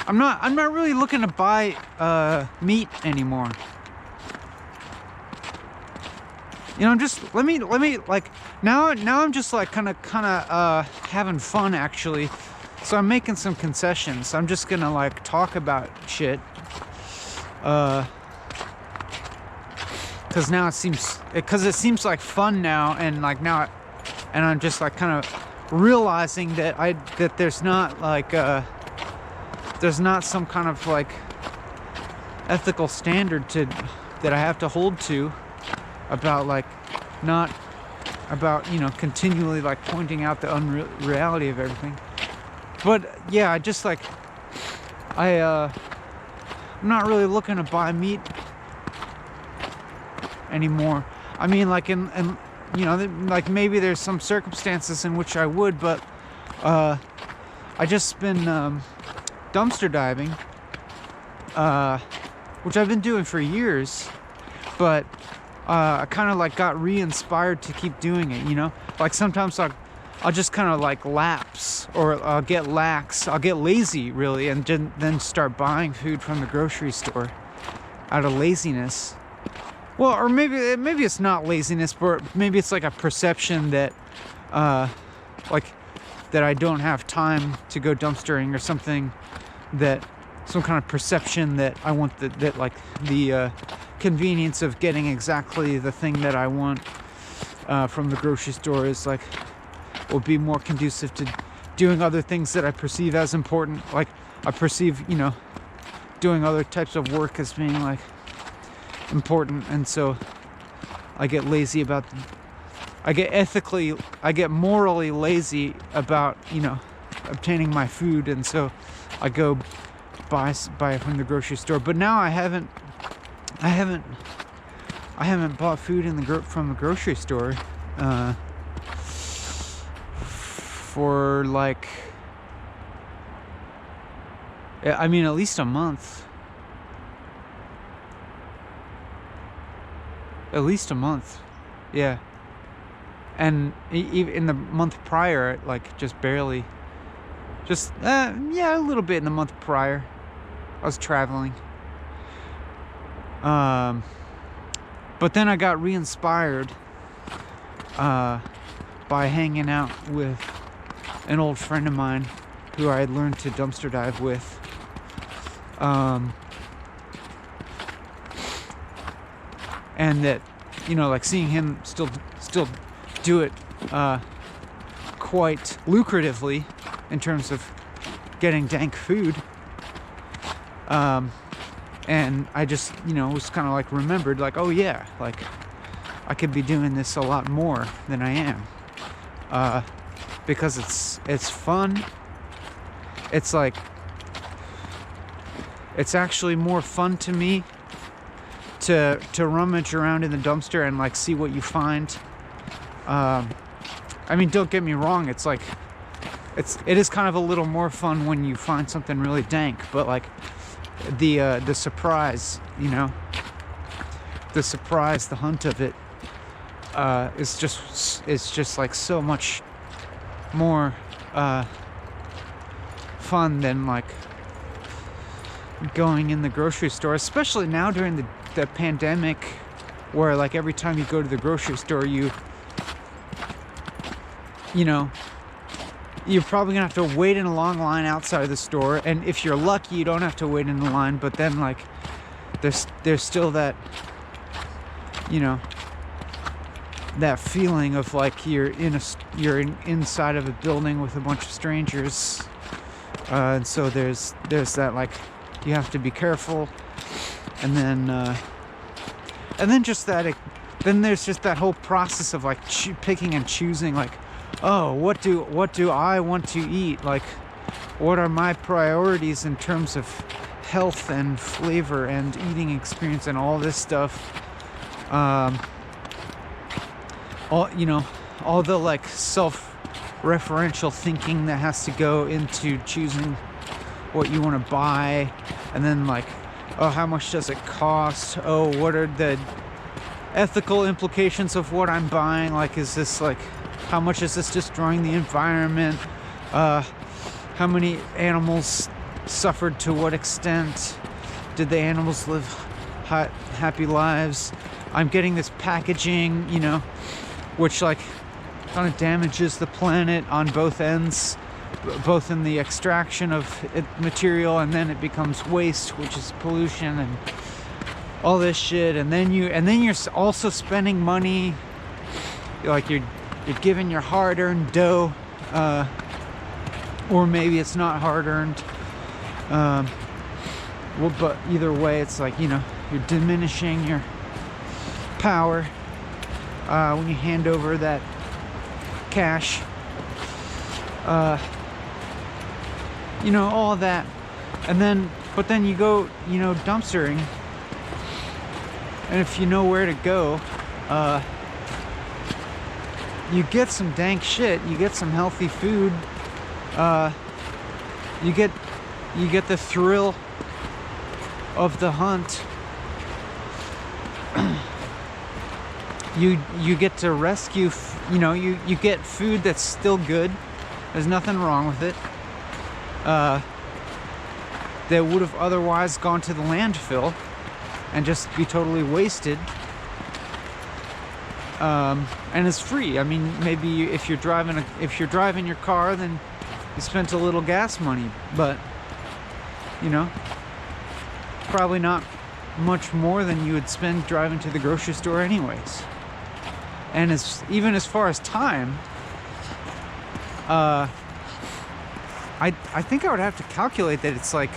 I'm not really looking to buy meat anymore. Just let me like now I'm just like kind of having fun, actually. So I'm making some concessions. I'm just gonna like talk about shit. Cause now it seems like fun now, and like now, and I'm just like kind of realizing that there's not like there's not some kind of like ethical standard that I have to hold to about like not about continually like pointing out the unreality of everything. But yeah, I just like I'm not really looking to buy meat anymore. I mean, like in like maybe there's some circumstances in which I would, but I just been dumpster diving, which I've been doing for years, but I kind of like got re-inspired to keep doing it. Like sometimes I'll just kind of like lapse, or I'll get lax, I'll get lazy really, and then start buying food from the grocery store out of laziness. Well, or maybe it's not laziness, but maybe it's like a perception that like that I don't have time to go dumpstering, or something, that some kind of perception that I want that like the convenience of getting exactly the thing that I want from the grocery store is like will be more conducive to doing other things that I perceive as important. Like I perceive doing other types of work as being like important, and so I get lazy about I get morally lazy about obtaining my food, and so I go buy it from the grocery store. But now I haven't bought food from the grocery store for like at least a month. At least a month, yeah. And even in the month prior, like just barely, a little bit in the month prior, I was traveling. But then I got re-inspired by hanging out with an old friend of mine who I had learned to dumpster dive with. And that, you know, like seeing him still do it quite lucratively in terms of getting dank food. And I just, you know, was kind of like remembered, like, oh yeah, like I could be doing this a lot more than I am, because it's fun. It's like, it's actually more fun to me to rummage around in the dumpster and like see what you find. I mean, don't get me wrong, it's like, it is kind of a little more fun when you find something really dank, but like the surprise, you know, the surprise, the hunt of it, is just like so much more fun than like going in the grocery store, especially now during the pandemic, where like every time you go to the grocery store, you know, you're probably gonna have to wait in a long line outside of the store, and if you're lucky, you don't have to wait in the line. But then, like, there's still that, you know, that feeling of like you're inside of a building with a bunch of strangers, and so there's that, like, you have to be careful, and then just that. Then there's just that whole process of like picking and choosing, like, oh, what do I want to eat? Like, what are my priorities in terms of health and flavor and eating experience and all this stuff? All, you know, all the like self-referential thinking that has to go into choosing what you want to buy, and then like, oh, how much does it cost? Oh, what are the ethical implications of what I'm buying? Like, is this like, how much is this destroying the environment? How many animals suffered, to what extent? Did the animals live happy lives? I'm getting this packaging, you know, which like kind of damages the planet on both ends, both in the extraction of material, and then it becomes waste, which is pollution and all this shit. And then you're also spending money, like you're giving your hard-earned dough, or maybe it's not hard-earned. Well, but either way, it's like, you know, you're diminishing your power when you hand over that cash. You know, all of that. But then you go, you know, dumpstering, and if you know where to go, you get some dank shit, you get some healthy food, you get the thrill of the hunt. You get to rescue, you know, you get food that's still good, there's nothing wrong with it, that would have otherwise gone to the landfill and just be totally wasted. And it's free. I mean, maybe if you're driving your car, then you spent a little gas money, but you know, probably not much more than you would spend driving to the grocery store anyways. And even as far as time, I think I would have to calculate that it's like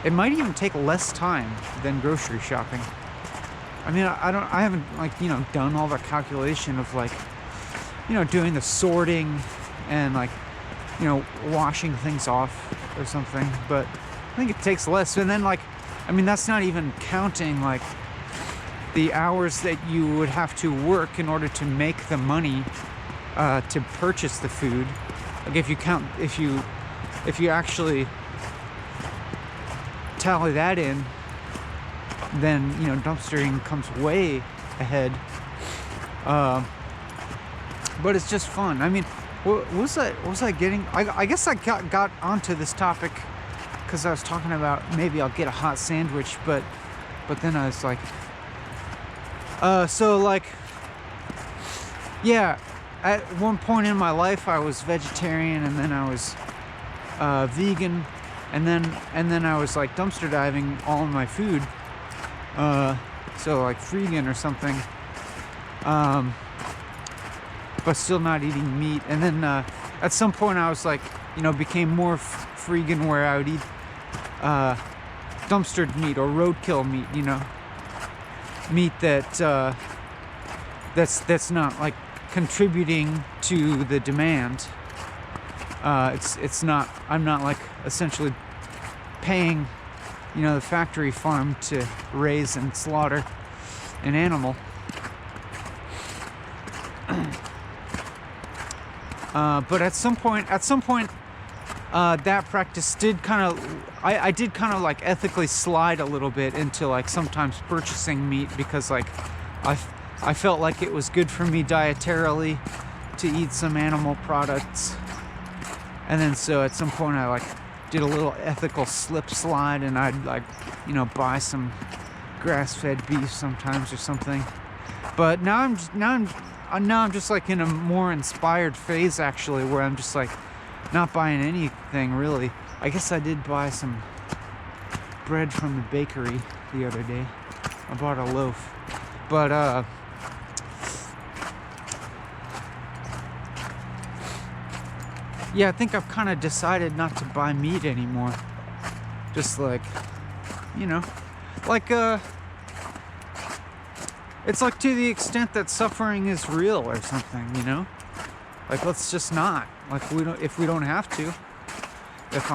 it might even take less time than grocery shopping. I mean, I haven't, like, you know, done all the calculation of, like, you know, doing the sorting and, like, you know, washing things off or something, but I think it takes less. And then, like, I mean, that's not even counting, like, the hours that you would have to work in order to make the money to purchase the food. Like, if you actually tally that in, then, you know, dumpstering comes way ahead. But it's just fun. I mean, what was I getting? I guess I got onto this topic because I was talking about maybe I'll get a hot sandwich, but then I was like, so like, yeah, at one point in my life I was vegetarian, and then I was vegan, and then I was like dumpster diving all of my food, so like freegan or something, but still not eating meat. And then at some point I was like, you know, became more freegan, where I would eat dumpstered meat or roadkill meat, you know, meat that that's not like contributing to the demand. It's not, I'm not like essentially paying, you know, the factory farm to raise and slaughter an animal. But at some point, that practice did kind of, I did kind of like ethically slide a little bit into like sometimes purchasing meat, because like I felt like it was good for me dietarily to eat some animal products. And then so at some point I like did a little ethical slip slide, and I'd like, you know, buy some grass-fed beef sometimes or something. But now I'm just like in a more inspired phase, actually, where I'm just like not buying anything really. I guess I did buy some bread from the bakery the other day. I bought a loaf. But yeah, I think I've kind of decided not to buy meat anymore. Just like, you know, like it's like to the extent that suffering is real or something, you know? Like, let's just not. Like, if we don't have to. If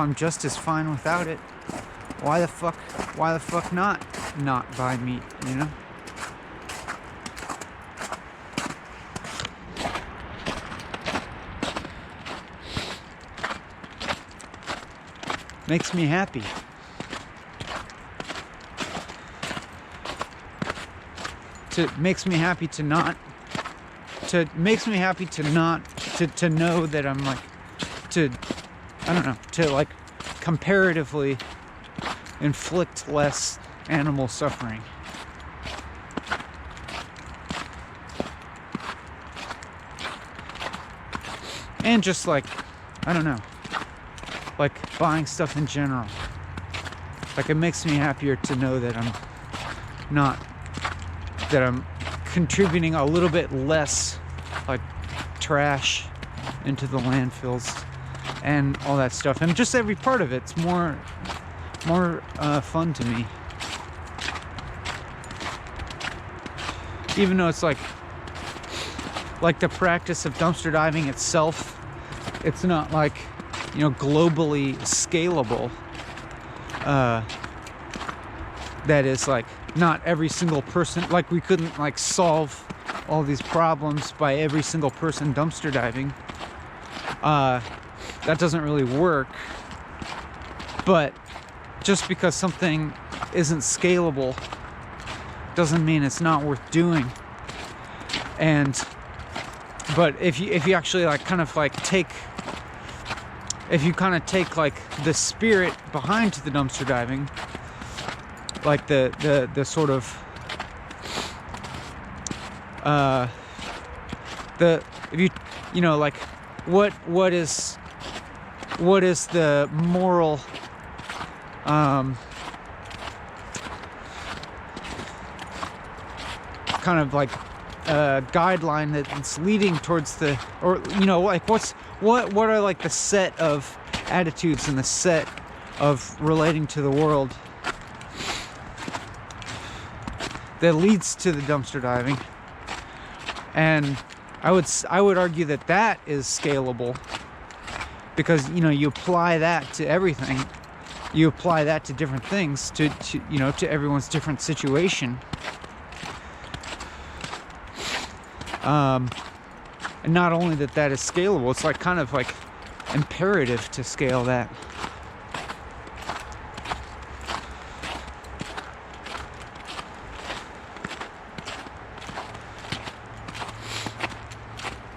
I'm just as fine without it, why the fuck not buy meat, you know? Makes me happy. Makes me happy to know that I'm like, I don't know, to like comparatively inflict less animal suffering. And just like, I don't know, like buying stuff in general. Like, it makes me happier to know that I'm contributing a little bit less like trash into the landfills and all that stuff, and just every part of it's more fun to me, even though it's like the practice of dumpster diving itself, it's not like, you know, globally scalable. That is like, not every single person, like we couldn't like solve all these problems by every single person dumpster diving. That doesn't really work. But just because something isn't scalable doesn't mean it's not worth doing. But if you actually like kind of like take like the spirit behind the dumpster diving, like the sort of if you know, like what is the moral kind of like guideline that's leading towards the, or you know, like what are like the set of attitudes and the set of relating to the world that leads to the dumpster diving. And I would argue that is scalable, because, you know, you apply that to everything. You apply that to different things, to you know, to everyone's different situation. And not only that is scalable, it's like kind of like imperative to scale that.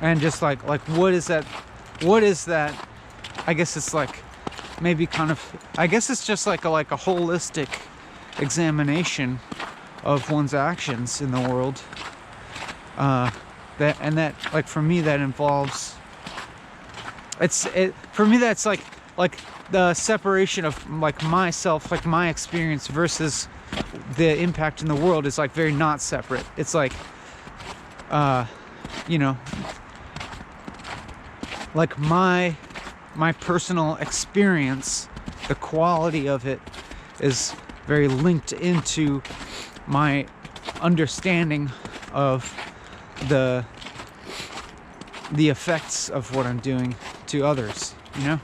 And just like what is that? I guess it's like maybe kind of, I guess it's just like a holistic examination of one's actions in the world. that like for me that involves for me that's like the separation of like myself, like my experience versus the impact in the world is like very not separate. It's like you know, like my personal experience, the quality of it is very linked into my understanding of the effects of what I'm doing to others, you know?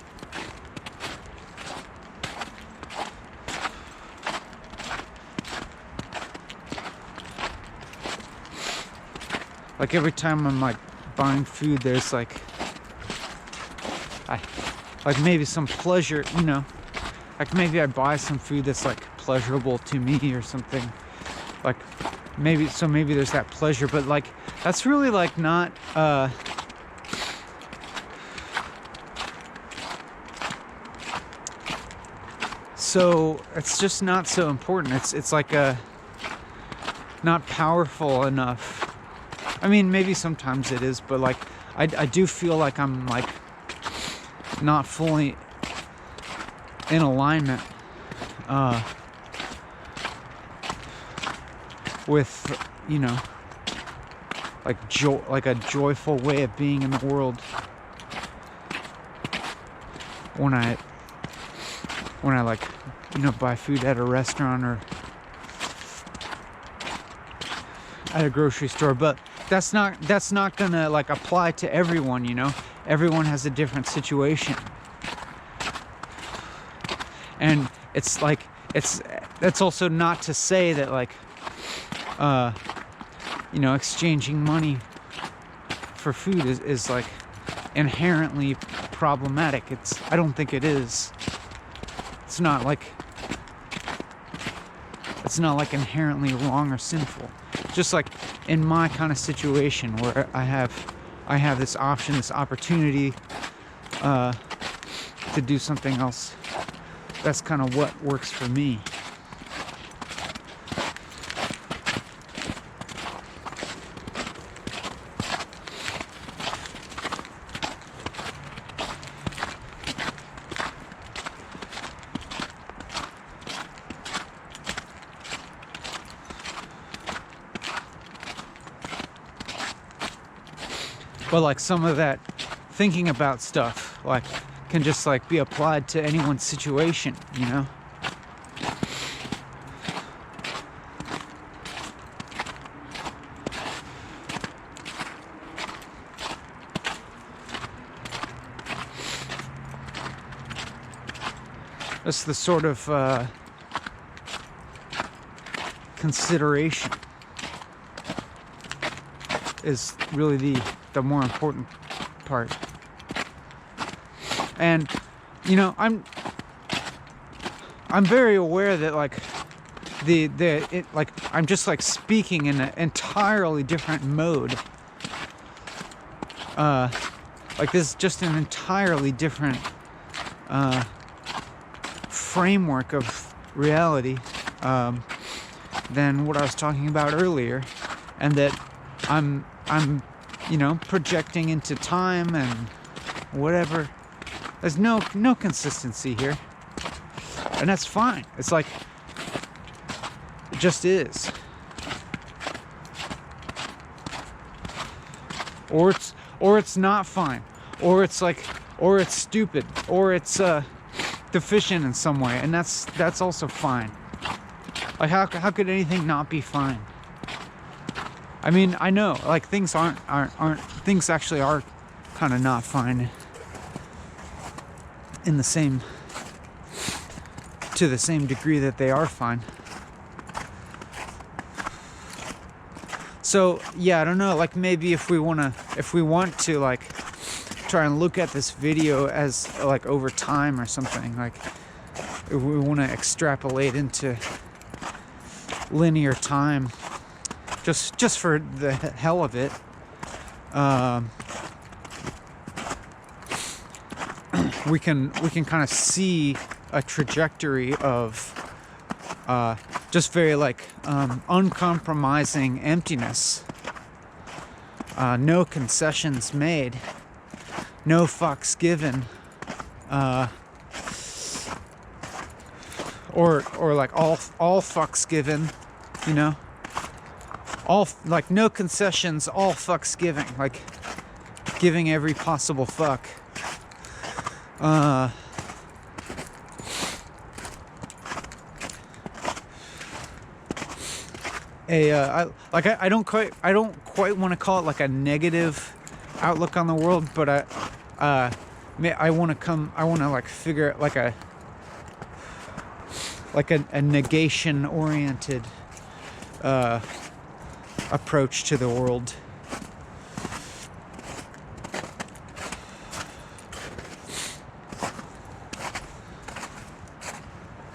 Like every time I'm like buying food, there's like maybe some pleasure, you know, like maybe I buy some food that's like pleasurable to me or something, like maybe there's that pleasure, but like that's really like not so it's just not so important. It's like not powerful enough. I mean, maybe sometimes it is, but like I do feel like I'm like not fully in alignment with, you know, like a joyful way of being in the world when I like, you know, buy food at a restaurant or at a grocery store. But that's not gonna like apply to everyone, you know. Everyone has a different situation, and it's like that's also not to say that like you know, exchanging money for food is like inherently problematic. I don't think it is. It's not like inherently wrong or sinful. Just like in my kind of situation where I have this option, this opportunity to do something else. That's kind of what works for me. But like some of that thinking about stuff like can just like be applied to anyone's situation, you know? That's the sort of consideration is really the more important part. And you know, I'm very aware that like like I'm just like speaking in an entirely different mode. Like this is just an entirely different framework of reality than what I was talking about earlier, and that I'm you know, projecting into time and whatever. There's no consistency here, and that's fine. It's like it just is, or it's not fine, or it's stupid, or it's deficient in some way, and that's also fine. Like how could anything not be fine? I mean, I know, like things aren't things actually are kind of not fine in the same degree that they are fine. So yeah, I don't know, like maybe if we want to like try and look at this video as like over time or something, like if we want to extrapolate into linear time, just for the hell of it, we can kind of see a trajectory of just very like uncompromising emptiness no concessions made, no fucks given, or like all fucks given, you know, all like no concessions, all fucks giving, like giving every possible fuck. I don't quite want to call it like a negative outlook on the world, but I want to like figure out like a negation oriented approach to the world.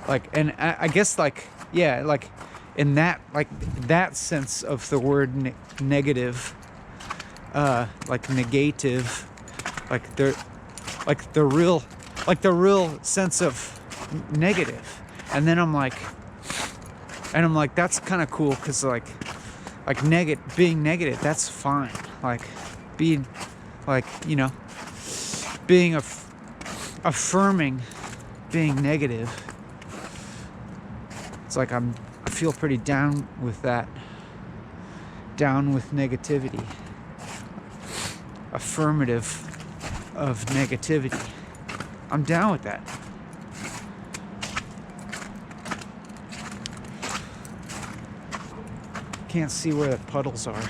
Like, and I guess like, yeah, like in that, like that sense of the word negative, like negative, like the real sense of negative. And then I'm like, that's kind of cool, because like being negative, that's fine. Like being, like, you know, being affirming being negative. It's like I feel pretty down with that. Down with negativity. Affirmative of negativity. I'm down with that. Can't see where the puddles are.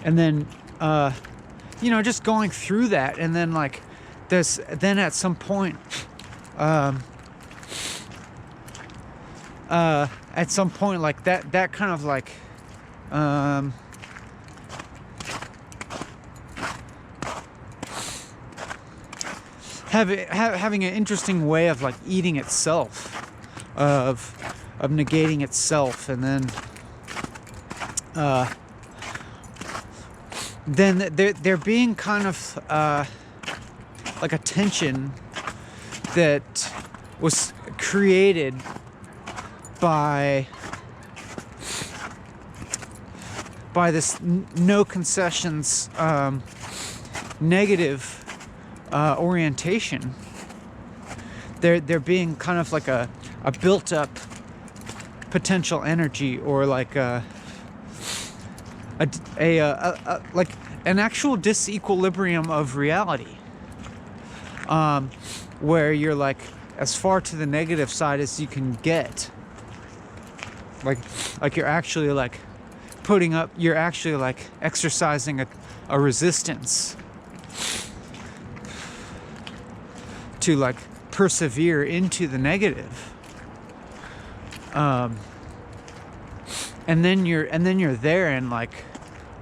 And then, you know, just going through that, and then like then at some point, like that kind of like, having an interesting way of like eating itself, of negating itself, and then there being kind of like a tension that was created by this no concessions negative orientation. There being kind of like a built up potential energy, or like like an actual disequilibrium of reality, where you're like as far to the negative side as you can get. Like you're actually like you're actually like exercising a resistance to like persevere into the negative. And then you're there, and like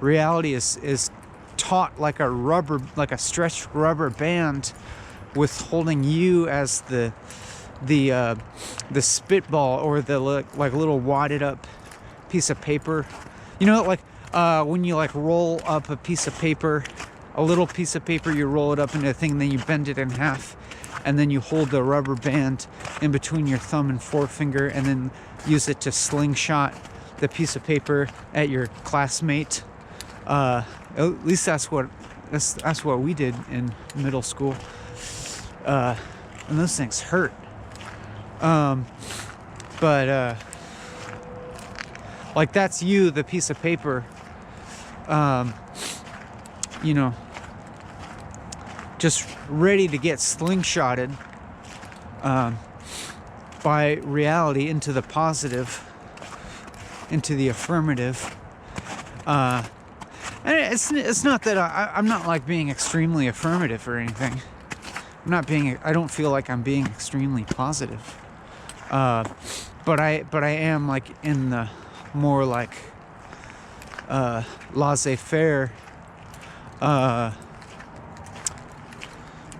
reality is taut like a stretched rubber band, with holding you as the spitball, or the like little wadded up piece of paper. You know, like when you like roll up a piece of paper, a little piece of paper, you roll it up into a thing, and then you bend it in half, and then you hold the rubber band in between your thumb and forefinger, and then use it to slingshot the piece of paper at your classmate. At least that's what we did in middle school. And those things hurt. But like that's you, the piece of paper. You know, just ready to get slingshotted by reality into the positive, into the affirmative. And it's not that I'm not like being extremely affirmative or anything. I don't feel like I'm being extremely positive. But I am like in the more like laissez-faire,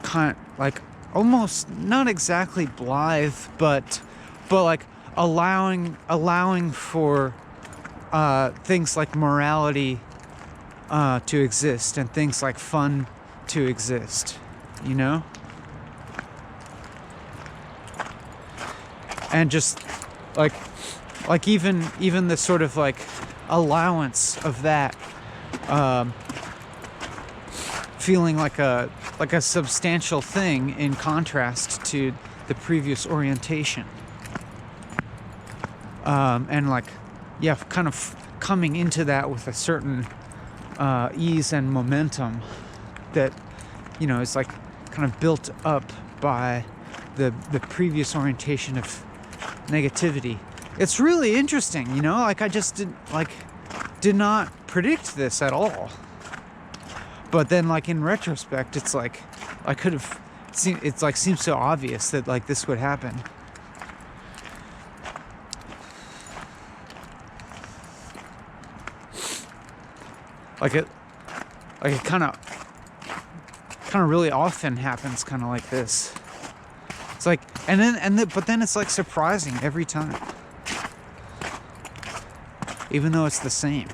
kind like almost not exactly blithe, but like allowing for things like morality to exist, and things like fun to exist, you know? and just like even the sort of like allowance of that feeling like a substantial thing in contrast to the previous orientation, and like, yeah, kind of coming into that with a certain ease and momentum that, you know, is like kind of built up by the previous orientation of negativity. It's really interesting, you know, like I just did not predict this at all. But then, like, in retrospect, it's like I could have seen, it's like seems so obvious that like this would happen. Like it kind of really often happens, kind of like this. It's like, but then it's like surprising every time, even though it's the same.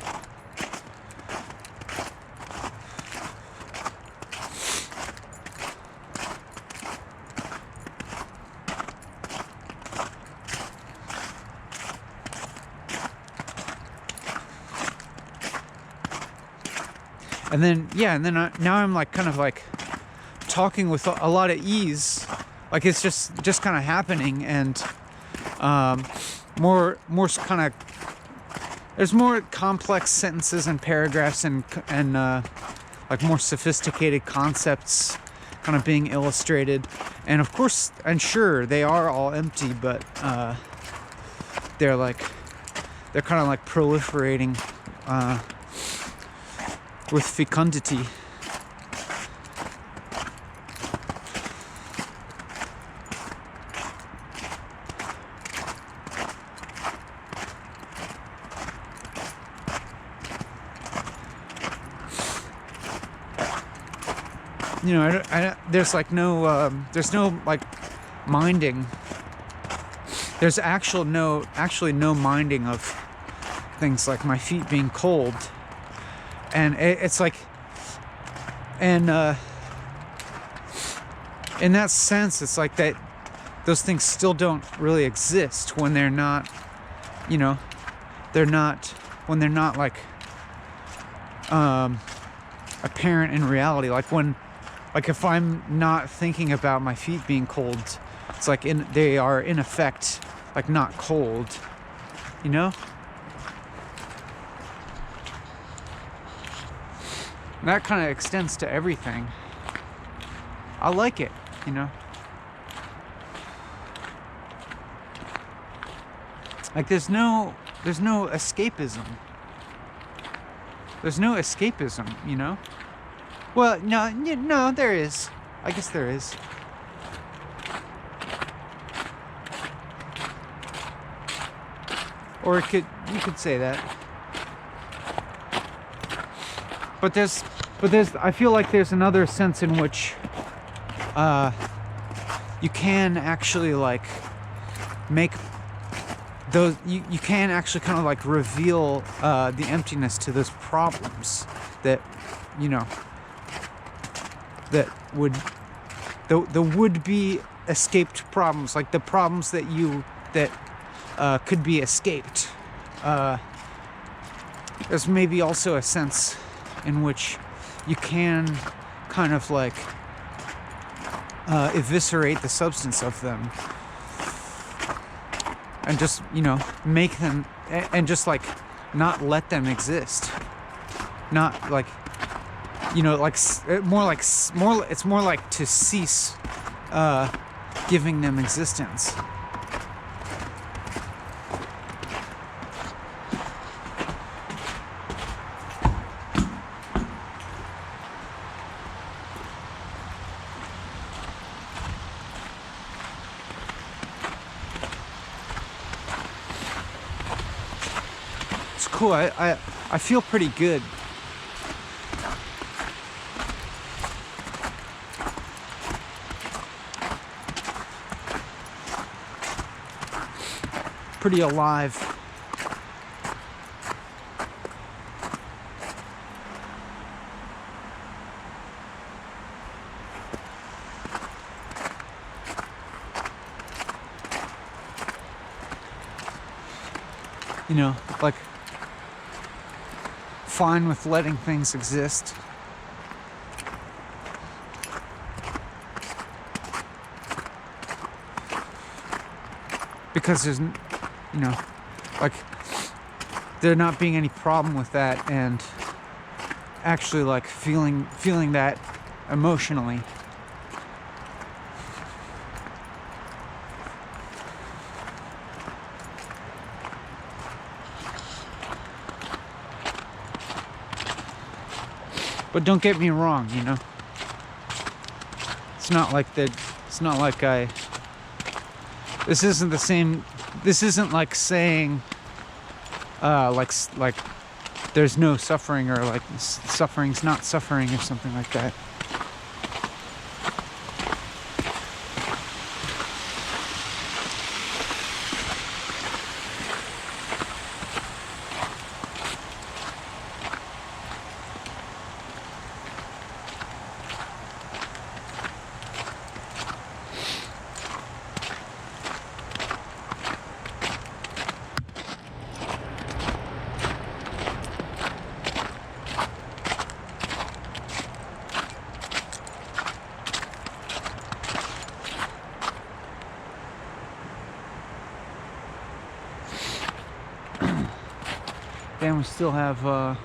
And then, yeah, and then now I'm like kind of like talking with a lot of ease, like it's just kind of happening, and more kind of, there's more complex sentences and paragraphs and like more sophisticated concepts kind of being illustrated, and of course, and sure, they are all empty, but they're kind of like proliferating with fecundity. You know, there's like no like minding. There's actually no minding of things like my feet being cold. And it's like, and in that sense, it's like that those things still don't really exist when they're not, you know, when they're not like apparent in reality. Like if I'm not thinking about my feet being cold, it's like they are in effect like not cold, you know? And that kind of extends to everything. I like it, you know? Like there's no escapism. There's no escapism, you know? Well, no, there is. I guess there is. Or you could say that. But there's, I feel like there's another sense in which you can actually like make those, you can actually kind of like reveal the emptiness to those problems that, you know, that would, the would-be escaped problems, like the problems that could be escaped. There's maybe also a sense in which you can kind of like eviscerate the substance of them and just, you know, make them, and just like not let them exist. Not like, you know, like it's more like to cease giving them existence. Cool. I feel pretty good. Pretty alive. you know, like fine with letting things exist. Because there's, you know, like there not being any problem with that, and actually like feeling that emotionally. But don't get me wrong, you know. It's not like that. It's not like I. This isn't the same. This isn't like saying, like there's no suffering, or like suffering's not suffering, or something like that. And we still have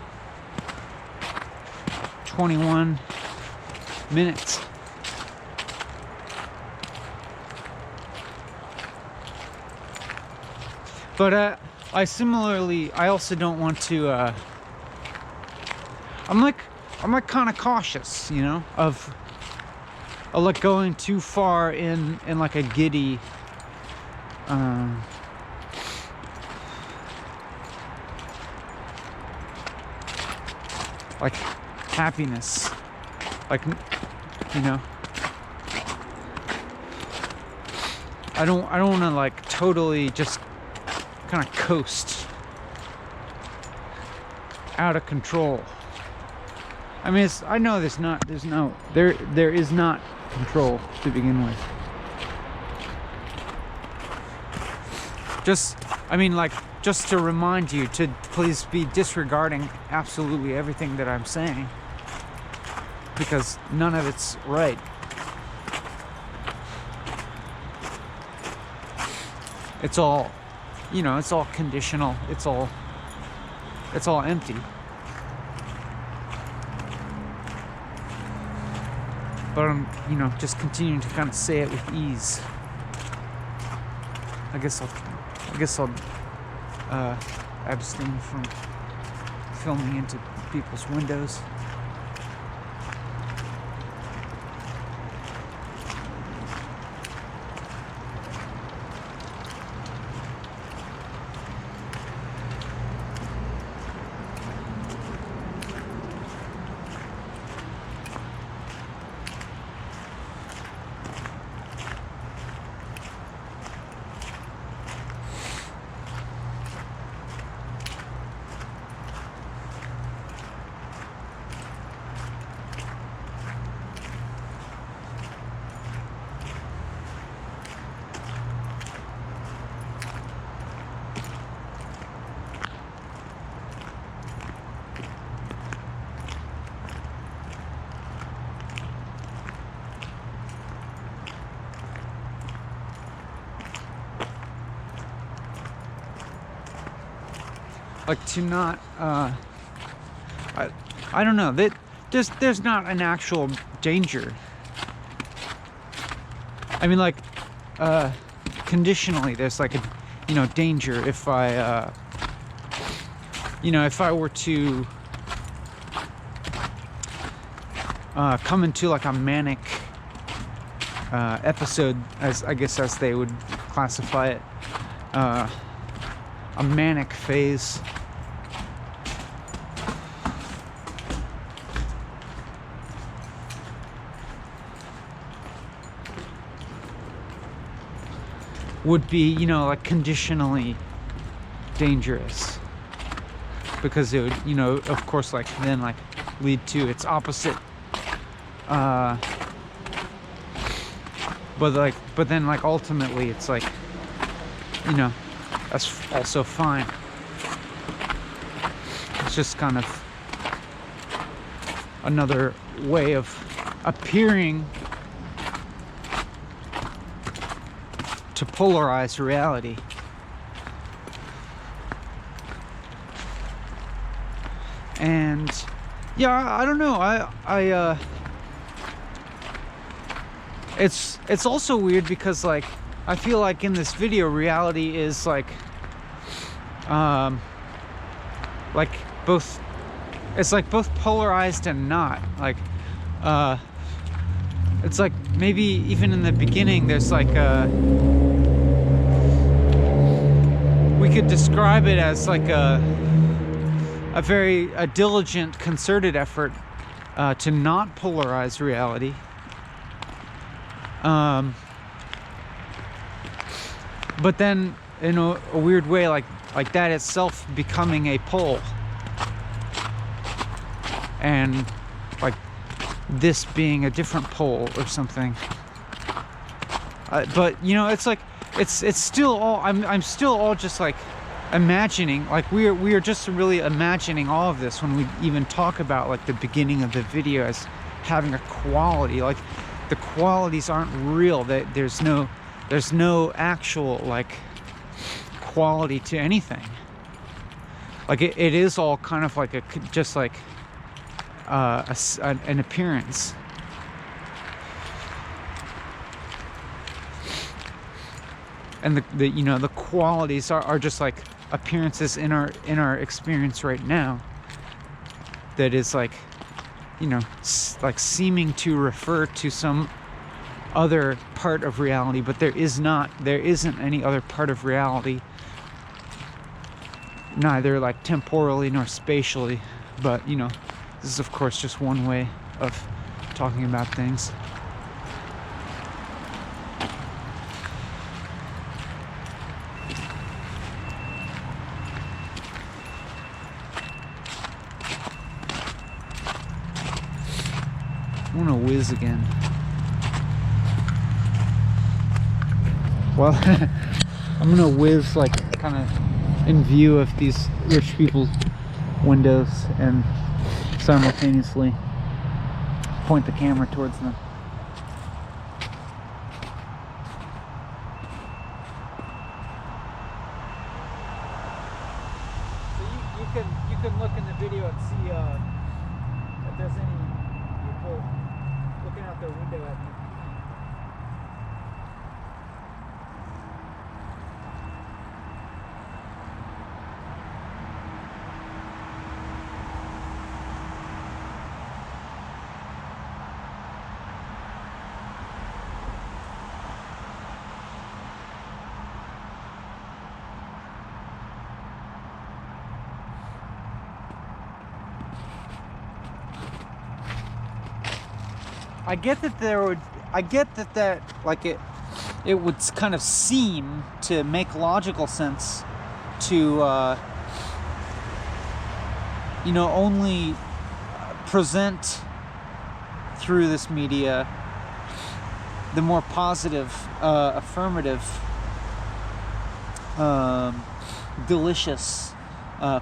21 minutes. But I also don't want to. I'm like kind of cautious, you know, of like going too far in like a giddy. Like happiness, like, you know, I don't want to like totally just kind of coast out of control. I mean, I know there is not control to begin with. Just to remind you to please be disregarding absolutely everything that I'm saying, because none of it's right. It's all, you know, it's all conditional. It's all empty. But I'm, you know, just continuing to kind of say it with ease. I guess I'll abstain from filming into people's windows. Like to not, I don't know, that there's not an actual danger. I mean, like, conditionally, there's like a, you know, danger if I, you know, if I were to come into like a manic episode, as I guess as they would classify it, a manic phase. Would be, you know, like conditionally dangerous, because it would, you know, of course, like then like lead to its opposite. But then like ultimately it's like, you know, that's also fine. It's just kind of another way of appearing to polarize reality. And yeah, I don't know. It's also weird because like I feel like in this video reality is like both, it's like both polarized and not. Like it's like maybe even in the beginning there's like we could describe it as like a very diligent, concerted effort to not polarize reality. But then in a weird way, like that itself becoming a pole, and like this being a different pole or something. But you know, it's like it's still all I'm still all just like imagining. Like we are just really imagining all of this when we even talk about like the beginning of the video as having a quality. Like the qualities aren't real. That there's no actual like quality to anything. Like it is all kind of like just like an appearance. And the you know, the qualities are just like appearances in our experience right now, that is like, you know, like seeming to refer to some other part of reality, but there isn't any other part of reality, neither like temporally nor spatially. But you know, this is of course just one way of talking about things. I want to whiz again. Well, I'm gonna whiz like kind of in view of these rich people's windows and simultaneously point the camera towards them. So you can look in the video and see if there's any people looking out their window at me. I get that like it would kind of seem to make logical sense to you know, only present through this media the more positive, affirmative, delicious,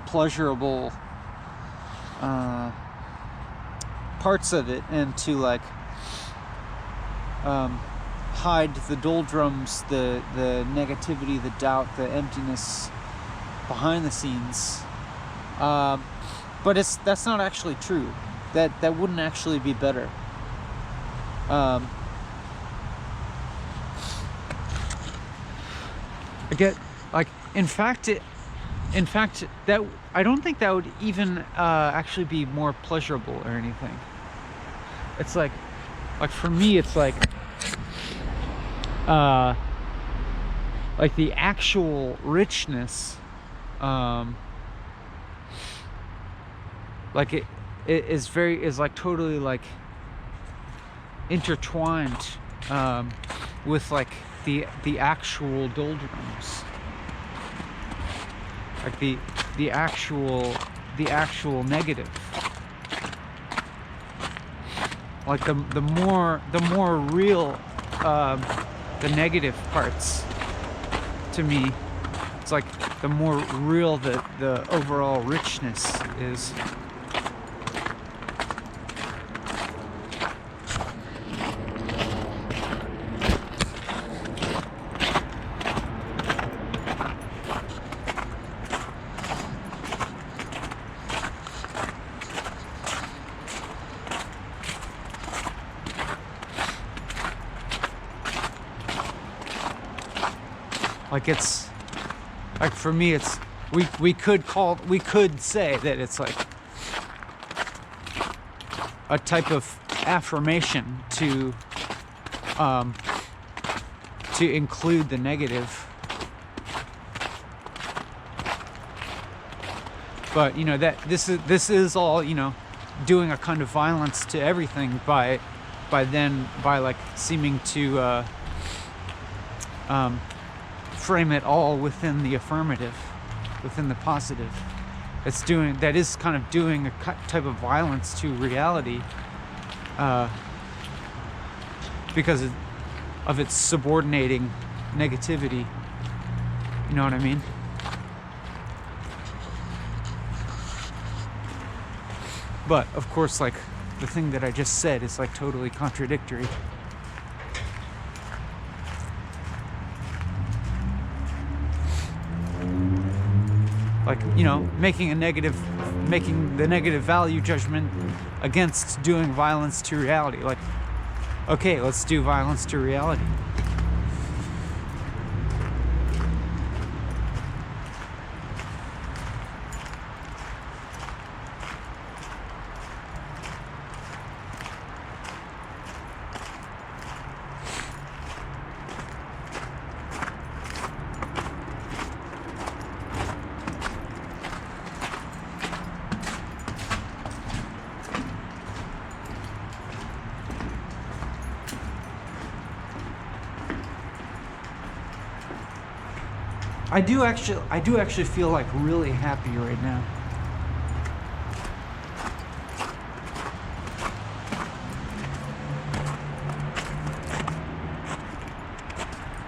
pleasurable parts of it, and to like hide the doldrums, the negativity, the doubt, the emptiness behind the scenes. But that's not actually true. That wouldn't actually be better. I get like in fact that I don't think that would even actually be more pleasurable or anything. It's like for me it's like the actual richness, like it is like totally like intertwined with like the actual doldrums, like the actual negative. Like the more real the negative parts to me it's like the more real the overall richness is. Like it's like, for me, it's we could say that it's like a type of affirmation to include the negative. But you know, that this is all, you know, doing a kind of violence to everything by like seeming to frame it all within the affirmative, within the positive. That is kind of doing a type of violence to reality, because of its subordinating negativity. You know what I mean? But of course, like, the thing that I just said is like totally contradictory. Like, you know, making the negative value judgment against doing violence to reality. Like, okay, let's do violence to reality. I do actually feel like really happy right now.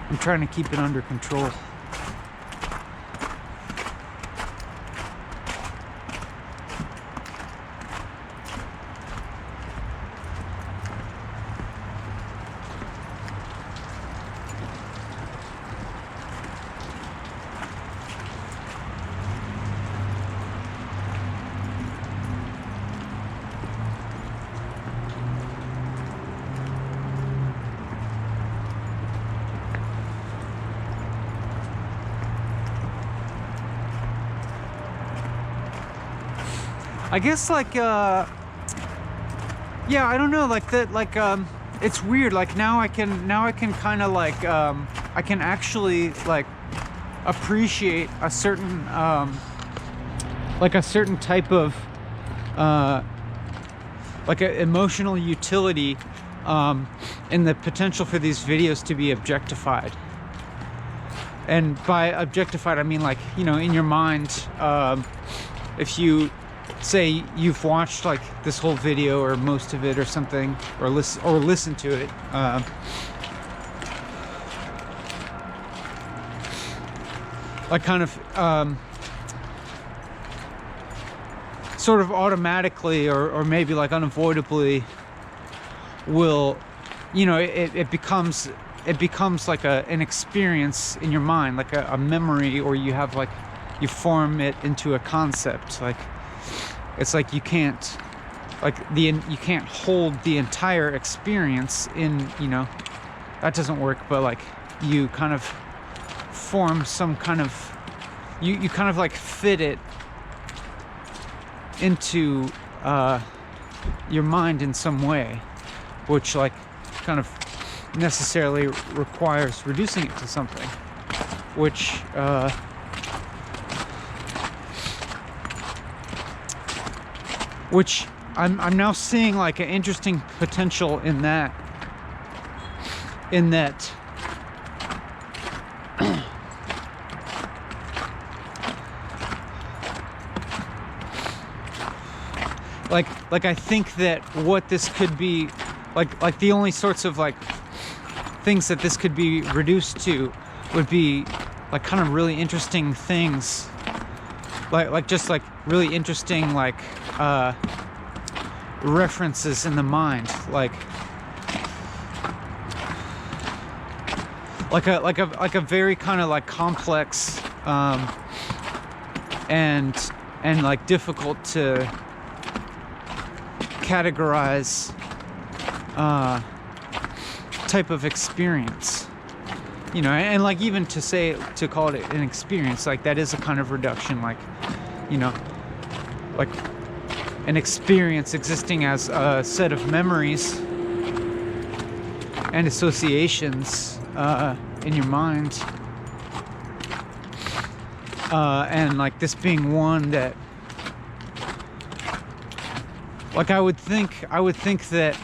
I'm trying to keep it under control. I guess like yeah, I don't know, like that, like it's weird. Like now I can kind of like I can actually like appreciate a certain like a certain type of like an emotional utility in the potential for these videos to be objectified. And by objectified, I mean, like, you know, in your mind, if you say you've watched like this whole video or most of it or something, or listen to it, like kind of sort of automatically or maybe like unavoidably will, you know, it becomes like an experience in your mind, like a memory, or you have like, you form it into a concept. Like, it's like you can't hold the entire experience in, you know, that doesn't work, but like you kind of form some kind of, you kind of like fit it into your mind in some way, which like kind of necessarily requires reducing it to something, which I'm now seeing like an interesting potential in that like I think that what this could be, like the only sorts of like things that this could be reduced to would be like kind of really interesting things, like just like really interesting like references in the mind, like a very kind of like complex and like difficult to categorize type of experience, you know, and like even to call it an experience, like that is a kind of reduction, like, you know, like an experience existing as a set of memories and associations in your mind, and like this being one that, like, I would think that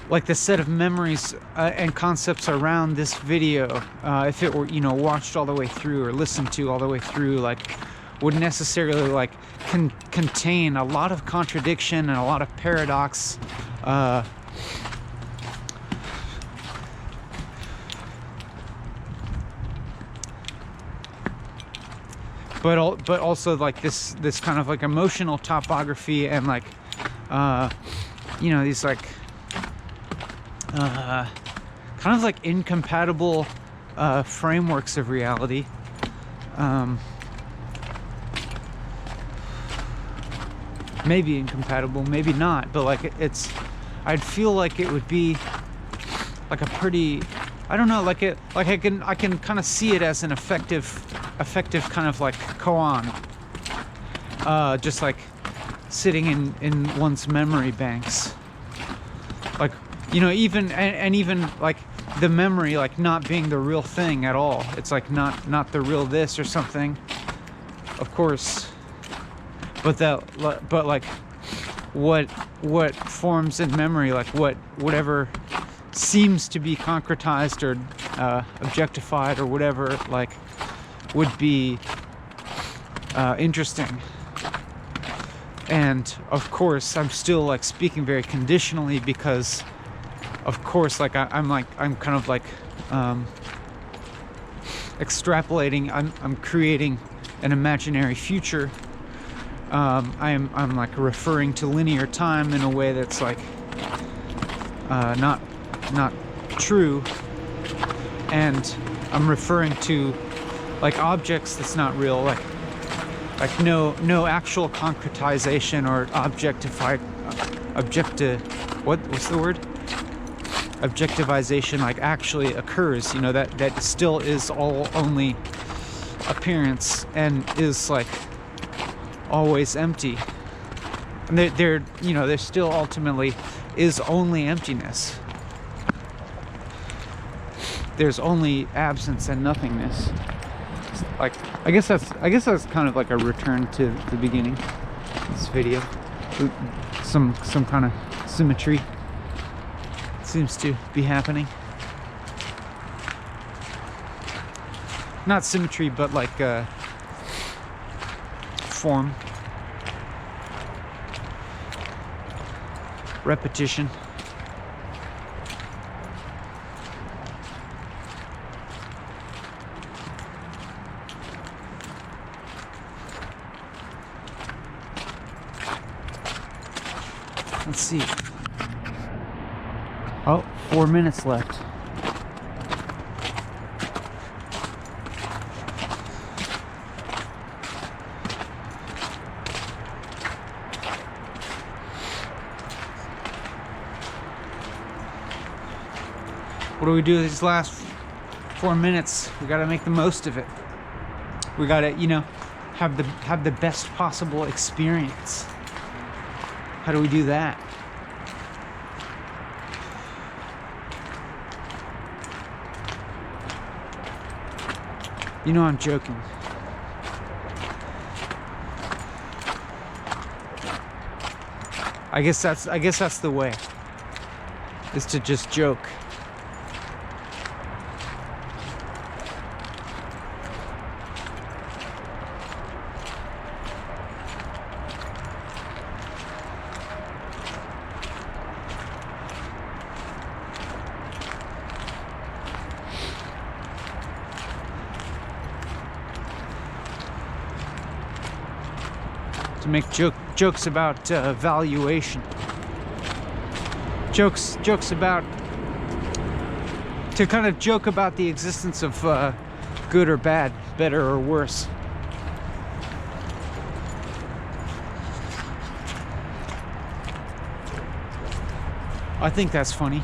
like the set of memories and concepts around this video, if it were, you know, watched all the way through or listened to all the way through, like would necessarily like contain a lot of contradiction and a lot of paradox, but also like this kind of like emotional topography and like you know, these like kind of like incompatible frameworks of reality, maybe incompatible, maybe not, but like I'd feel like it would be like a pretty, I don't know, like I can kind of see it as an effective kind of like koan, just like sitting in one's memory banks, like, you know, even and even like the memory like not being the real thing at all. It's like not the real this or something, of course, but like what forms in memory, like whatever seems to be concretized or objectified or whatever, like would be interesting. And of course I'm still like speaking very conditionally, because of course, like I'm kind of like extrapolating. I'm creating an imaginary future. I'm like referring to linear time in a way that's like not true, and I'm referring to like objects that's not real, like no actual concretization or what's the word? Objectivization like actually occurs, you know, that still is all only appearance and is like always empty, and there you know, there still ultimately is only emptiness. There's only absence and nothingness. Like I guess that's kind of like a return to the beginning of this video. Some kind of symmetry seems to be happening. Not symmetry, but like form, repetition. Let's see. Oh, 4 minutes left. What do we do these last 4 minutes? We gotta make the most of it. We gotta, you know, have the best possible experience. How do we do that? You know I'm joking. I guess that's the way, is to just joke. to make jokes about valuation, jokes about, to kind of joke about the existence of good or bad, better or worse. I think that's funny.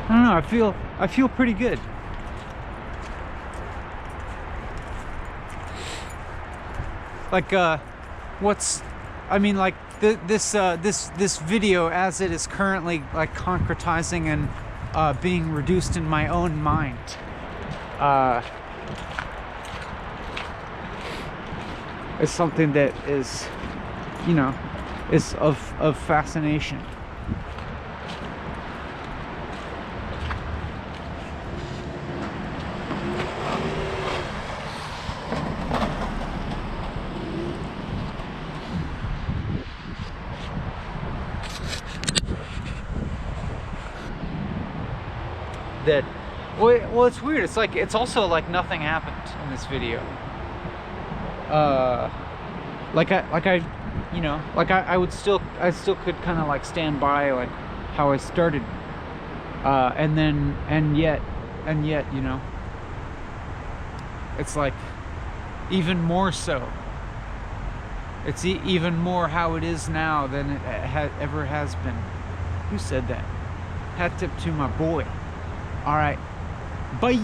I don't know, I feel pretty good. Like this video as it is currently like concretizing and being reduced in my own mind, is something that is, you know, is of fascination. That, well, it's weird. It's like, it's also like nothing happened in this video. I still could kind of like stand by like how I started, and yet, you know, it's like even more so. It's even more how it is now than it ever has been. Who said that? Hat tip to my boy. All right, bye.